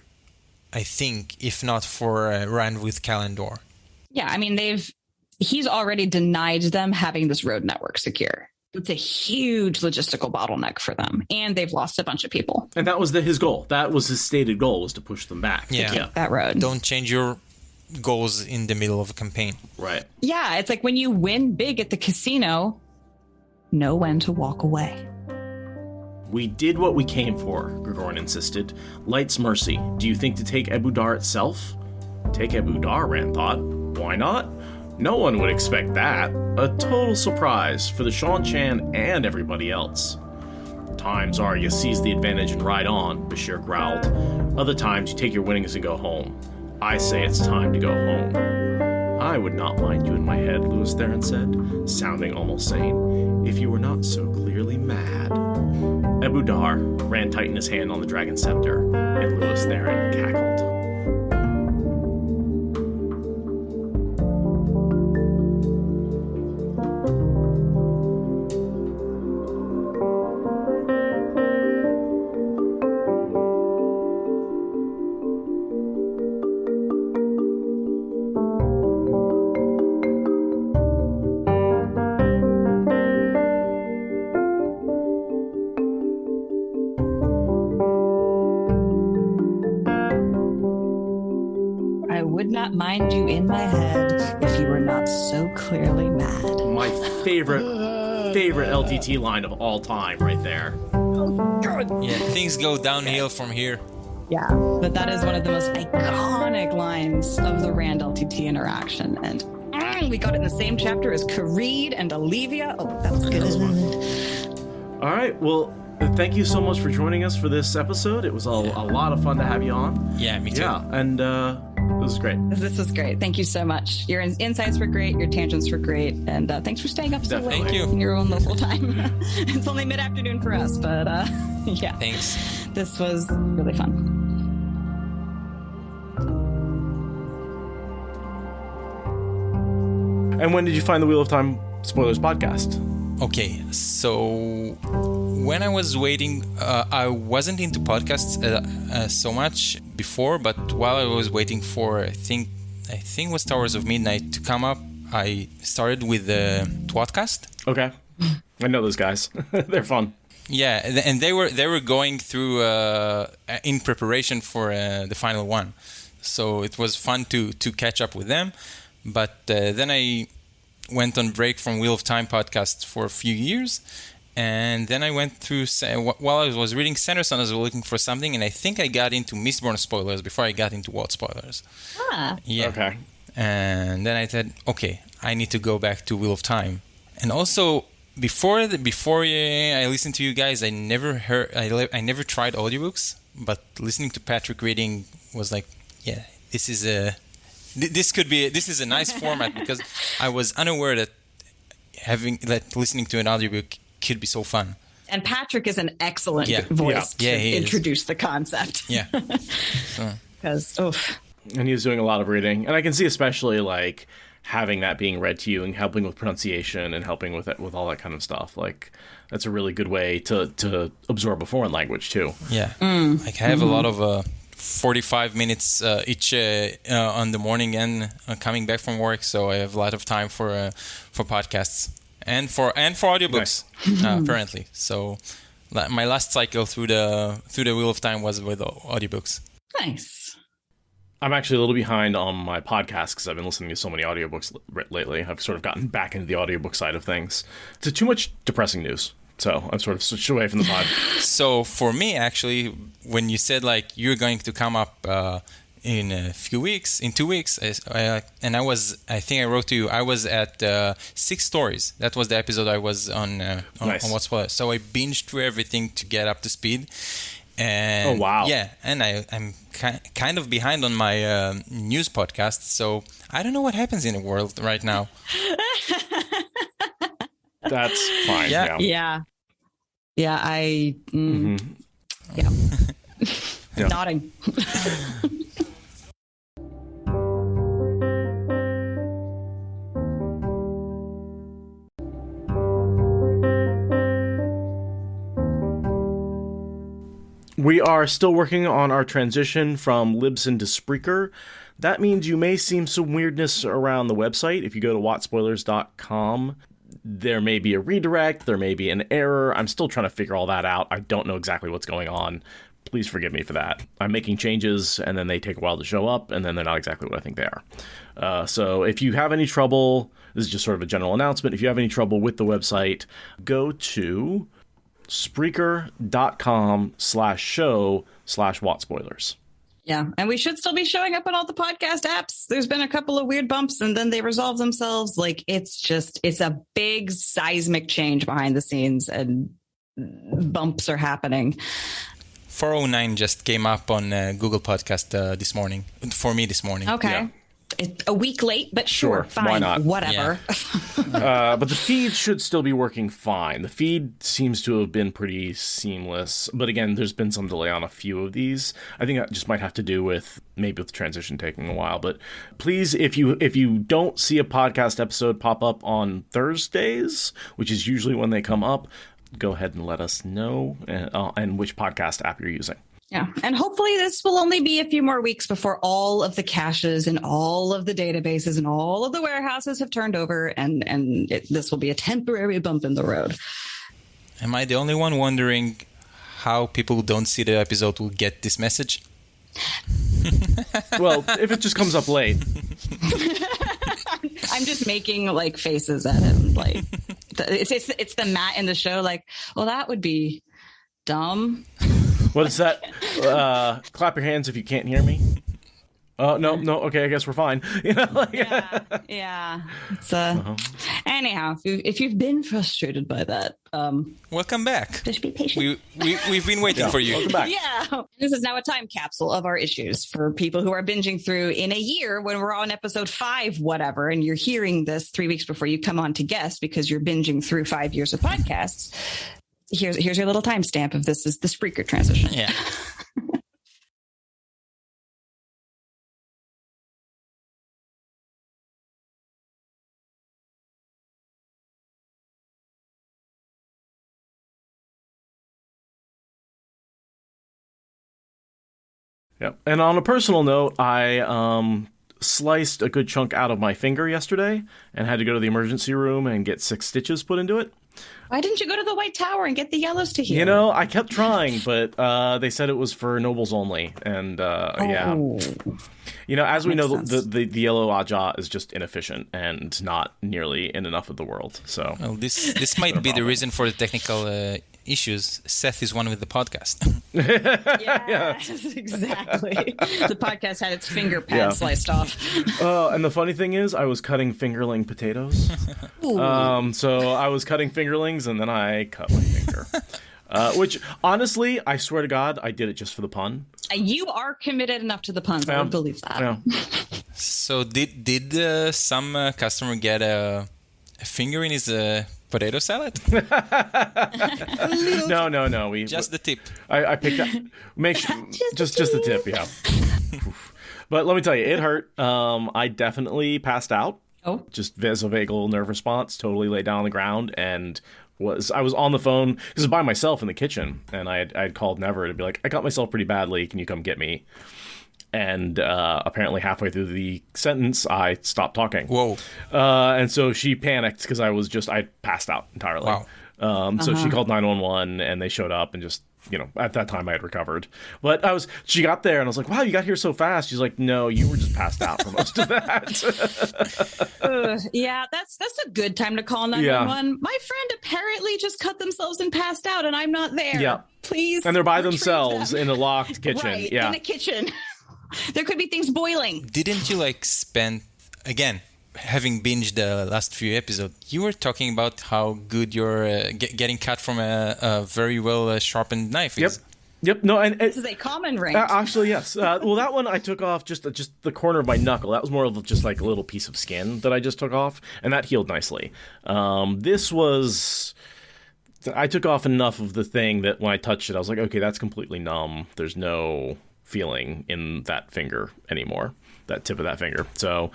I think, if not for Rand with Kalendor. Yeah. I mean, he's already denied them having this road network secure. It's a huge logistical bottleneck for them. And they've lost a bunch of people. And that was his goal. That was his stated goal, was to push them back. Yeah. That road. Don't change your goals in the middle of a campaign. Right. Yeah. It's like when you win big at the casino, know when to walk away. We did what we came for, Gregorin insisted. Light's mercy. Do you think to take Ebu Dar itself? Take Ebu Dar, Rand thought. Why not? No one would expect that. A total surprise for the Shanchan and everybody else. Times are you seize the advantage and ride on, Bashir growled. Other times you take your winnings and go home. I say it's time to go home. I would not mind you in my head, Lewis Theron said, sounding almost sane, if you were not so clearly mad. Ebu Dar ran tight in his hand on the dragon scepter, and Lewis Theron cackled. I would not mind you in my head if you were not so clearly mad. My favorite LTT line of all time right there. Yeah, things go downhill from here. Yeah, but that is one of the most iconic lines of the Rand LTT interaction. And we got it in the same chapter as Karede and Aliva. Oh, that's good. All right, well, thank you so much for joining us for this episode. It was a lot of fun to have you on. Yeah, me too. Yeah, and it was great. This was great. Thank you so much. Your insights were great. Your tangents were great. And thanks for staying up so late Thank you. in your own local time. It's only mid-afternoon for us, but yeah. Thanks. This was really fun. And when did you find the Wheel of Time Spoilers podcast? Okay, so when I was waiting, I wasn't into podcasts so much before, but while I was waiting for, I think it was Towers of Midnight to come up, I started with the Twatcast. Okay. I know those guys. They're fun. Yeah, and they were going through in preparation for the final one. So it was fun to catch up with them. But then I went on break from Wheel of Time podcast for a few years. And then I went through, while I was reading Sanderson, I was looking for something, and I think I got into Mistborn spoilers before I got into WoT spoilers. Yeah. Okay. And then I said, okay, I need to go back to Wheel of Time. And also, before I listened to you guys, I never tried audiobooks, but listening to Patrick reading was like, yeah, this is a nice format, because I was unaware that listening to an audiobook could be so fun. And Patrick is an excellent voice to introduce the concept. Yeah. Because, And he's doing a lot of reading. And I can see especially like having that being read to you and helping with pronunciation and helping with it, with all that kind of stuff. Like that's a really good way to absorb a foreign language too. Yeah. Like I have a lot of 45 minutes each on the morning and coming back from work, so I have a lot of time for podcasts. And for audiobooks, apparently. So my last cycle through the Wheel of Time was with audiobooks. nice. I'm actually a little behind on my podcast because I've been listening to so many audiobooks lately. I've sort of gotten back into the audiobook side of things. It's too much depressing news, so I've sort of switched away from the pod. So for me, actually, when you said like you're going to come up in a few weeks, in 2 weeks, I think I wrote to you, I was at 6 stories. That was the episode I was on Nice. on WoT spoilers. So I binged through everything to get up to speed. And Oh, wow. Yeah, and I'm kind of behind on my news podcast, so I don't know what happens in the world right now. That's fine. Yeah. Yeah. Yeah, yeah. Yeah. Nodding. We are still working on our transition from Libsyn to Spreaker. That means you may see some weirdness around the website. If you go to wotspoilers.com, there may be a redirect, there may be an error. I'm still trying to figure all that out. I don't know exactly what's going on. Please forgive me for that. I'm making changes, and then they take a while to show up, and then they're not exactly what I think they are. So if you have any trouble, this is just sort of a general announcement. If you have any trouble with the website, go to Spreaker.com/show/WoTSpoilers. Yeah, and we should still be showing up on all the podcast apps. There's been a couple of weird bumps, and then they resolve themselves. Like it's a big seismic change behind the scenes, and bumps are happening. 409 just came up on Google Podcast this morning, for me this morning. Okay. Yeah. It's a week late, but sure, fine, why not? whatever. But the feed should still be working fine. The feed seems to have been pretty seamless. But again, there's been some delay on a few of these. I think that just might have to do with maybe with the transition taking a while. But please, if you don't see a podcast episode pop up on Thursdays, which is usually when they come up, go ahead and let us know and which podcast app you're using. Yeah. And hopefully this will only be a few more weeks before all of the caches and all of the databases and all of the warehouses have turned over, and this will be a temporary bump in the road. Am I the only one wondering how people who don't see the episode will get this message? Well, if it just comes up late. I'm just making like faces at him. Like it's the Matt in the show. Like, well, that would be dumb. What is that? Clap your hands if you can't hear me. No, okay, I guess we're fine. Yeah. It's anyhow, if you've been frustrated by that, Welcome back. just be patient. We've been waiting for you. Welcome back. Yeah. This is now a time capsule of our issues for people who are binging through in a year when we're on episode 5, whatever, and you're hearing this 3 weeks before you come on to guest because you're binging through 5 years of podcasts. Here's your little timestamp of this is the Spreaker transition. Yeah. Yep. And on a personal note, I sliced a good chunk out of my finger yesterday and had to go to the emergency room and get 6 stitches put into it. Why didn't you go to the White Tower and get the yellows to heal? You know, I kept trying, but they said it was for nobles only. And yeah. You know, as we know, the yellow Aja is just inefficient and not nearly in enough of the world. So well, this might be the reason for the technical issues. Seth is one with the podcast. Yes, exactly. The podcast had its finger pad sliced off. And the funny thing is, I was cutting fingerling potatoes. So I was cutting fingerlings, and then I cut my finger. Which, honestly, I swear to God, I did it just for the pun. You are committed enough to the puns. I would believe that. Yeah. So did some customer get a finger in his potato salad? No. Just the tip. I picked up. Make sure, just the tip. Yeah. But let me tell you, it hurt. I definitely passed out. Oh. Just vasovagal nerve response. Totally laid down on the ground and I was on the phone because I was by myself in the kitchen, and I had called Never to be like, I got myself pretty badly. Can you come get me? And apparently halfway through the sentence, I stopped talking. Whoa! And so she panicked because I passed out entirely. Wow. So she called 911, and they showed up and just, you know, at that time I had recovered. But she got there, and I was like, wow, you got here so fast. She's like, no, you were just passed out for most of that. Yeah, that's a good time to call 911. My friend apparently just cut themselves and passed out, and I'm not there. Yeah. Please. And they're by themselves in a locked kitchen. Right, yeah. in a kitchen. There could be things boiling. Didn't you spend, again, having binged the last few episodes, you were talking about how good your getting cut from a very well sharpened knife is. Yep. No, and this is a common ring. Actually, yes. Well, that one I took off just the corner of my knuckle. That was more of just like a little piece of skin that I just took off, and that healed nicely. This was. I took off enough of the thing that when I touched it, I was like, okay, that's completely numb. There's no feeling in that finger anymore. That tip of that finger. So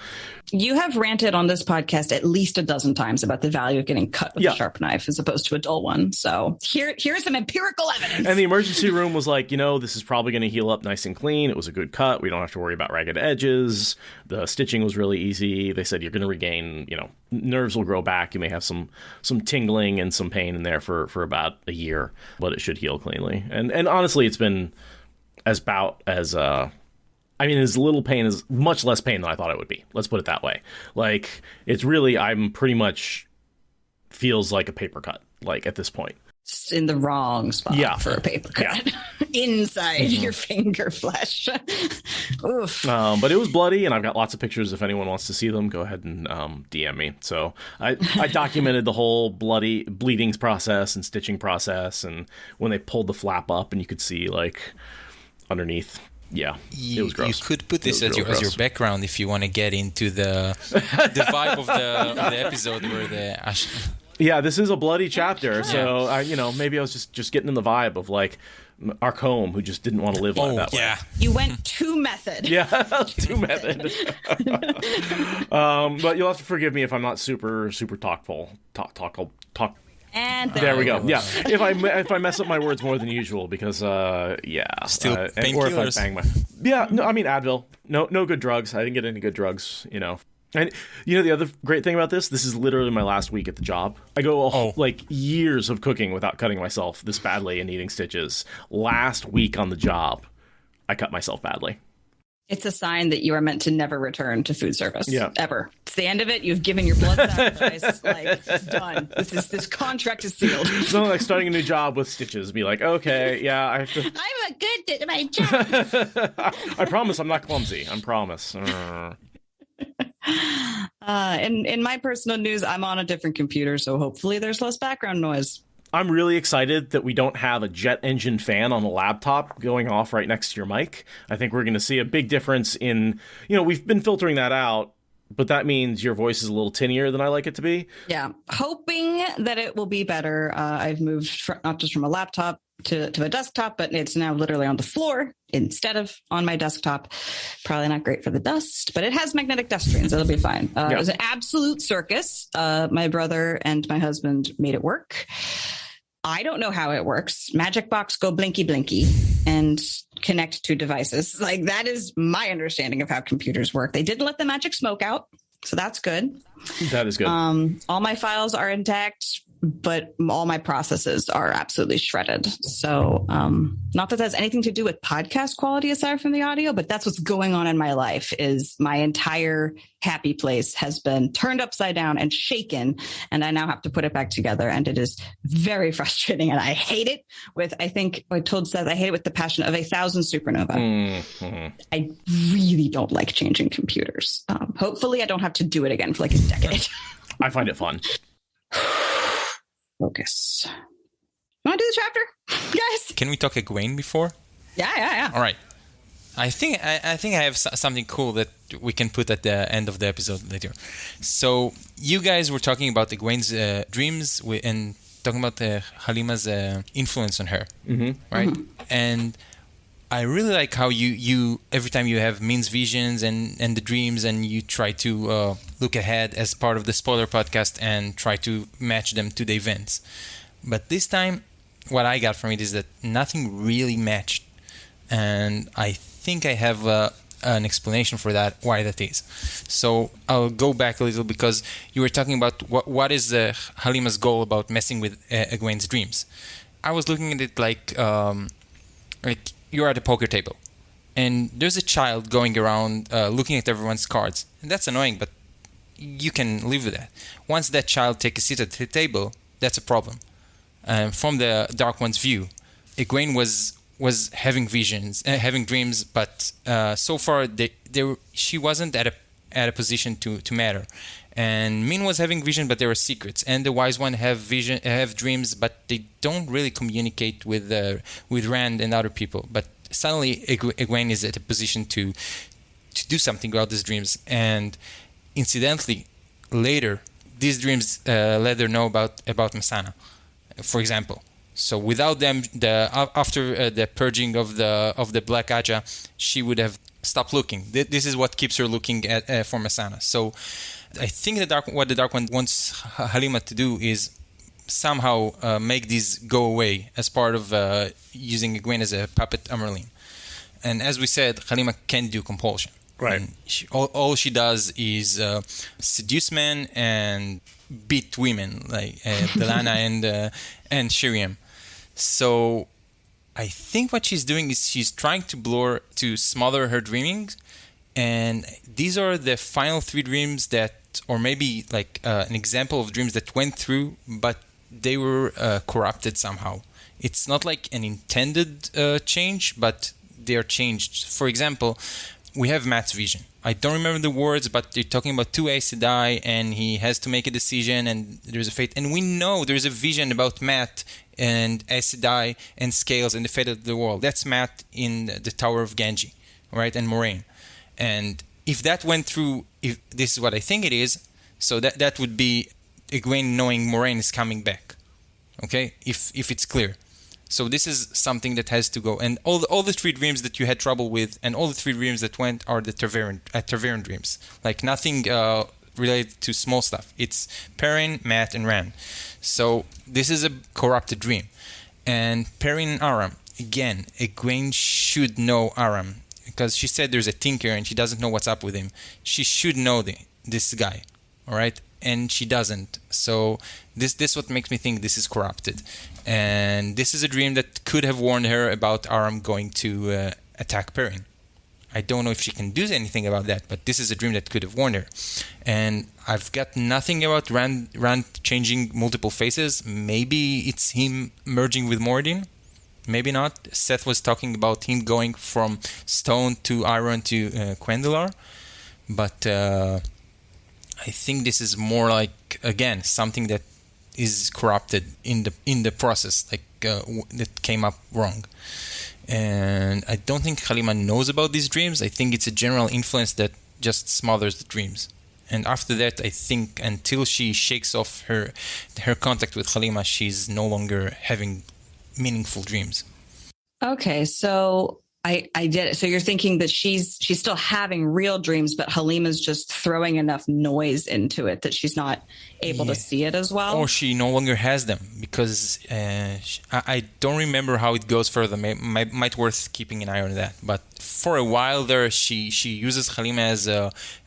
you have ranted on this podcast at least a dozen times about the value of getting cut with a sharp knife as opposed to a dull one. So here's some empirical evidence. And the emergency room was like, this is probably going to heal up nice and clean. It was a good cut. We don't have to worry about ragged edges. The stitching was really easy. They said you're going to regain, nerves will grow back. You may have some tingling and some pain in there for about a year, but it should heal cleanly. And honestly, it's been as little pain is much less pain than I thought it would be. Let's put it that way. Like, it's really, I'm pretty much feels like a paper cut, like at this point. It's in the wrong spot for a paper cut. Inside your finger flesh. Oof. But it was bloody, and I've got lots of pictures. If anyone wants to see them, go ahead and DM me. So I documented the whole bleeding process and stitching process, and when they pulled the flap up and you could see like underneath. Yeah, it was gross. You could put this as your background if you want to get into the vibe of the episode where the Yeah, this is a bloody chapter, so maybe I was just getting in the vibe of like Arcombe, who just didn't want to live like that way. You went too method. Yeah, too method. But you'll have to forgive me if I'm not super talkful. Talk. And there we go. Yeah, if I mess up my words more than usual, because still painkillers. Or if I bang my Advil. No good drugs. I didn't get any good drugs. And the other great thing about this is literally my last week at the job. I go years of cooking without cutting myself this badly and needing stitches. Last week on the job, I cut myself badly. It's a sign that you are meant to never return to food service. Ever. It's the end of it. You've given your blood sacrifice. It's done. This contract is sealed. It's not like starting a new job with stitches. Be like, okay, yeah, I have to. I'm a good at my job. I promise I'm not clumsy. I promise. In my personal news, I'm on a different computer, so hopefully there's less background noise. I'm really excited that we don't have a jet engine fan on the laptop going off right next to your mic. I think we're going to see a big difference in, we've been filtering that out, but that means your voice is a little tinnier than I like it to be. Yeah. Hoping that it will be better. I've moved not just from a laptop to a desktop, but it's now literally on the floor instead of on my desktop. Probably not great for the dust, but it has magnetic dust screens. It'll be fine. It was an absolute circus. My brother and my husband made it work. I don't know how it works. Magic box, go blinky blinky. and connect to devices. Like, that is my understanding of how computers work. They didn't let the magic smoke out, so that's good. That is good. All my files are intact, but all my processes are absolutely shredded. So, not that has anything to do with podcast quality aside from the audio, but that's what's going on in my life. Is my entire happy place has been turned upside down and shaken, and I now have to put it back together, and it is very frustrating, and I hate it with, I think I told Seth, I hate it with the passion of 1,000 supernova. Mm-hmm. I really don't like changing computers. Hopefully I don't have to do it again for like a decade. I find it fun. Focus. Want to do the chapter, guys? Can we talk Egwene before? Yeah. All right. I think I have something cool that we can put at the end of the episode later. So you guys were talking about Egwene's dreams and talking about Halima's influence on her, right? Mm-hmm. And I really like how you every time you have Min's visions and the dreams, and you try to look ahead as part of the spoiler podcast and try to match them to the events. But this time, what I got from it is that nothing really matched. And I think I have an explanation for that, why that is. So I'll go back a little, because you were talking about what is Halima's goal about messing with Egwene's dreams. I was looking at it like you're at a poker table, and there's a child going around looking at everyone's cards. And that's annoying, but you can live with that. Once that child takes a seat at the table, that's a problem. From the Dark One's view, Egwene was having visions, having dreams, but so far she wasn't at a position to matter. And Min was having vision, but there were secrets. And the Wise One have dreams, but they don't really communicate with Rand and other people. But suddenly Egwene is at a position to do something about these dreams. And incidentally, later these dreams let her know about Messana, for example. So without them, after the purging of the Black Aja, she would have stopped looking. This is what keeps her looking at for Messana. So I think what the Dark One wants Halima to do is somehow make these go away as part of using Egwene as a puppet Amerlin. And as we said, Halima can't do compulsion. Right. And all she does is seduce men and beat women like Delana and Shiriam. So I think what she's doing is she's trying to smother her dreaming, and these are the final 3 dreams that, or maybe like an example of dreams that went through, but they were corrupted somehow. It's not like an intended change, but they are changed. For example, we have Matt's vision. I don't remember the words, but they're talking about 2 Aes Sedai, and he has to make a decision, and there's a fate. And we know there's a vision about Matt and Aes Sedai and Scales and the fate of the world. That's Matt in the Tower of Genji, right? And Moraine. And if that went through, if this is what I think it is, so that would be Egwene knowing Moraine is coming back. Okay? If it's clear. So this is something that has to go. And all the 3 dreams that you had trouble with, and all the 3 dreams that went, are the Tarvarian dreams. Like nothing related to small stuff. It's Perrin, Matt, and Rand. So this is a corrupted dream. And Perrin and Aram, again, Egwene should know Aram, because she said there's a tinker and she doesn't know what's up with him. She should know this guy, all right? And she doesn't. So this what makes me think this is corrupted. And this is a dream that could have warned her about Aram going to attack Perrin. I don't know if she can do anything about that, but this is a dream that could have warned her. And I've got nothing about Rand changing multiple faces. Maybe it's him merging with Moradin. Maybe not. Seth was talking about him going from stone to iron to Quendalar. But I think this is more like, again, something that is corrupted in the process, like that came up wrong. And I don't think Halima knows about these dreams. I think it's a general influence that just smothers the dreams. And after that, I think until she shakes off her contact with Halima, she's no longer having meaningful dreams. Okay, so I get it. So you're thinking that she's still having real dreams, but Halima's just throwing enough noise into it that she's not able to see it as well. Or she no longer has them because I don't remember how it goes further. Might worth keeping an eye on that. But for a while there, she uses Halima as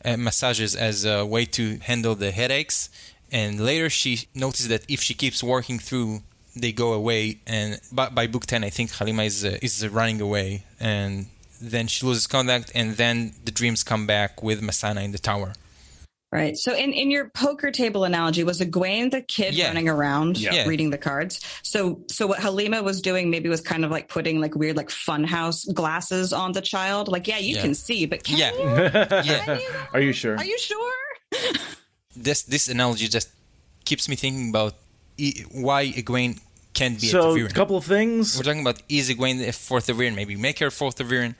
massages as a way to handle the headaches, and later she noticed that if she keeps working through, they go away, and by book 10, I think Halima is running away, and then she loses contact, and then the dreams come back with Masana in the tower. Right. So in your poker table analogy, was Egwene the kid running around reading the cards? So what Halima was doing maybe was kind of like putting like weird like funhouse glasses on the child. Like, you can see, but can you? Can you? Are you sure? Are you sure? This analogy just keeps me thinking about why Egwene can't be a So, Ta'veren. a couple of things. We're talking about is Egwene a fourth Ta'veren? Maybe make her fourth Ta'veren.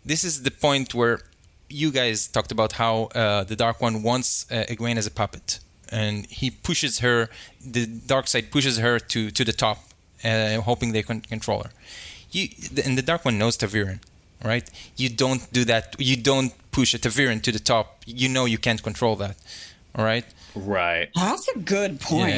This is the point where you guys talked about how the Dark One wants Egwene as a puppet, and he pushes her. The dark side pushes her to the top, hoping they can control her. And the Dark One knows Ta'veren, right? You don't do that. You don't push a Ta'veren to the top. You know you can't control that, all right? Right. That's a good point.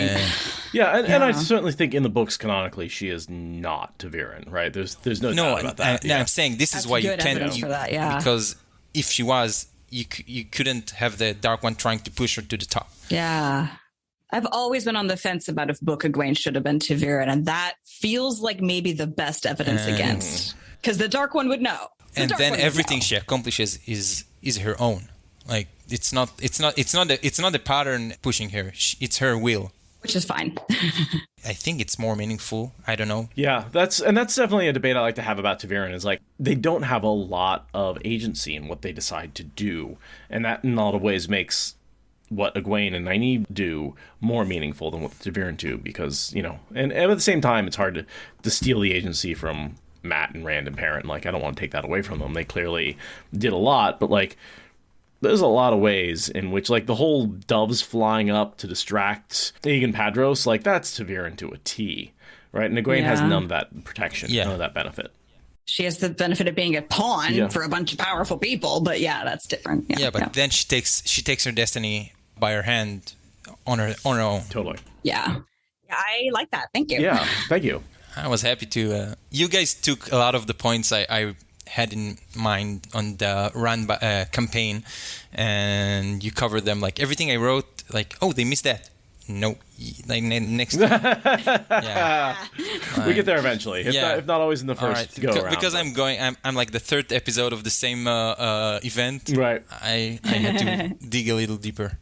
And I certainly think in the books canonically she is not Ta'veren, right? There's no doubt about that. I'm saying this is why you can't for that, because if she was, you couldn't have the Dark One trying to push her to the top. Yeah. I've always been on the fence about if Book Egwene should have been Ta'veren, and that feels like maybe the best evidence against, because the Dark One would know. And then everything she accomplishes is her own. Like it's not the pattern pushing her. It's her will, which is fine. I think it's more meaningful. I don't know. Yeah, that's definitely a debate I like to have about Ta'veren. Is like they don't have a lot of agency in what they decide to do, and that in a lot of ways makes what Egwene and Nynaeve do more meaningful than what the Ta'veren do, because and at the same time it's hard to steal the agency from Matt and Rand and Perrin. Like I don't want to take that away from them. They clearly did a lot, but like. There's a lot of ways in which, like, the whole doves flying up to distract Aegon Padros, like, that's Ta'veren to a T, right? And Egwene has none of that protection, none of that benefit. She has the benefit of being a pawn for a bunch of powerful people, but that's different. But then she takes her destiny by her hand on her own. Totally. Yeah, I like that. Thank you. Yeah, thank you. I was happy to. You guys took a lot of the points I had in mind on the run campaign, and you covered them. Like everything I wrote, like, oh, they missed that. No, like next time. We get there eventually. If not always in the first go around. Because I'm like the third episode of the same event. Right. I had to dig a little deeper.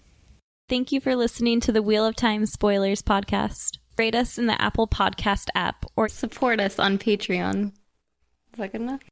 Thank you for listening to the Wheel of Time Spoilers podcast. Rate us in the Apple Podcast app or support us on Patreon. Is that good enough?